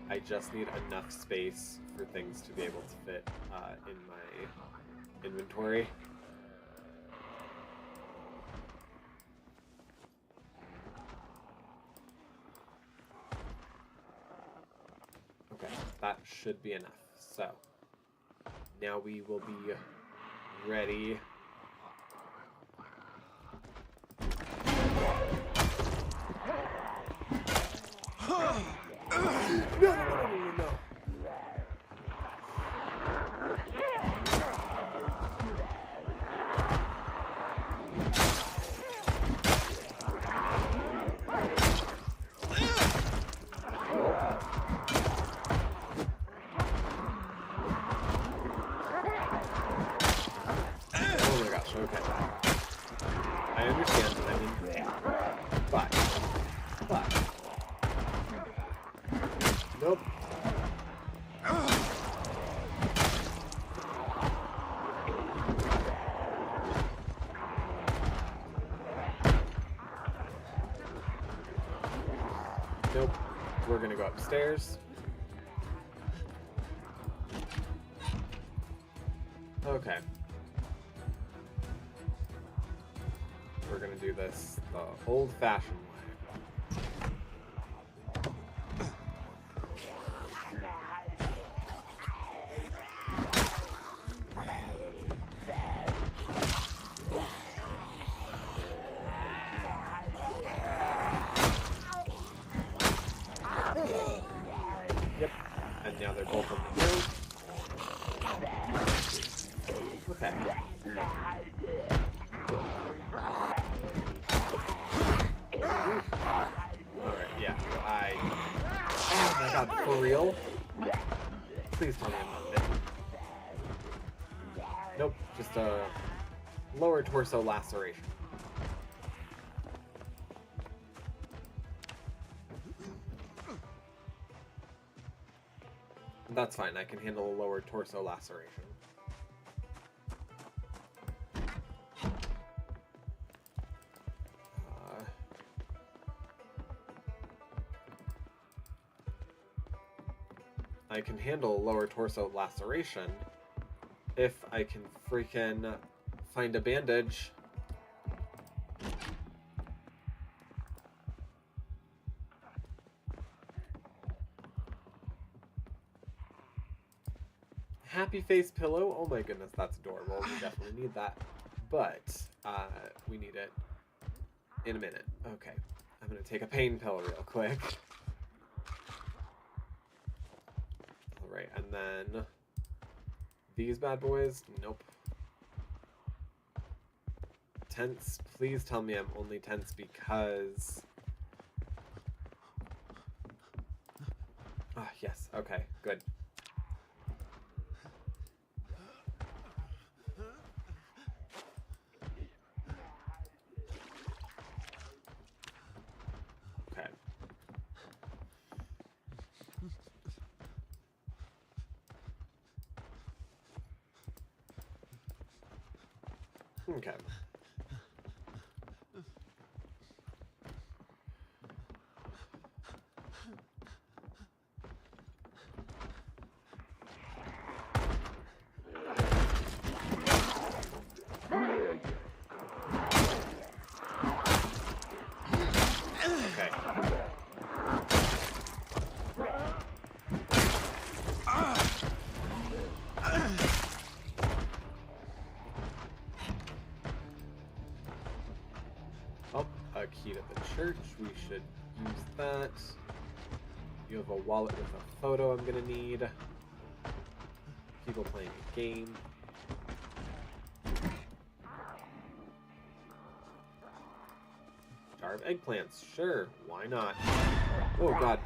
S1: I just need enough space for things to be able to fit in my inventory. Okay, that should be enough. So, now we will be ready. No. Oh my gosh, okay. I understand, I mean, but. Nope. Nope. We're gonna go upstairs. Okay. We're gonna do this the old-fashioned way. Yep. And now they're both on the ground. Okay. Alright, yeah. Oh my god, for real? Please tell me I'm not dead. Nope, just a lower torso laceration. That's fine, I can handle a lower torso laceration. I can handle a lower torso laceration if I can freaking find a bandage. Happy face pillow. Oh my goodness, that's adorable. We definitely need that. But we need it in a minute. Okay. I'm going to take a pain pill real quick. Alright, and then these bad boys. Nope. Tense. Please tell me I'm only tense because... Ah, yes. Okay, good. Okay. Okay. Oh, a key to the church. We should use that. You have a wallet with a photo I'm gonna need. People playing a game. Jar of eggplants. Sure, why not? Oh god.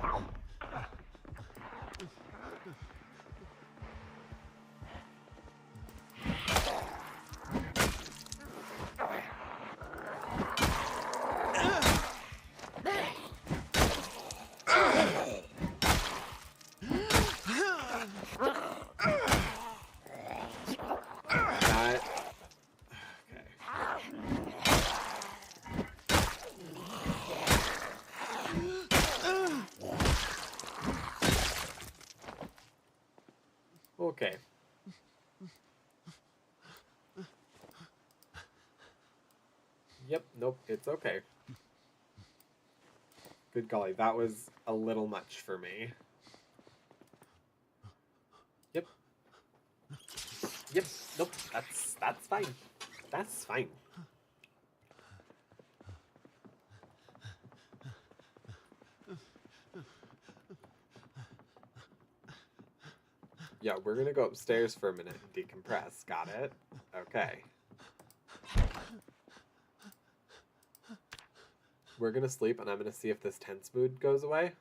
S1: Okay. Yep, nope, it's okay. Good golly, that was a little much for me. Yep. Nope. That's fine. That's fine. Yeah, we're gonna go upstairs for a minute and decompress. Got it? Okay. We're gonna sleep, and I'm gonna see if this tense mood goes away.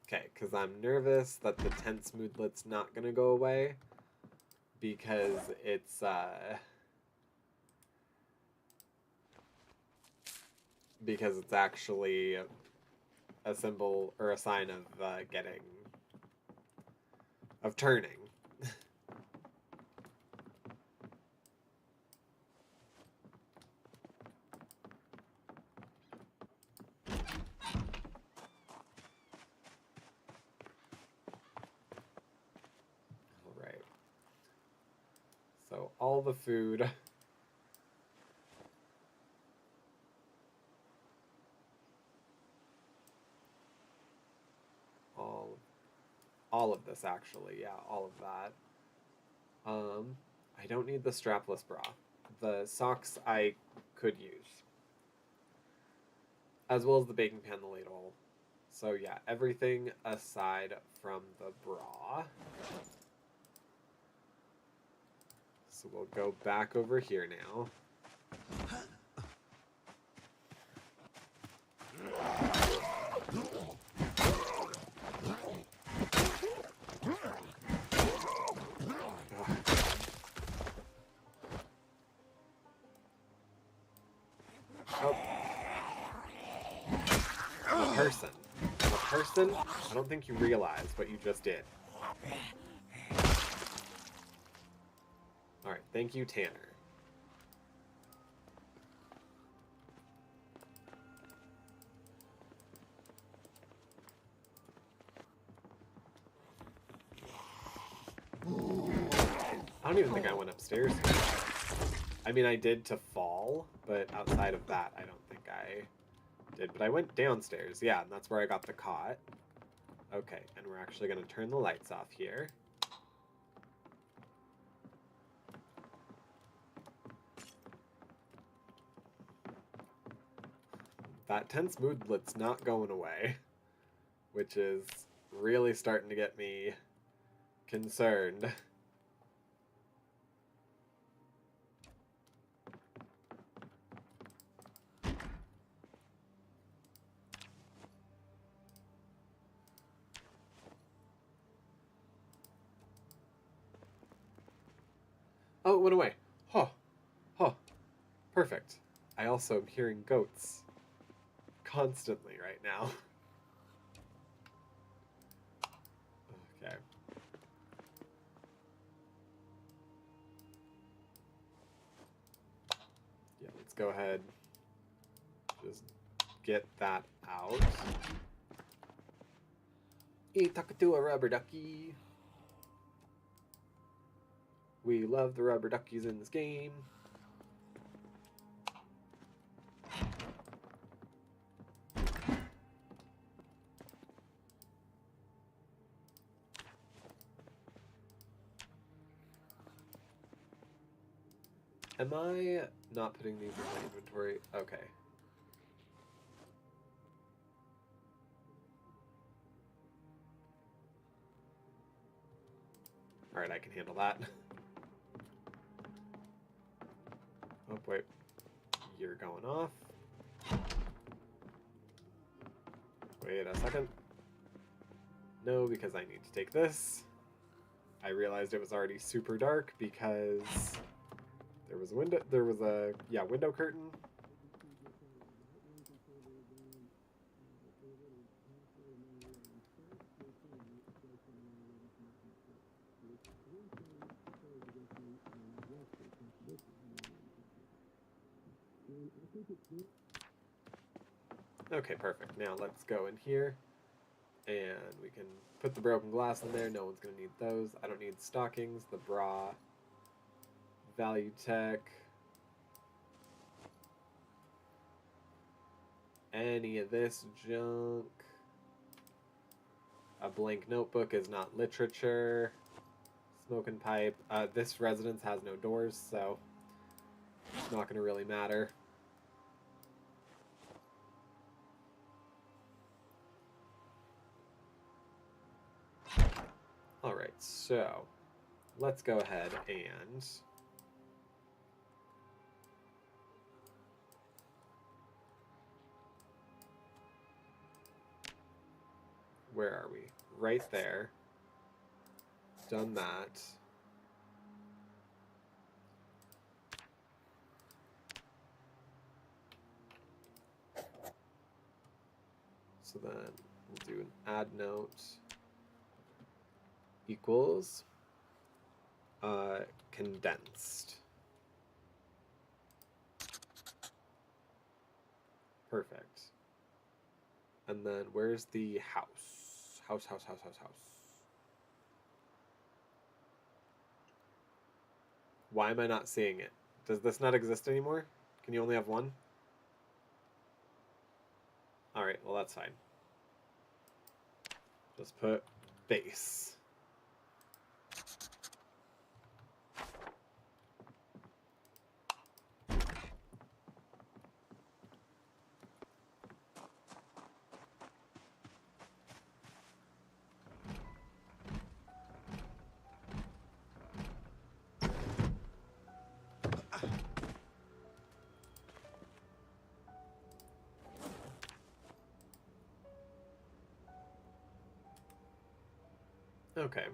S1: Okay, because I'm nervous that the tense moodlet's not gonna go away because it's actually a symbol or a sign of turning. All right. So all the food. All of this actually, yeah, all of that. I don't need the strapless bra. The socks I could use, as well as the baking pan, the ladle. So yeah, everything aside from the bra. So we'll go back over here now. Oh. I'm a person. I'm a person? I don't think you realize what you just did. Alright, thank you, Tanner. I don't even think I went upstairs. I mean, I did to fall, but outside of that, I don't think I did. But I went downstairs, yeah, and that's where I got the cot. Okay, and we're actually going to turn the lights off here. That tense moodlet's not going away, which is really starting to get me concerned. Oh, it went away. Huh. Huh. Perfect. I also am hearing goats constantly right now. Okay. Yeah, let's go ahead. Just get that out. Hey, Takatu, a rubber ducky. We love the rubber duckies in this game. Am I not putting these in my inventory? Okay. Alright, I can handle that. Oh, wait. You're going off. Wait a second. No, because I need to take this. I realized it was already super dark because there was a window. There was a window curtain. Okay, perfect. Now let's go in here, and we can put the broken glass in there. No one's gonna need those. I don't need stockings. The bra. Value tech. Any of this junk. A blank notebook is not literature. Smoke and pipe. This residence has no doors, so it's not going to really matter. Alright, so let's go ahead and where are we? Right there. Done that. So then we'll do an add note equals condensed. Perfect. And then where's the house? House. Why am I not seeing it? Does this not exist anymore? Can you only have one? Alright, well that's fine. Just put base. Okay.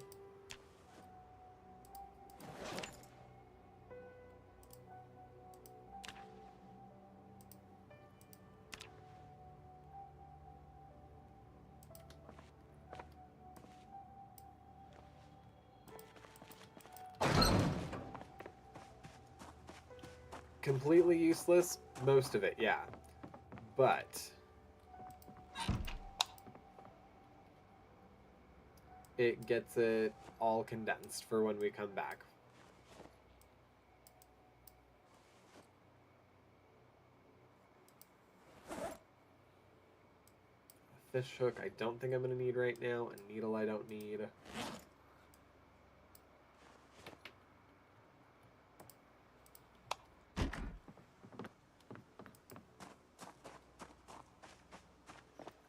S1: Completely useless, most of it, yeah. But it gets it all condensed for when we come back. A fish hook I don't think I'm going to need right now. A needle I don't need.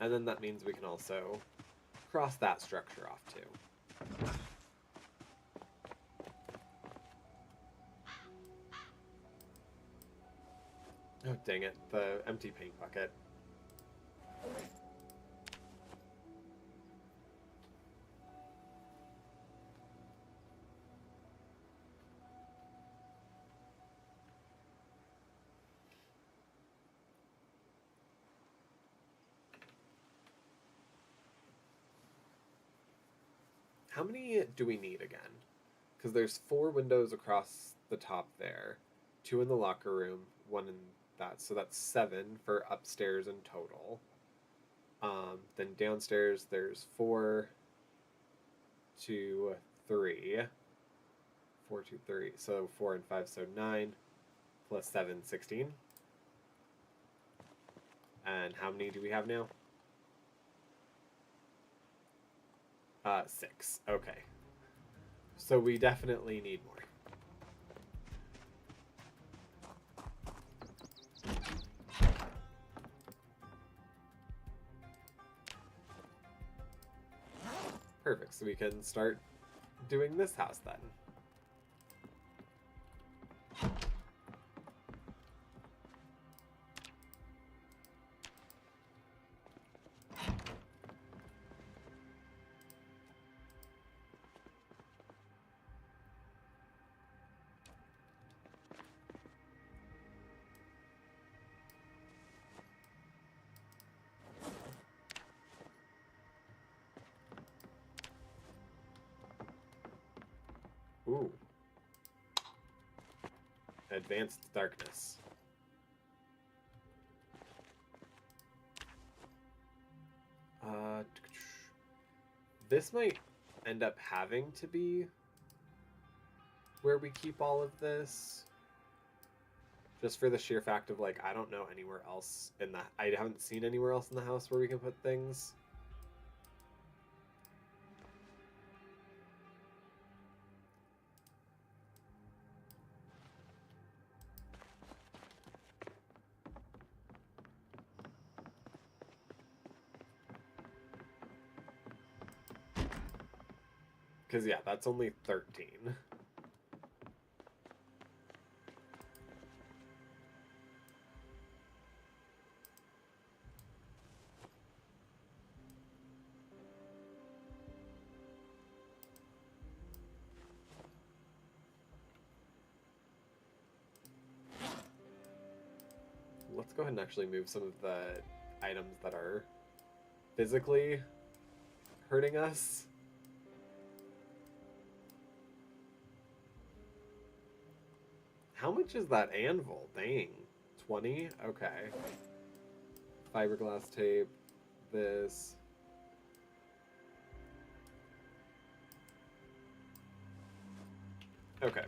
S1: And then that means we can also cross that structure off too. Oh, dang it. The empty paint bucket. How many do we need again? Because there's 4 windows across the top there. 2 in the locker room, 1 in that. So that's 7 for upstairs in total. Then downstairs there's 4, 2, 3. 4, 2, 3. So 4 and 5, so 9. Plus 7, 16. And how many do we have now? 6. Okay. So we definitely need more. Perfect. So we can start doing this house then. Ooh. Advanced darkness. This might end up having to be where we keep all of this. Just for the sheer fact of, like, I don't know anywhere else in the... I haven't seen anywhere else in the house where we can put things. Because, yeah, that's only 13. Let's go ahead and actually move some of the items that are physically hurting us. How much is that anvil? Dang. 20? Okay. Fiberglass tape. This. Okay.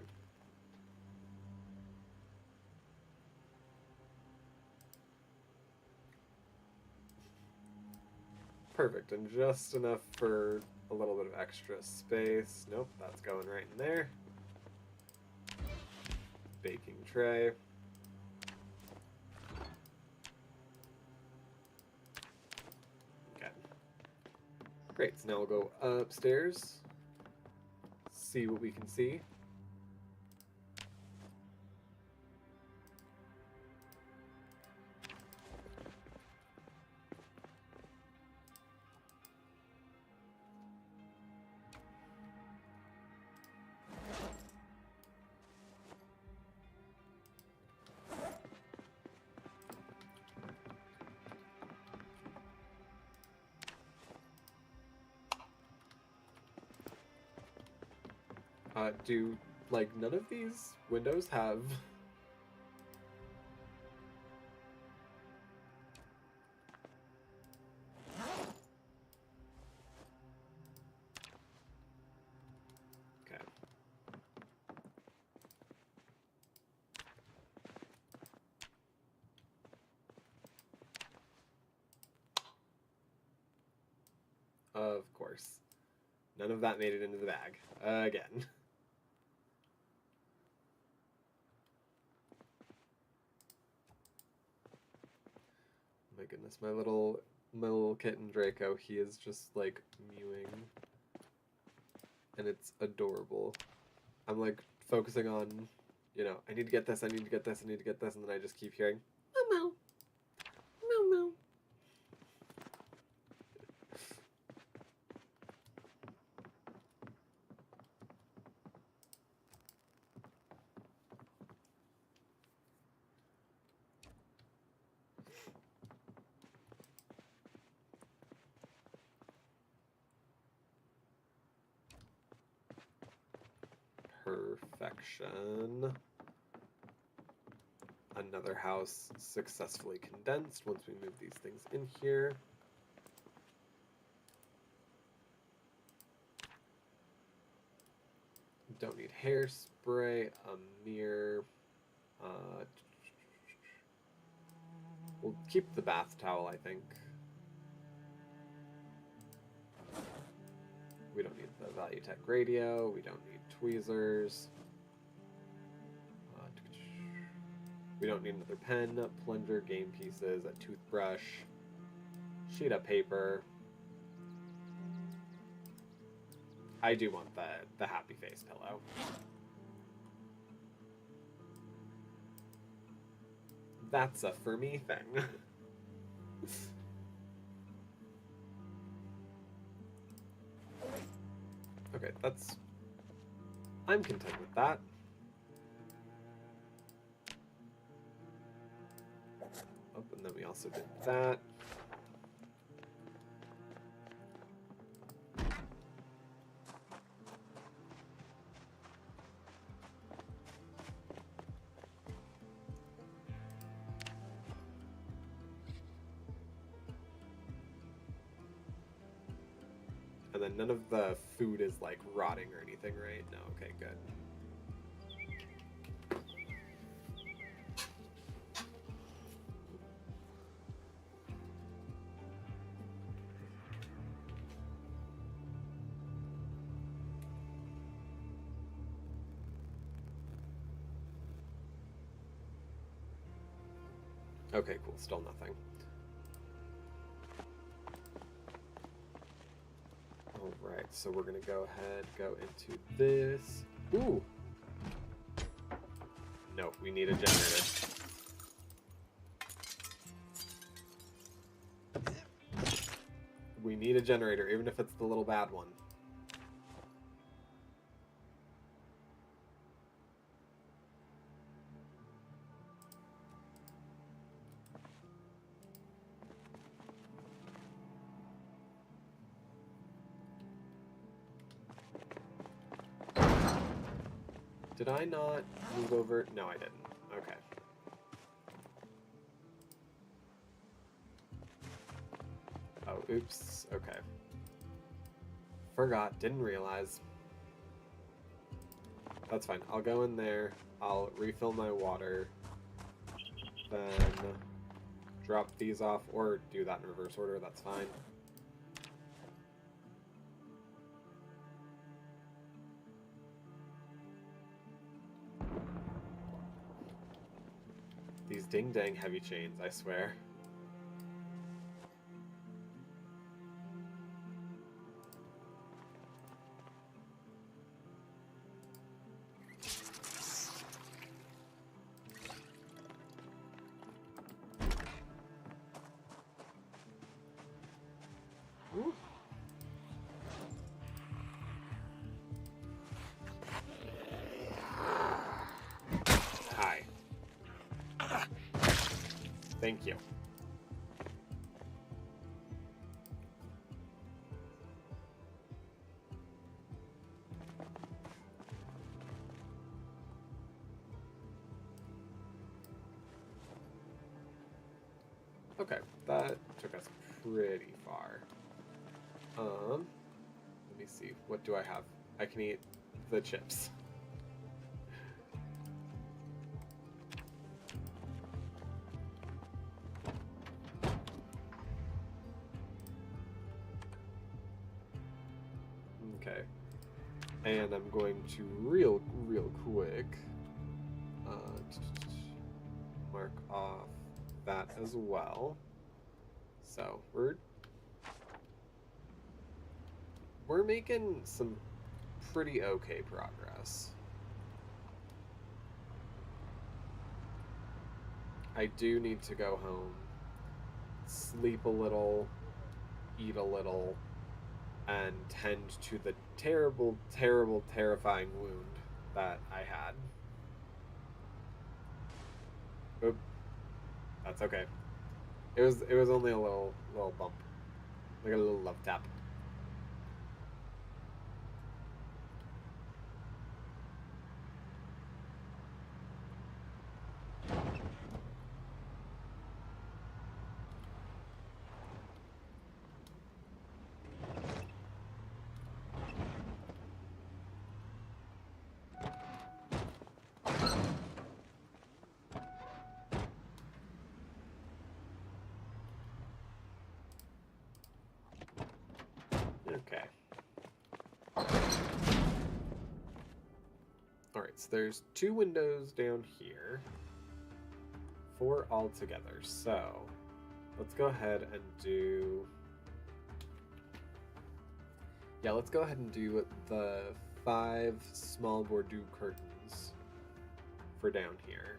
S1: Perfect, and just enough for a little bit of extra space. Nope, that's going right in there. Baking tray. Okay. Great, so now we'll go upstairs. See what we can see. Do, like, none of these windows have... Okay. Of course. None of that made it into the bag. Again. My goodness, my little kitten Draco, he is just like mewing. And it's adorable. I'm like focusing on, you know, I need to get this, I need to get this, I need to get this, and then I just keep hearing meow meow. Meow meow. Perfection. Another house successfully condensed once we move these things in here. Don't need hairspray, a mirror. We'll keep the bath towel, I think. We don't need the Valuetech radio. We don't need tweezers. We don't need another pen, plunger, game pieces, a toothbrush, sheet of paper. I do want the happy face pillow. That's a for me thing. Okay, that's... I'm content with that. Oh, and then we also did that. And then none of the food is like rotting or anything, right? No, okay, good. Okay, cool, still nothing. Alright, so we're gonna go ahead, go into this. Ooh! No, we need a generator. We need a generator, even if it's the little bad one. Did I not move over? No, I didn't. Okay. Oh, oops. Okay. Forgot. Didn't realize. That's fine. I'll go in there. I'll refill my water. Then drop these off, or do that in reverse order. That's fine. These ding-dang heavy chains, I swear. Ooh. Hi. Thank you. Okay, that took us pretty far. Let me see. What do I have? I can eat the chips. Okay. And I'm going to real quick mark off that as well. So we're making some pretty okay progress. I do need to go home, sleep a little, eat a little, and tend to the terrible, terrifying wound that I had. Oop. That's okay. It was only a little bump. Like a little love tap. Okay. Alright, so there's 2 windows down here. 4 altogether. So, let's go ahead and do... Yeah, let's go ahead and do the 5 small Bordeaux curtains for down here.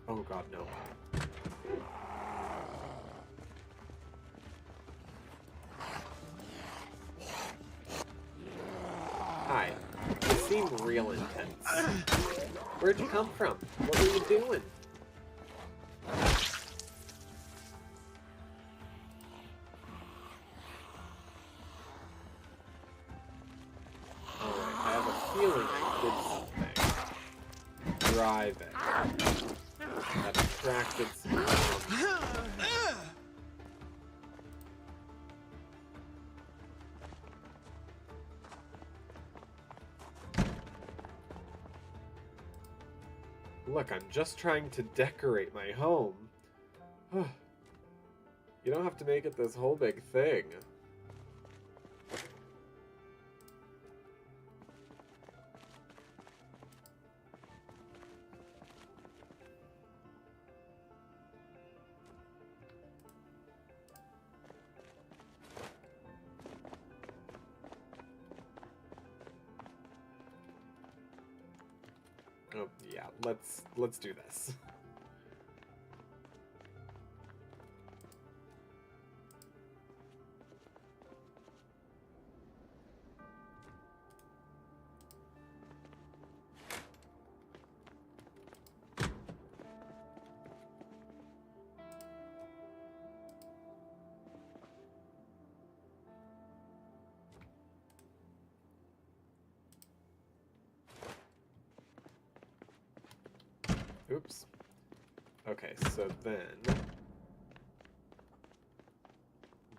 S1: Oh god, no. Hi. You seem real intense. Where'd you come from? What were you doing? Alright, I have a feeling I did something. Driving. That attracted some... Look, I'm just trying to decorate my home. You don't have to make it this whole big thing. Oh yeah, let's do this. Oops. Okay, so then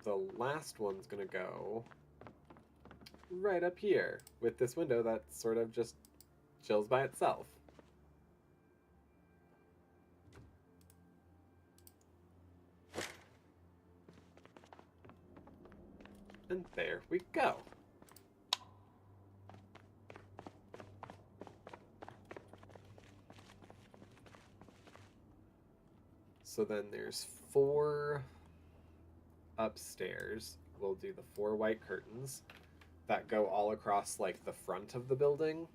S1: the last one's gonna go right up here with this window that sort of just chills by itself. And there we go. So then there's 4 upstairs. We'll do the 4 white curtains that go all across like the front of the building,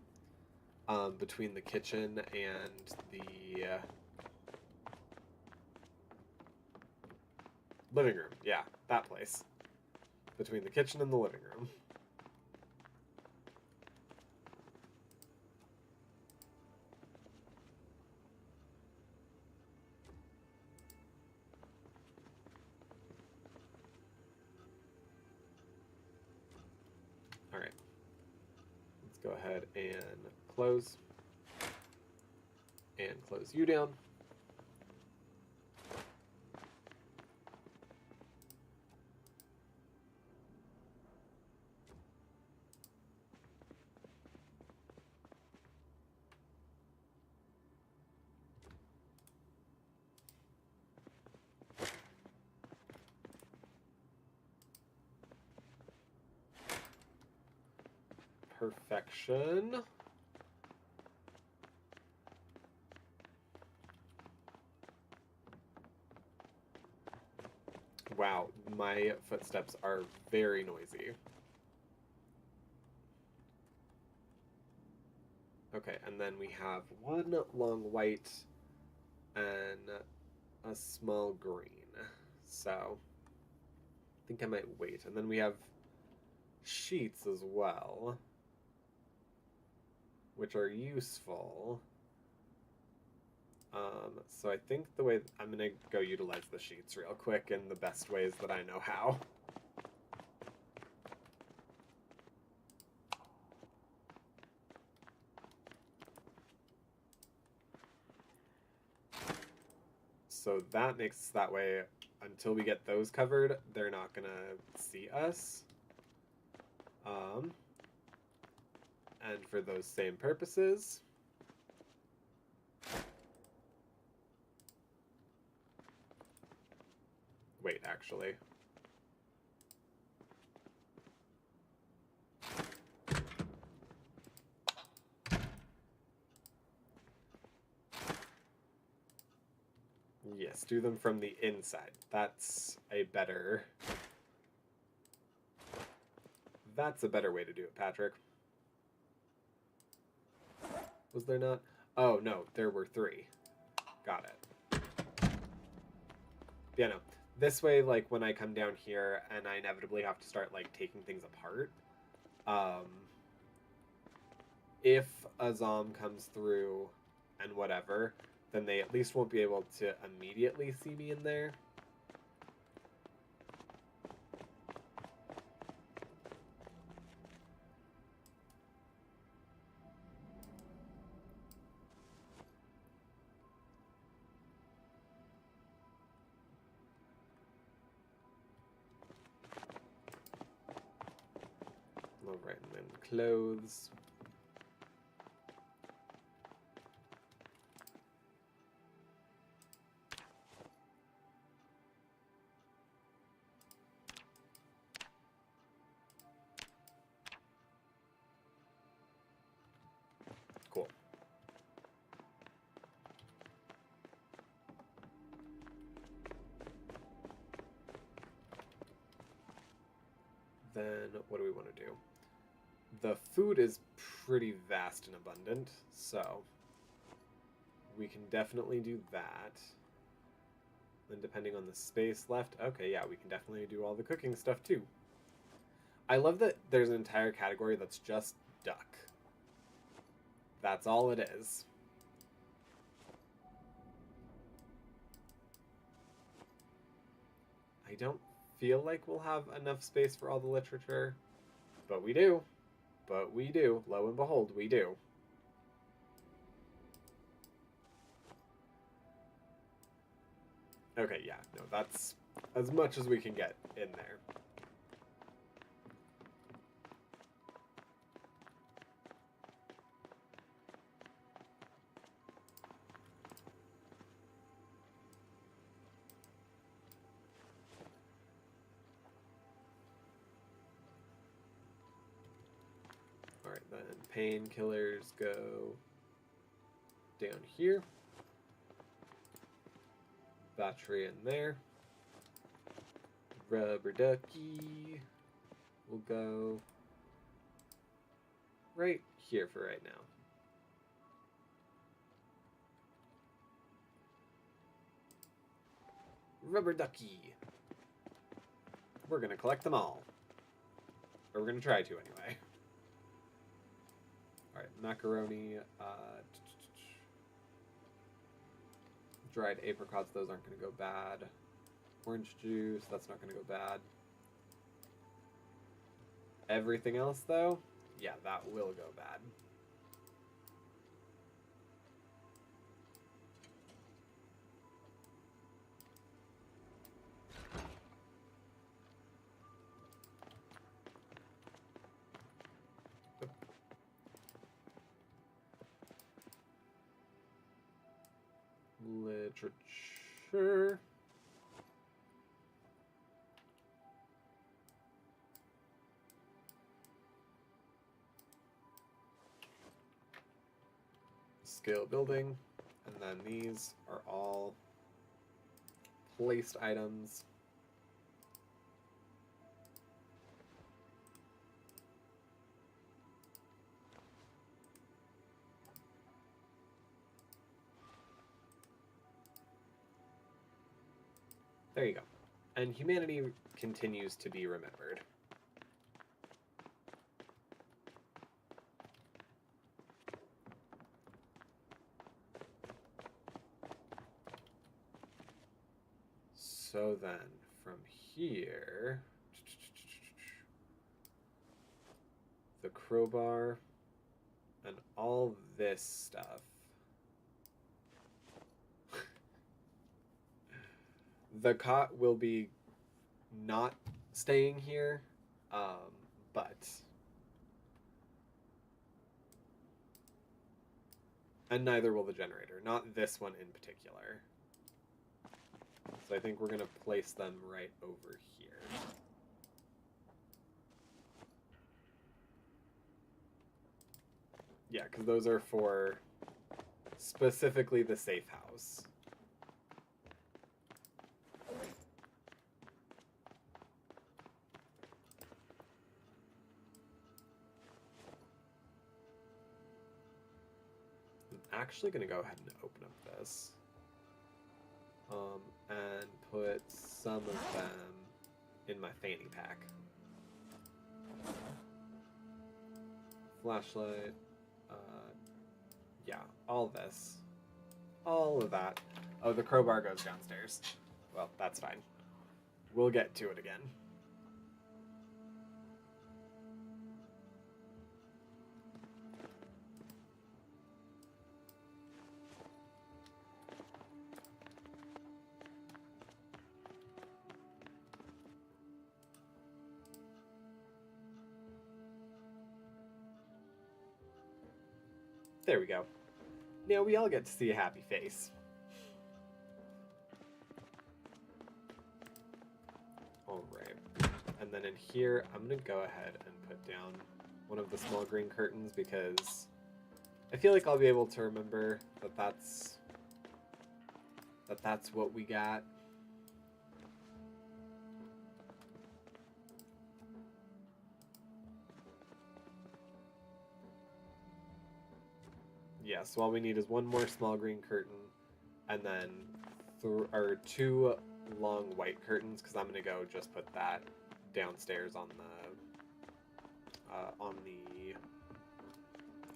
S1: between the kitchen and the living room. Yeah, that place. Between the kitchen and the living room. All right. Let's go ahead and close you down. Perfection. Wow, my footsteps are very noisy. Okay, and then we have 1 long white and a small green. So I think I might wait. And then we have sheets as well, which are useful. So I think the way I'm gonna go utilize the sheets real quick in the best ways that I know how. So that makes that way until we get those covered, they're not gonna see us. And for those same purposes, wait, actually. Yes, do them from the inside. That's a better way to do it, Patrick. Was there not? Oh, no, there were 3. Got it. Yeah, no. This way, like, when I come down here and I inevitably have to start, like, taking things apart, if a zom comes through and whatever, then they at least won't be able to immediately see me in there. All right, and then clothes. Cool. Then what do we want to do? The food is pretty vast and abundant, so We can definitely do that. Then depending on the space left, okay, yeah, we can definitely do all the cooking stuff too. I love that there's an entire category that's just duck. That's all it is. I don't feel like we'll have enough space for all the literature, but we do. But we do. Lo and behold, we do. Okay, yeah, no, that's as much as we can get in there. Alright, then painkillers go down here. Battery in there. Rubber ducky will go right here for right now. Rubber ducky. We're gonna collect them all. Or we're gonna try to anyway. Alright, macaroni, dried apricots, those aren't gonna go bad. Orange juice, that's not gonna go bad. Everything else though, yeah, that will go bad. Literature. Skill building, and then these are all placed items. There you go. And humanity continues to be remembered. So then, from here, the crowbar and all this stuff. The cot will be not staying here, but... And neither will the generator, not this one in particular. So I think we're going to place them right over here. Yeah, because those are for specifically the safe house. I'm actually going to go ahead and open up this. And put some of them in my fanny pack. Flashlight. Yeah, all this. All of that. Oh, the crowbar goes downstairs. Well, that's fine. We'll get to it again. There we go. Now we all get to see a happy face. Alright. And then in here, I'm going to go ahead and put down one of the small green curtains because I feel like I'll be able to remember that that's what we got. Yeah, yeah, so all we need is one more small green curtain, and then two long white curtains, because I'm gonna go just put that downstairs on the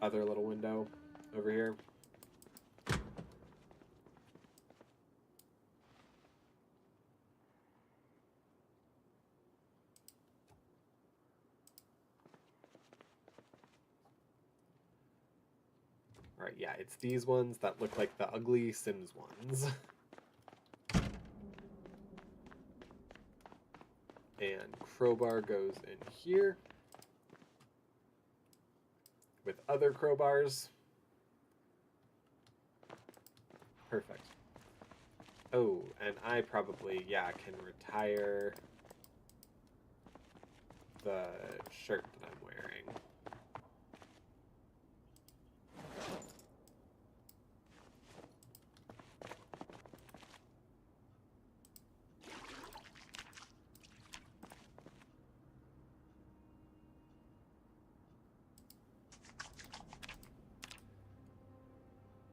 S1: other little window over here. Alright, yeah, it's these ones that look like the ugly Sims ones. And crowbar goes in here with other crowbars. Perfect. Oh, and I probably, yeah, can retire the shirt that I'm wearing.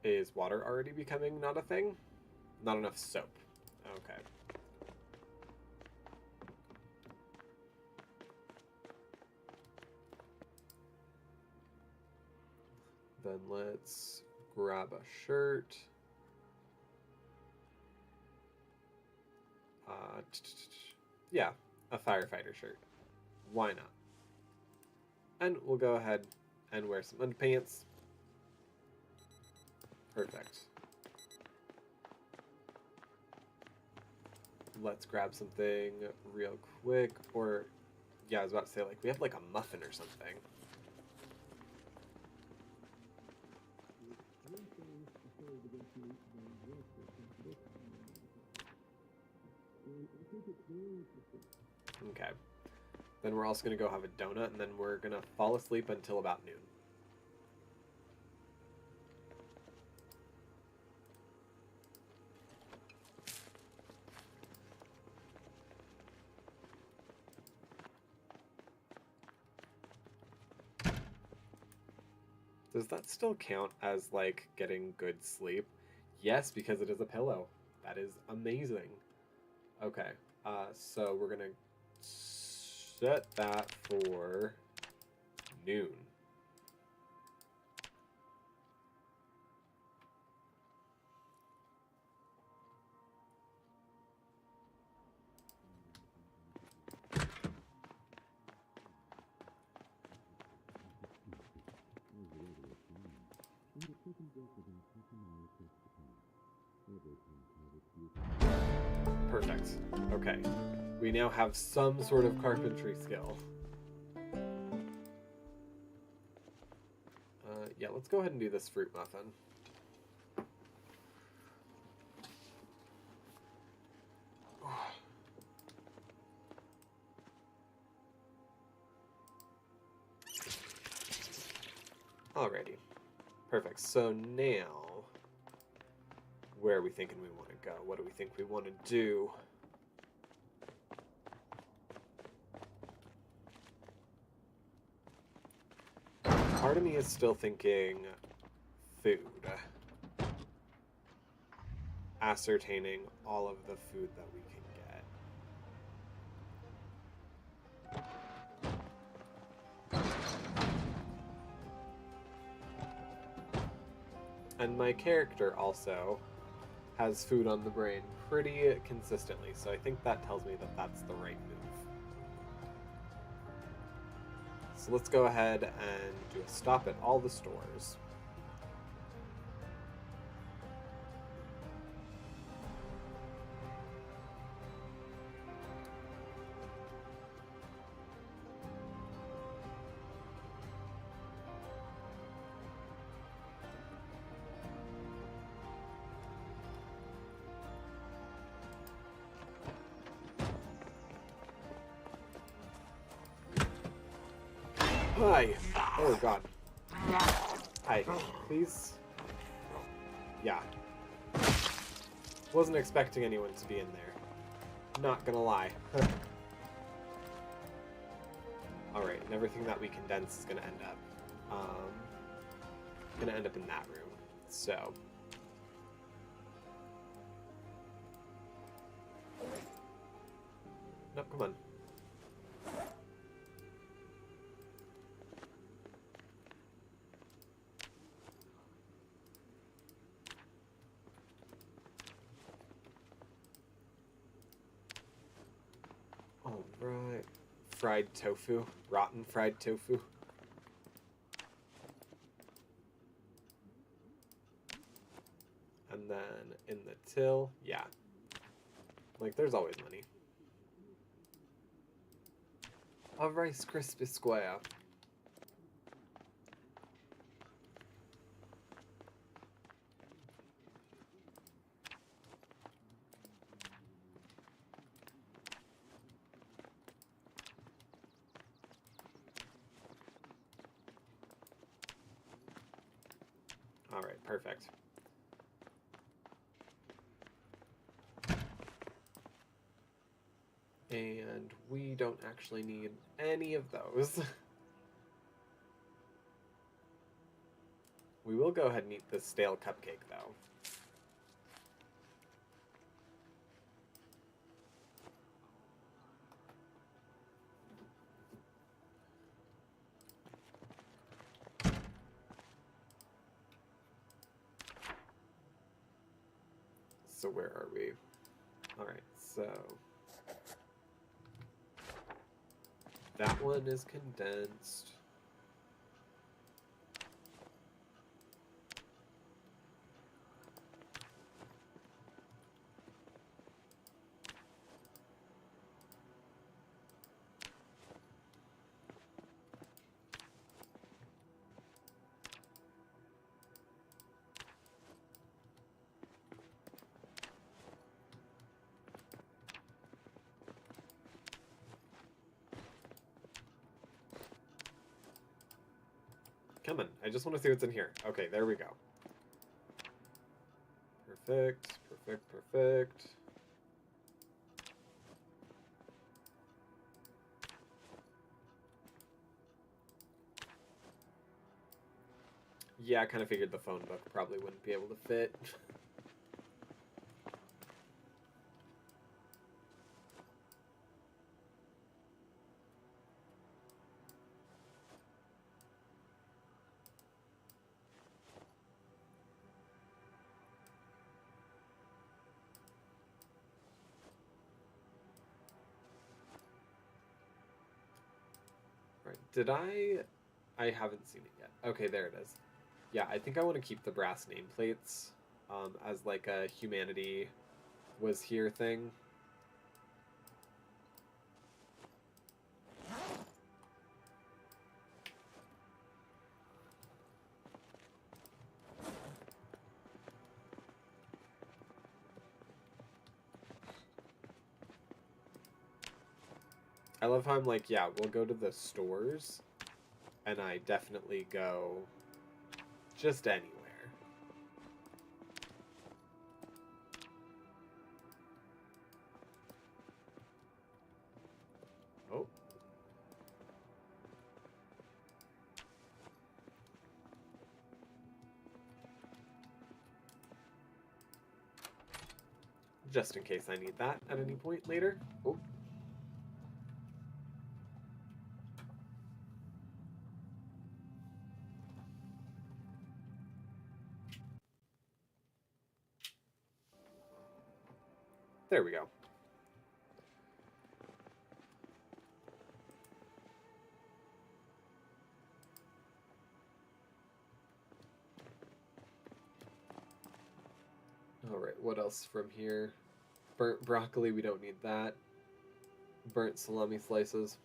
S1: Is water already becoming not a thing? Not enough soap. Okay. Then let's grab a shirt. Yeah, a firefighter shirt. Why not? And we'll go ahead and wear some underpants. Perfect. Let's grab something real quick. Or, yeah, I was about to say, like, we have like a muffin or something. Okay. Then we're also going to go have a donut, and then we're going to fall asleep until about noon. Does that still count as, like, getting good sleep? Yes, because it is a pillow. That is amazing. Okay, so we're gonna set that for noon. Perfect. Okay. We now have some sort of carpentry skill. Yeah, let's go ahead and do this fruit muffin. Alrighty. Perfect. So now, where are we thinking we want to go? What do we think we want to do? Part of me is still thinking food. Ascertaining all of the food that we can get. And my character also has food on the brain pretty consistently, so I think that tells me that that's the right move. So let's go ahead and do a stop at all the stores. Hi. Oh god. Hi. Please. Yeah. Wasn't expecting anyone to be in there. Not gonna lie. Alright, and everything that we condense is gonna end up in that room. So. No, come on. All right. Fried tofu. Rotten fried tofu. And then in the till, yeah. Like, there's always money. A Rice Krispie Square. All right, perfect. And we don't actually need any of those. We will go ahead and eat this stale cupcake, though. So where are we? All right, so that one is condensed. Come on, I just want to see what's in here. Okay, there we go. Perfect, perfect, perfect. Yeah, I kind of figured the phone book probably wouldn't be able to fit. Right, did I haven't seen it yet. Okay, there it is. Yeah, I think I want to keep the brass nameplates as like a humanity was here thing. I love how I'm like, yeah, we'll go to the stores, and I definitely go just anywhere. Oh. Just in case I need that at any point later. Oh. There we go. Alright, what else from here? Burnt broccoli, we don't need that. Burnt salami slices.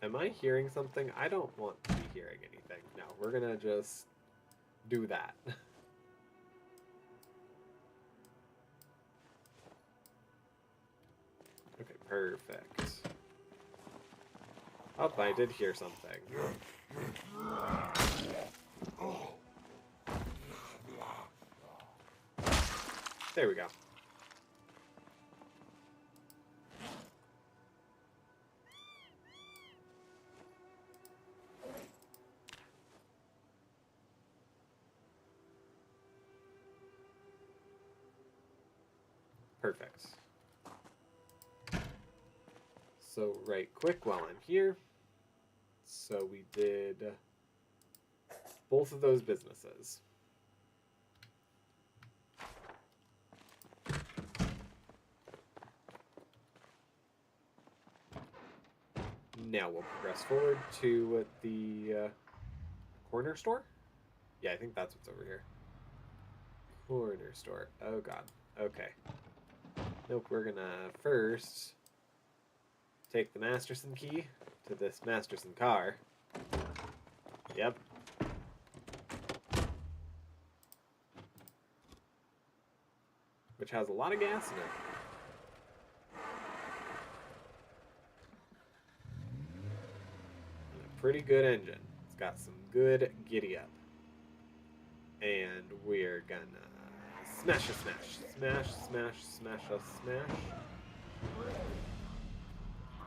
S1: Am I hearing something? I don't want to be hearing anything. No, we're gonna just do that. Okay, perfect. Oh, I did hear something. There we go. Perfect. So right quick while I'm here. So we did both of those businesses. Now we'll progress forward to the corner store. Yeah, I think that's what's over here. Corner store. Oh god. Okay. Nope, we're gonna first take the Masterson key to this Masterson car. Yep. Which has a lot of gas in it. And a pretty good engine. It's got some good giddy up. And we're gonna smash a smash. Smash, smash, smash a smash.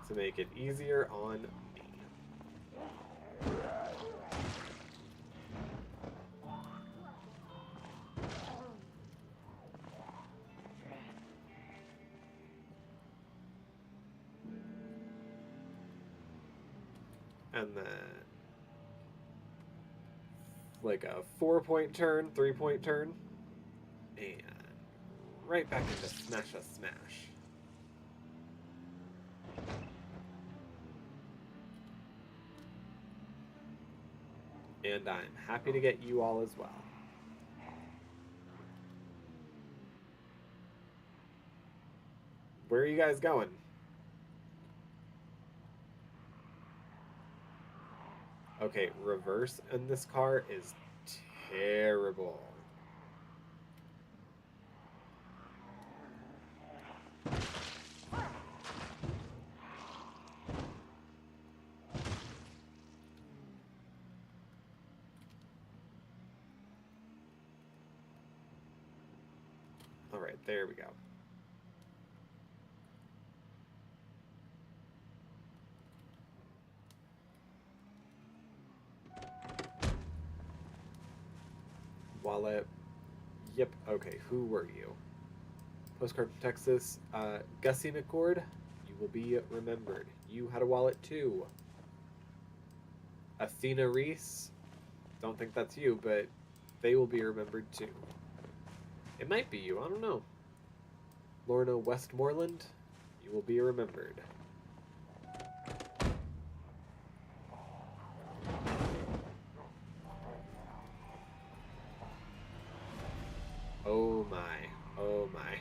S1: To make it easier on me. And then like a 4-point turn, 3-point turn, and right back into smash a smash. And I'm happy to get you all as well. Where are you guys going? Okay, reverse in this car is terrible. All right, there we go. Wallet. Yep, okay, who were you? Postcard from Texas. Gussie McCord, you will be remembered. You had a wallet too. Athena Reese, don't think that's you, but they will be remembered too. It might be you, I don't know. Lorna Westmoreland, you will be remembered. Oh my, oh my.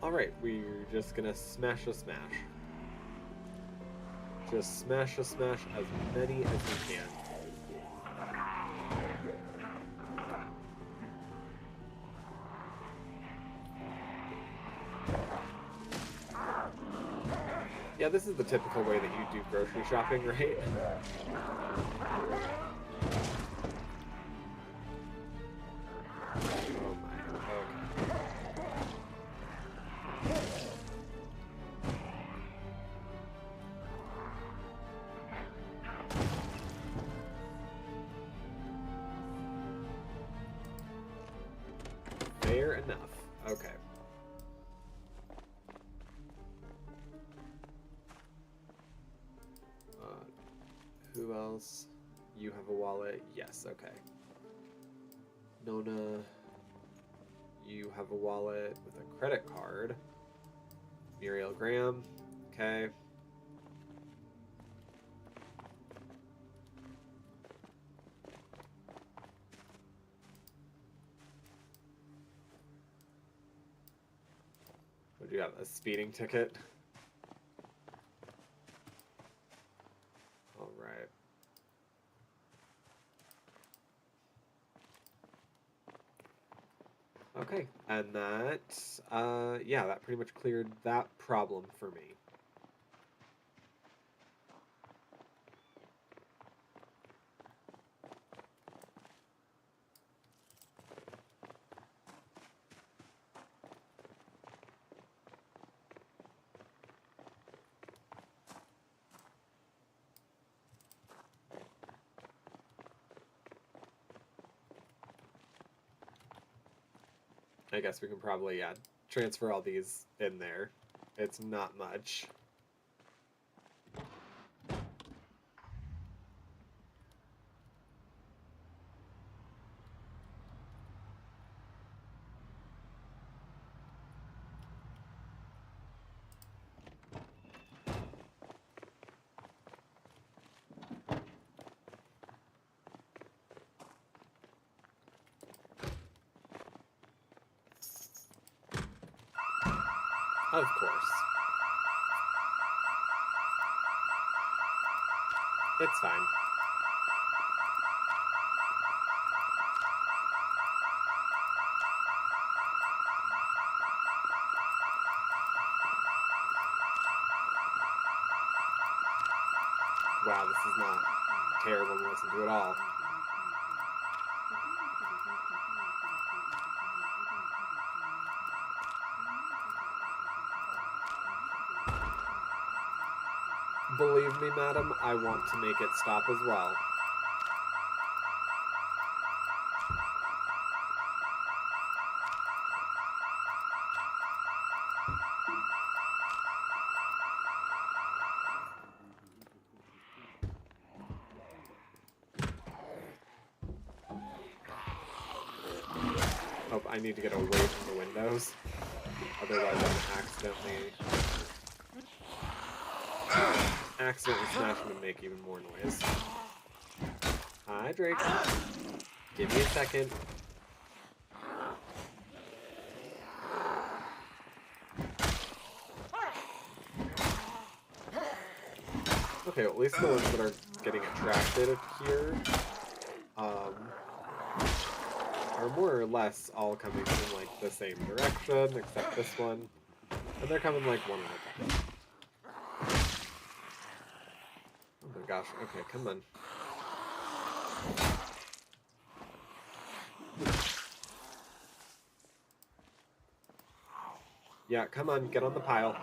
S1: Alright, we're just gonna smash a smash. Just smash a smash as many as we can. Yeah, this is the typical way that you do grocery shopping, right? Oh my, okay. Fair enough. Okay. Who else? You have a wallet? Yes, okay. Nona, you have a wallet with a credit card. Muriel Graham, okay. What do you got? A speeding ticket? All right. Okay, and that, yeah, that pretty much cleared that problem for me. I guess we can probably, yeah, transfer all these in there. It's not much. Of course. It's fine. Wow, this is not terrible to listen to at all. Believe me, madam, I want to make it stop as well. Oh, I need to get away from the windows. Otherwise I'm accidentally smash them and make even more noise. Hi, Drake. Give me a second. Okay, well, at least the ones that are getting attracted here are more or less all coming from like the same direction, except this one. And they're coming like one at a time. Oh my gosh, okay, come on. Yeah, come on, get on the pile.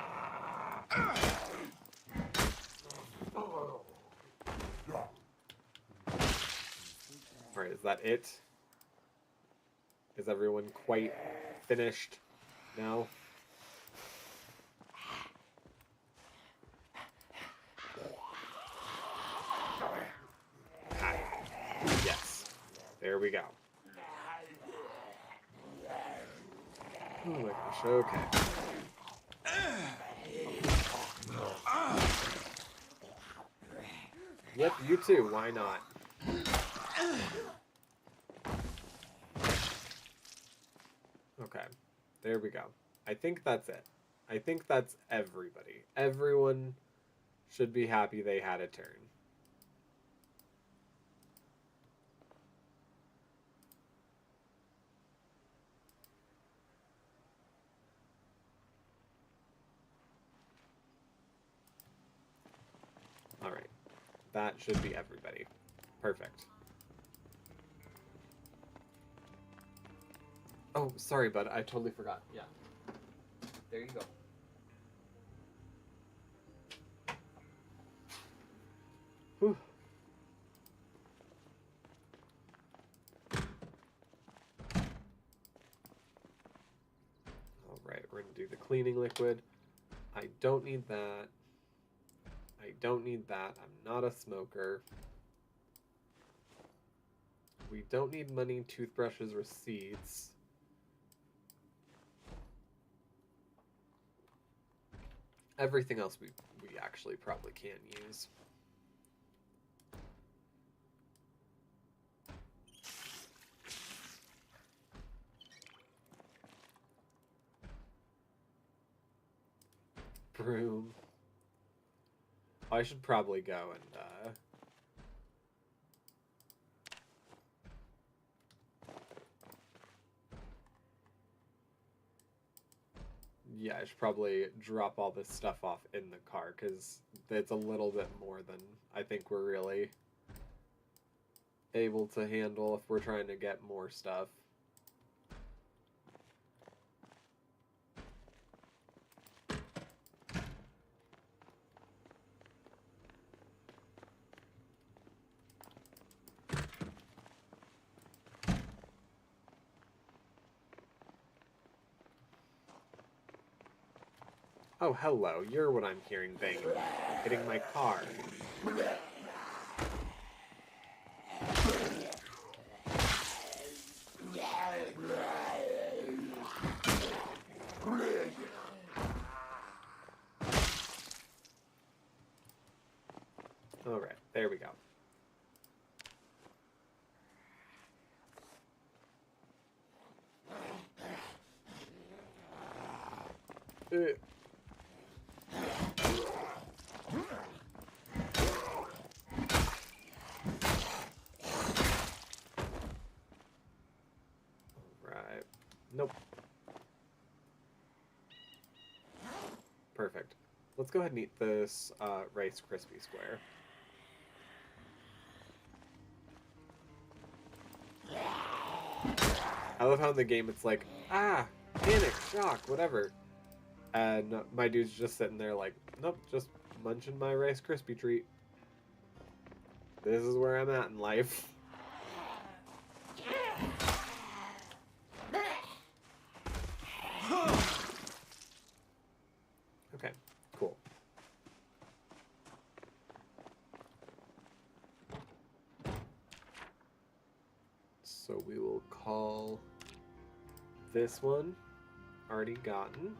S1: Alright, is that it? Is everyone quite finished now? Hi. Yes. There we go. Oh my gosh, okay. Yep, you too, why not? Okay, there we go. I think that's it. I think that's everybody. Everyone should be happy they had a turn. Alright, that should be everybody. Perfect. Oh, sorry, bud. I totally forgot. Yeah. There you go. Whew. Alright, we're going to do the cleaning liquid. I don't need that. I don't need that. I'm not a smoker. We don't need money, toothbrushes, receipts. Everything else we actually probably can use. Broom. I should probably go and yeah, I should probably drop all this stuff off in the car, because it's a little bit more than I think we're really able to handle if we're trying to get more stuff. Oh, hello. You're what I'm hearing banging. Hitting my car. Alright, there we go. Right. Nope. Perfect. Let's go ahead and eat this Rice Krispie Square. I love how in the game it's like, panic, shock, whatever. And my dude's just sitting there like, nope, just munching my Rice Krispie treat. This is where I'm at in life. Okay, cool. So we will call this one already gotten.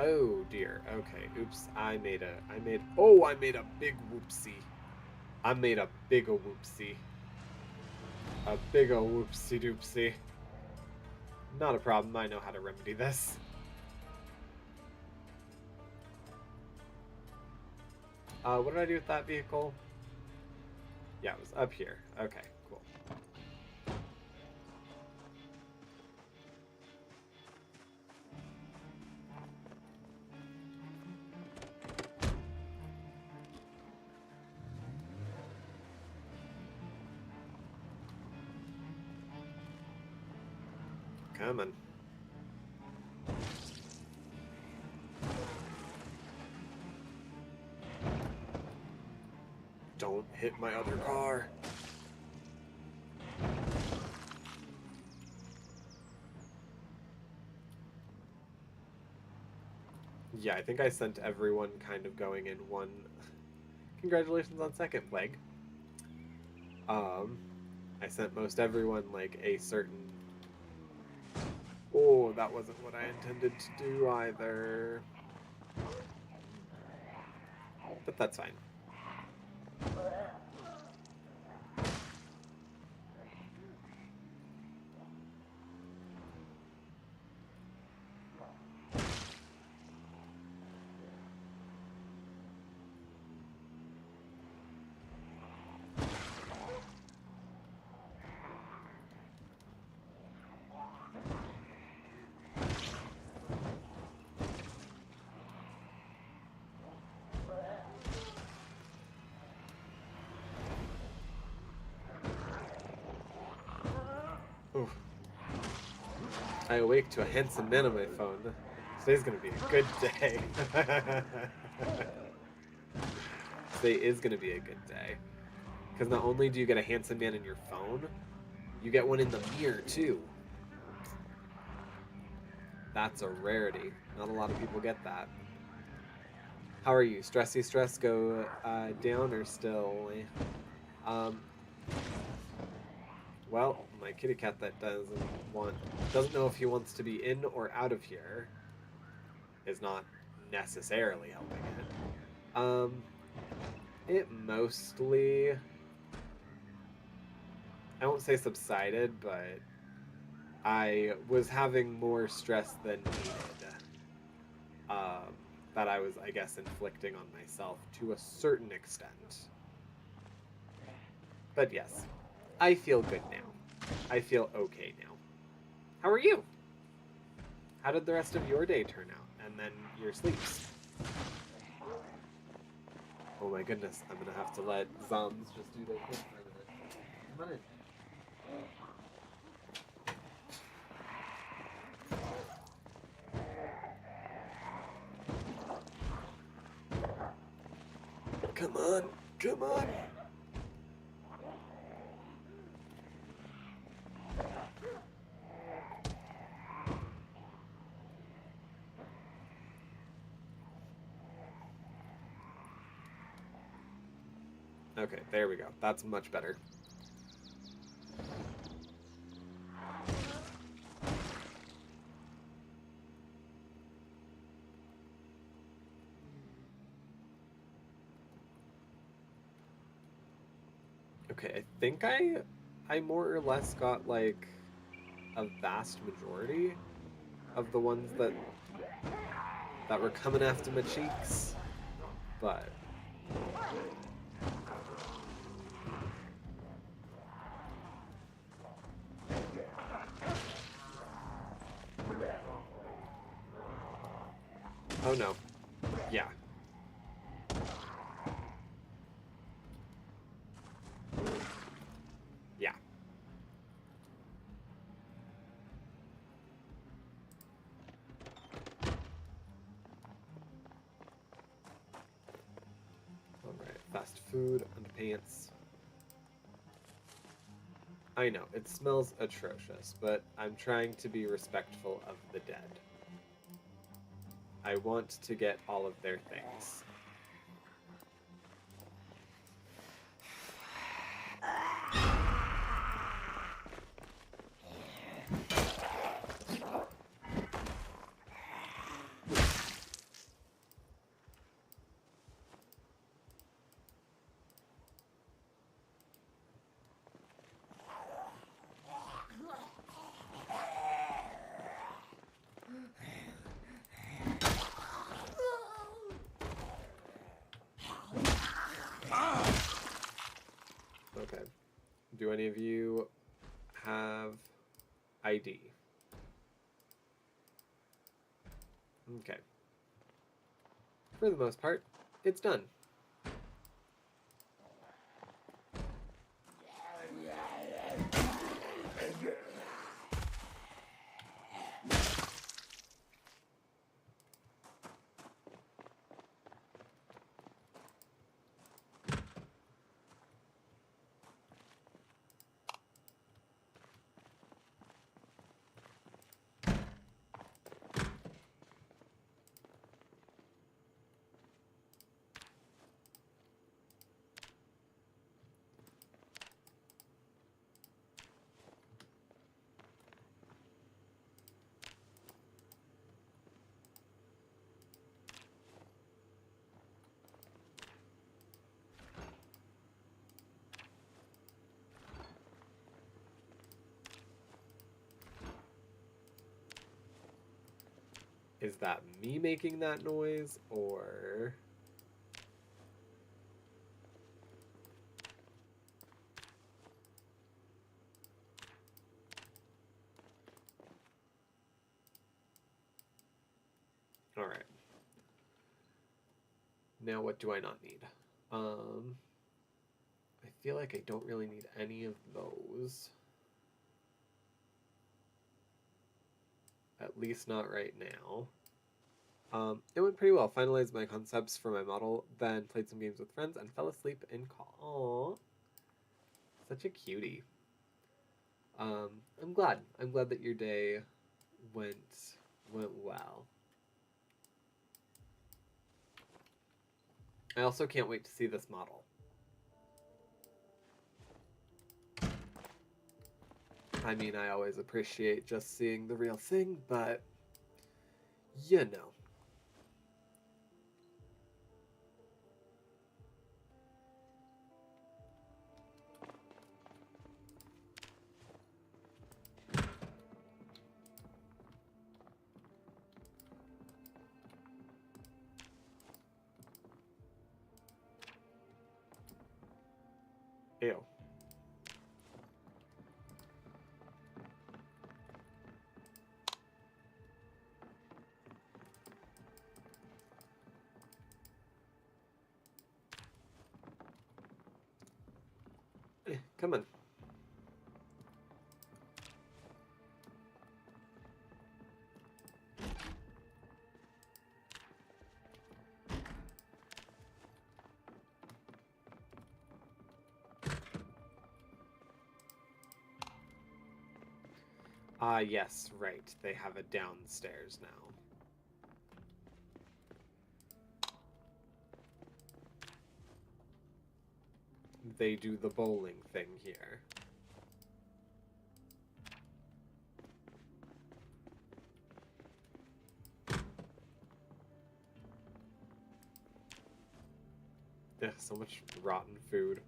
S1: Oh dear. Okay. Oops. I made a big whoopsie. I made a big whoopsie. A big whoopsie doopsie. Not a problem. I know how to remedy this. What did I do with that vehicle? Yeah, it was up here. Okay, cool. Coming. Don't hit my other car. Yeah, I think I sent everyone kind of going in one. Congratulations on second, Plague. I sent most everyone like a certain. Oh, that wasn't what I intended to do either. But that's fine. Oof. I awake to a handsome man on my phone. Today's gonna be a good day. Today is gonna be a good day. Because not only do you get a handsome man in your phone, you get one in the mirror too. That's a rarity. Not a lot of people get that. How are you? Stressy stress go down or still? Well, my kitty cat that doesn't know if he wants to be in or out of here is not necessarily helping it. It mostly, I won't say subsided, but I was having more stress than needed. That I was, I guess, inflicting on myself to a certain extent. But yes, I feel good now. I feel okay now. How are you? How did the rest of your day turn out? And then your sleeps? Oh my goodness, I'm gonna have to let Zoms just do their thing for a minute. Come on in. Come on, come on. Okay, there we go. That's much better. Okay, I think I more or less got like a vast majority of the ones that were coming after my cheeks, but oh no. Yeah. Yeah. Alright, fast food, underpants. I know, it smells atrocious, but I'm trying to be respectful of the dead. I want to get all of their things. Okay. Do any of you have ID? Okay. For the most part, it's done. Is that me making that noise, or... Alright. Now what do I not need? I feel like I don't really need any of those. At least not right now. It went pretty well. Finalized my concepts for my model, then played some games with friends, and fell asleep in call. Aww. Such a cutie. I'm glad. I'm glad that your day went well. I also can't wait to see this model. I mean, I always appreciate just seeing the real thing, but you know. Ew. Come on. Ah, yes, right. They have a downstairs now. They do the bowling thing here. Ugh, so much rotten food.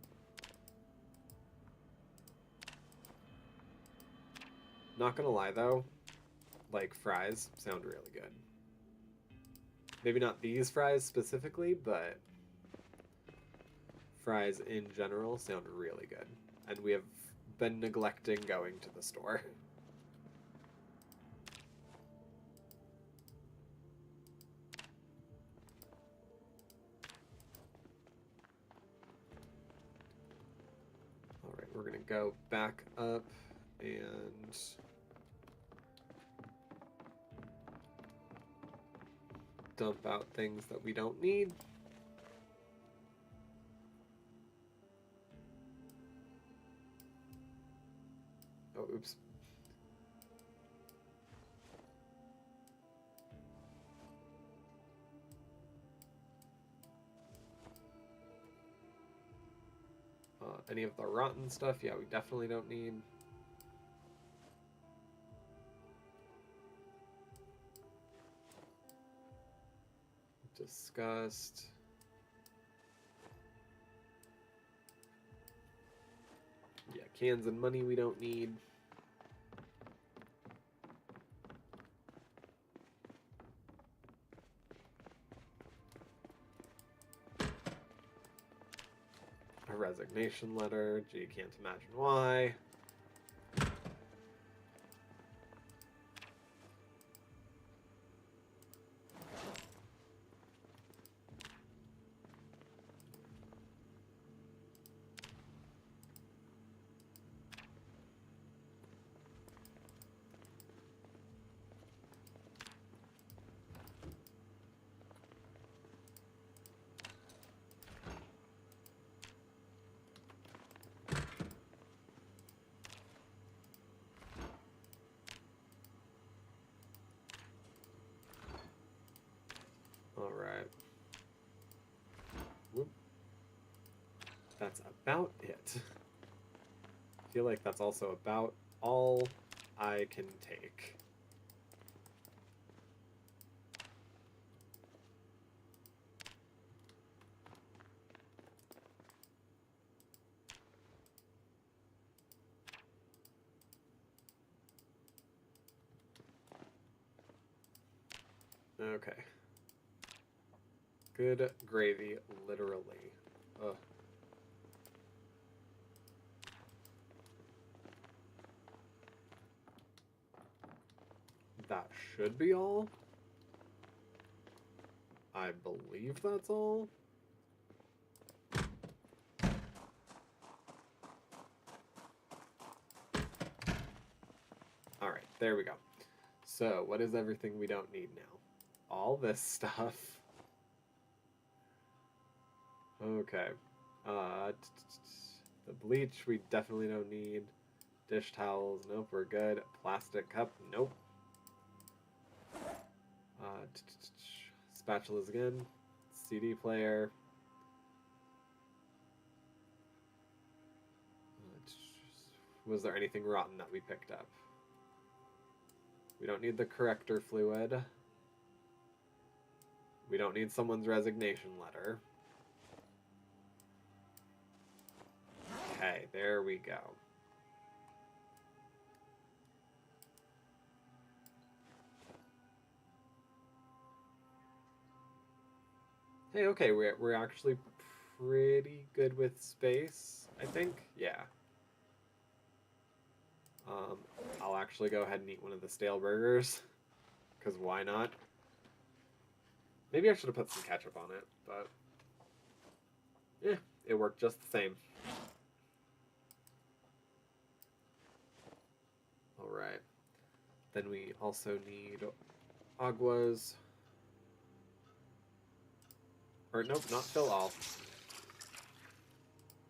S1: Not gonna lie though, like fries sound really good. Maybe not these fries specifically, but fries in general sound really good. And we have been neglecting going to the store. Alright, we're gonna go back up and dump out things that we don't need. Oh, oops. Any of the rotten stuff, yeah, we definitely don't need. Disgust. Yeah, cans and money we don't need. A resignation letter. Gee, can't imagine why. Alright. Whoop. That's about it. I feel like that's also about all I can take. Okay. Good gravy, literally. Ugh. That should be all. I believe that's all. Alright, there we go. So, what is everything we don't need now? All this stuff. Okay. The bleach we definitely don't need. Dish towels, nope, we're good. Plastic cup, nope. Spatulas again. CD player. Was there anything rotten that we picked up? We don't need the corrector fluid. We don't need someone's resignation letter. Okay, there we go. Hey, okay, we're actually pretty good with space, I think. Yeah. I'll actually go ahead and eat one of the stale burgers, because why not? Maybe I should have put some ketchup on it, but yeah, it worked just the same. Alright. Then we also need aguas. Or nope, not fill all.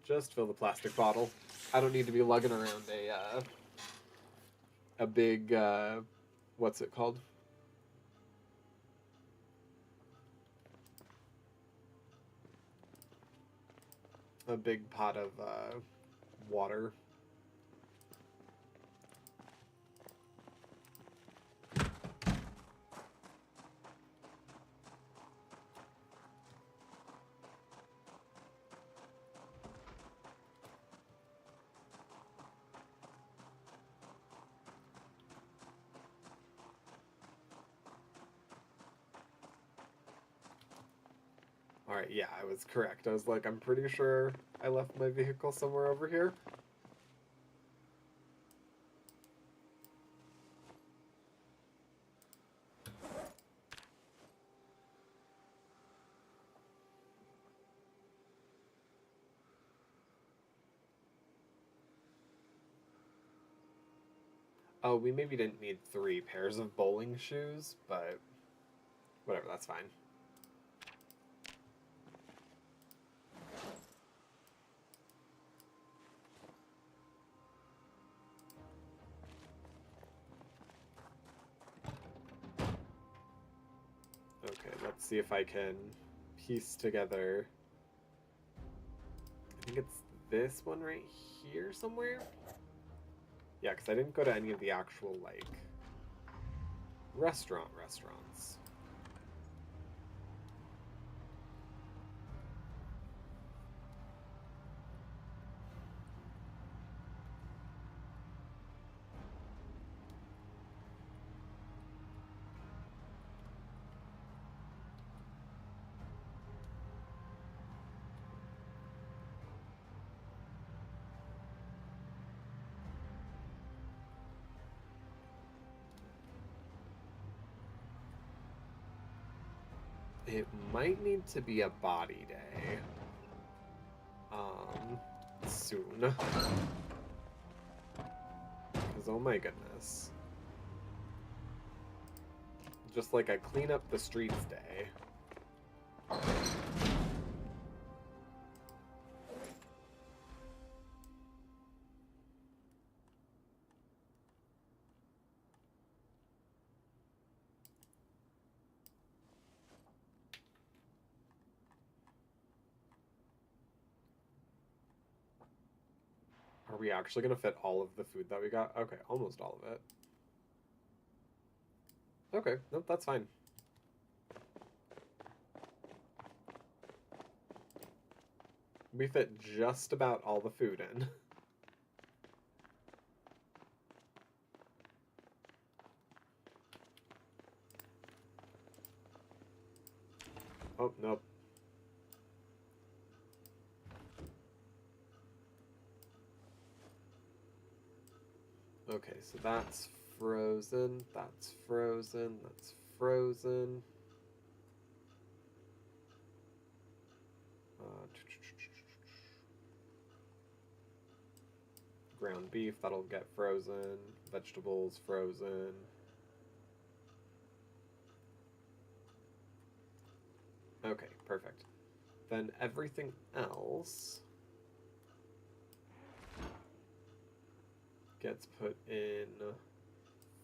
S1: Just fill the plastic bottle. I don't need to be lugging around a big, what's it called? A big pot of water. Alright, yeah, I was correct. I was like, I'm pretty sure I left my vehicle somewhere over here. Oh, we maybe didn't need 3 pairs of bowling shoes, but whatever, that's fine. Okay, let's see if I can piece together. I think it's this one right here somewhere? Yeah, because I didn't go to any of the actual, like, restaurants. It might need to be a body day. Soon. Because, oh my goodness. Just like a clean up the streets day. Are we actually going to fit all of the food that we got? Okay, almost all of it. Okay, nope, that's fine. We fit just about all the food in. Oh, nope. Okay, so that's frozen, that's frozen, that's frozen. Ground beef, that'll get frozen. Vegetables, frozen. Okay, perfect. Then everything else gets put in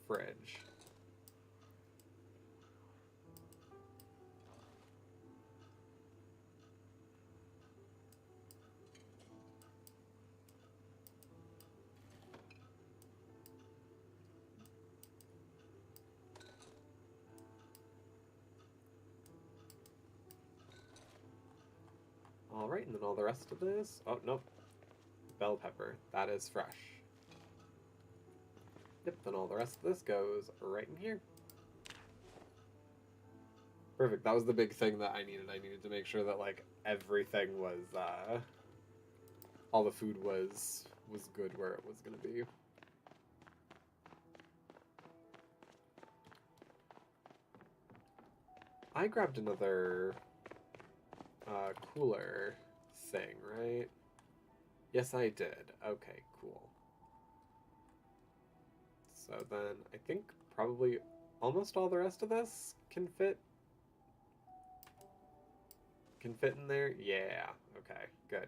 S1: fridge. Alright, and then all the rest of this... Oh, nope. Bell pepper. That is fresh. Yep, then all the rest of this goes right in here. Perfect. That was the big thing that I needed. I needed to make sure that, like, everything was, all the food was good where it was going to be. I grabbed another cooler thing, right? Yes, I did. Okay, cool. So then I think probably almost all the rest of this can fit in there. Yeah. Okay, good.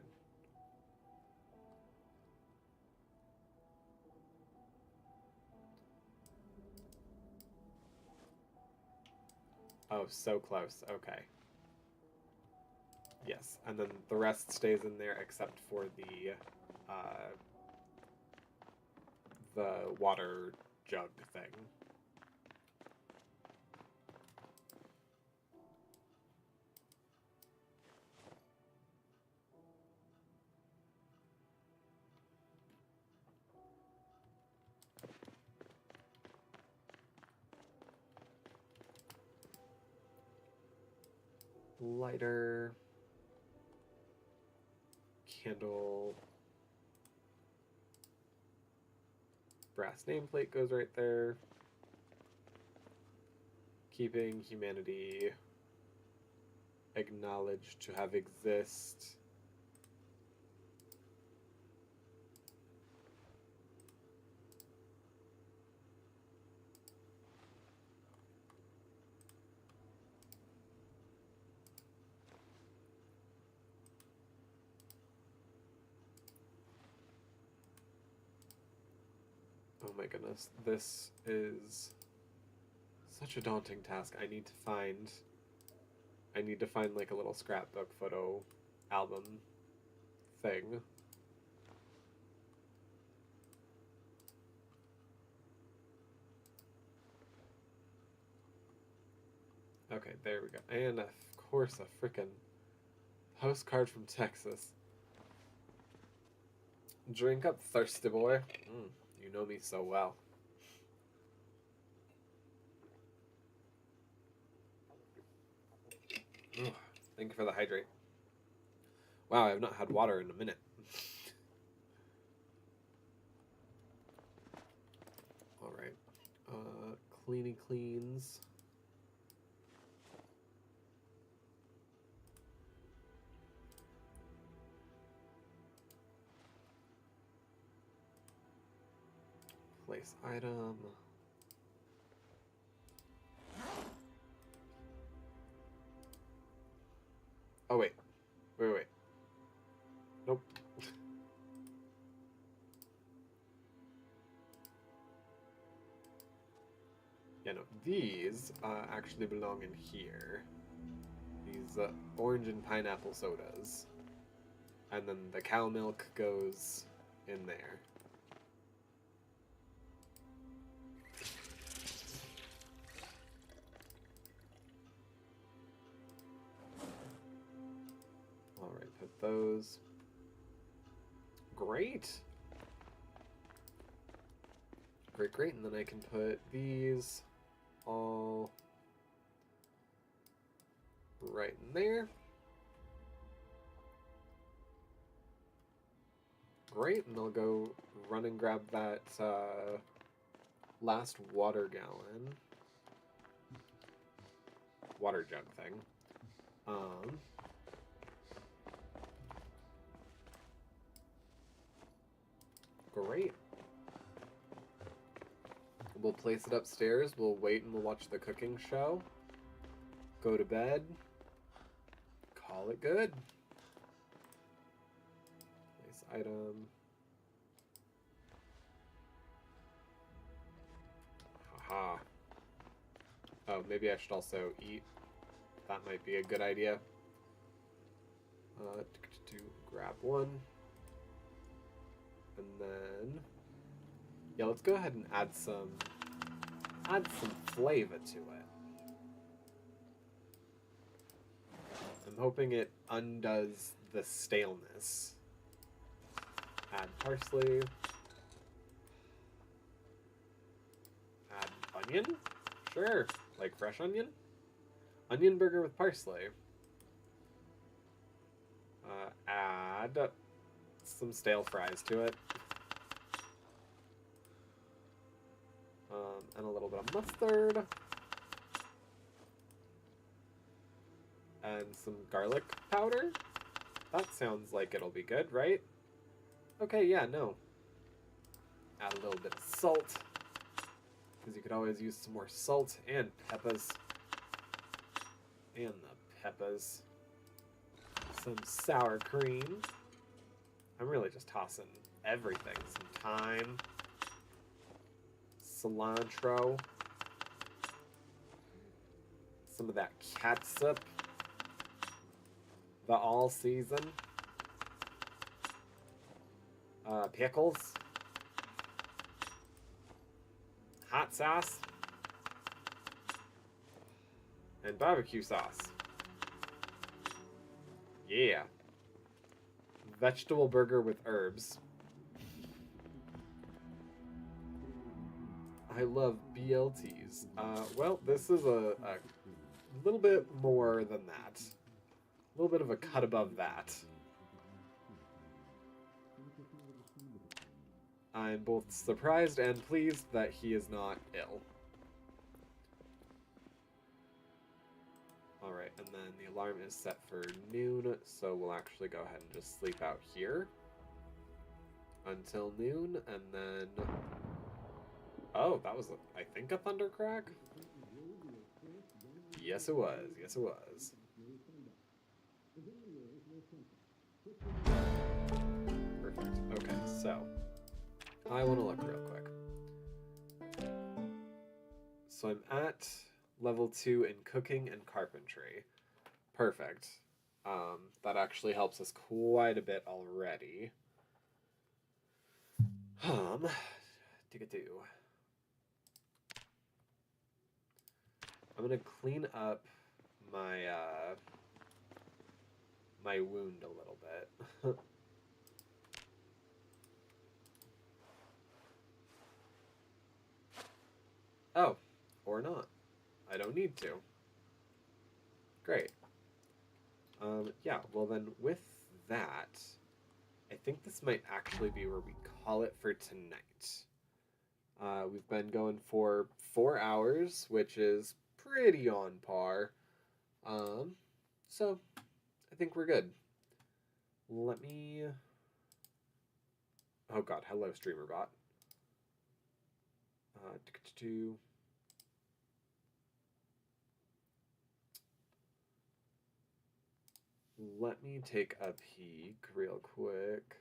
S1: Oh, so close. Okay. Yes, and then the rest stays in there except for the water jug thing. Lighter, candle, brass nameplate goes right there. Keeping humanity acknowledged to have exist. Oh my goodness, this is such a daunting task. I need to find like a little scrapbook photo album thing. Okay, there we go. And of course a frickin' postcard from Texas. Drink up, thirsty boy. You know me so well. Thank you for the hydrate. Wow, I have not had water in a minute. Alright. Cleany cleans. Place item. Oh, wait. Wait. Nope. Yeah, no. These actually belong in here. These orange and pineapple sodas. And then the cow milk goes in there. Alright, put those. Great! Great, and then I can put these all right in there. Great, and I'll go run and grab that last water jug thing. Great. We'll place it upstairs. We'll wait and we'll watch the cooking show. Go to bed. Call it good. Place item. Haha. Oh, maybe I should also eat. That might be a good idea. To grab one. And then, yeah, let's go ahead and add some flavor to it. I'm hoping it undoes the staleness. Add parsley. Add onion? Sure. Like fresh onion? Onion burger with parsley. Add some stale fries to it. And a little bit of mustard. And some garlic powder. That sounds like it'll be good, right? Okay, yeah, no. Add a little bit of salt. Because you could always use some more salt and peppers. And the peppers. Some sour cream. I'm really just tossing everything. Some thyme. Cilantro. some of that catsup. The all season. Pickles. Hot sauce. And barbecue sauce. Yeah. Vegetable burger with herbs. I love BLTs. Well, this is a little bit more than that. A little bit of a cut above that. I'm both surprised and pleased that he is not ill. Alright, and then the alarm is set for noon, so we'll actually go ahead and just sleep out here until noon, and then... Oh, that was, I think, a thunder crack? Yes, it was. Yes, it was. Perfect. Okay, so I want to look real quick. So I'm at level 2 in cooking and carpentry. Perfect. That actually helps us quite a bit already. Tick-a-do. I'm gonna clean up my my wound a little bit. Oh, or not. I don't need to. Great. Yeah, well then with that, I think this might actually be where we call it for tonight. We've been going for 4 hours, which is pretty on par. So I think we're good. Let me... Oh god, hello StreamerBot. Let me take a peek real quick.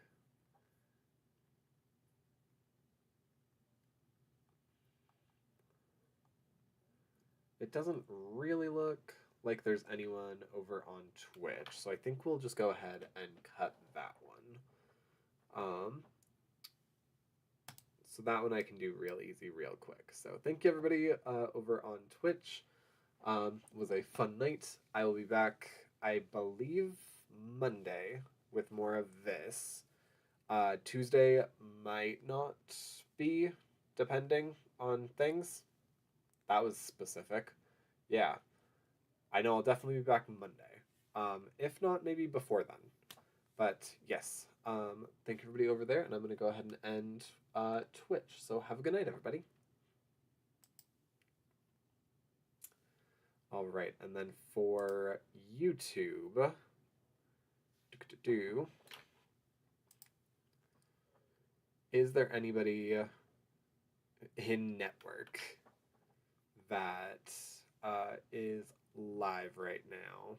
S1: It doesn't really look like there's anyone over on Twitch, so I think we'll just go ahead and cut that one. So that one I can do real easy, real quick. So thank you everybody over on Twitch. It was a fun night. I will be back, I believe, Monday with more of this. Tuesday might not be, depending on things. That was specific. Yeah. I know I'll definitely be back Monday. If not, maybe before then. But yes, thank you everybody over there, and I'm going to go ahead and end Twitch. So have a good night, everybody. All right, and then for YouTube, is there anybody in network that is live right now?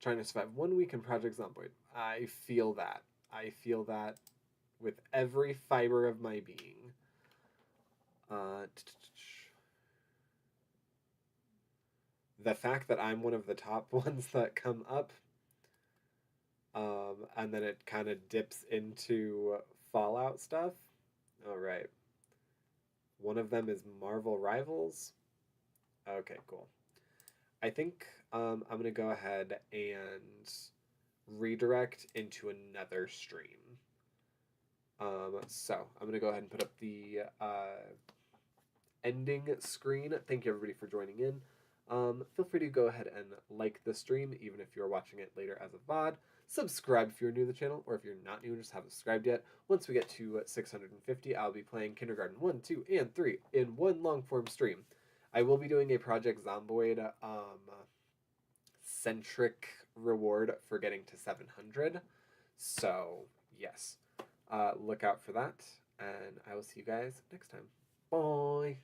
S1: Trying to survive 1 week in Project Zomboid. I feel that. I feel that with every fiber of my being. The fact that I'm one of the top ones that come up, and then it kind of dips into Fallout stuff. All right. One of them is Marvel Rivals. Okay, cool. I think I'm going to go ahead and redirect into another stream. So I'm going to go ahead and put up the ending screen. Thank you everybody for joining in. Feel free to go ahead and like the stream, even if you're watching it later as a VOD. Subscribe if you're new to the channel, or if you're not new and just haven't subscribed yet. Once we get to 650, I'll be playing Kindergarten 1, 2, and 3 in one long-form stream. I will be doing a Project Zomboid centric reward for getting to 700. So, yes. Look out for that, and I will see you guys next time. Bye!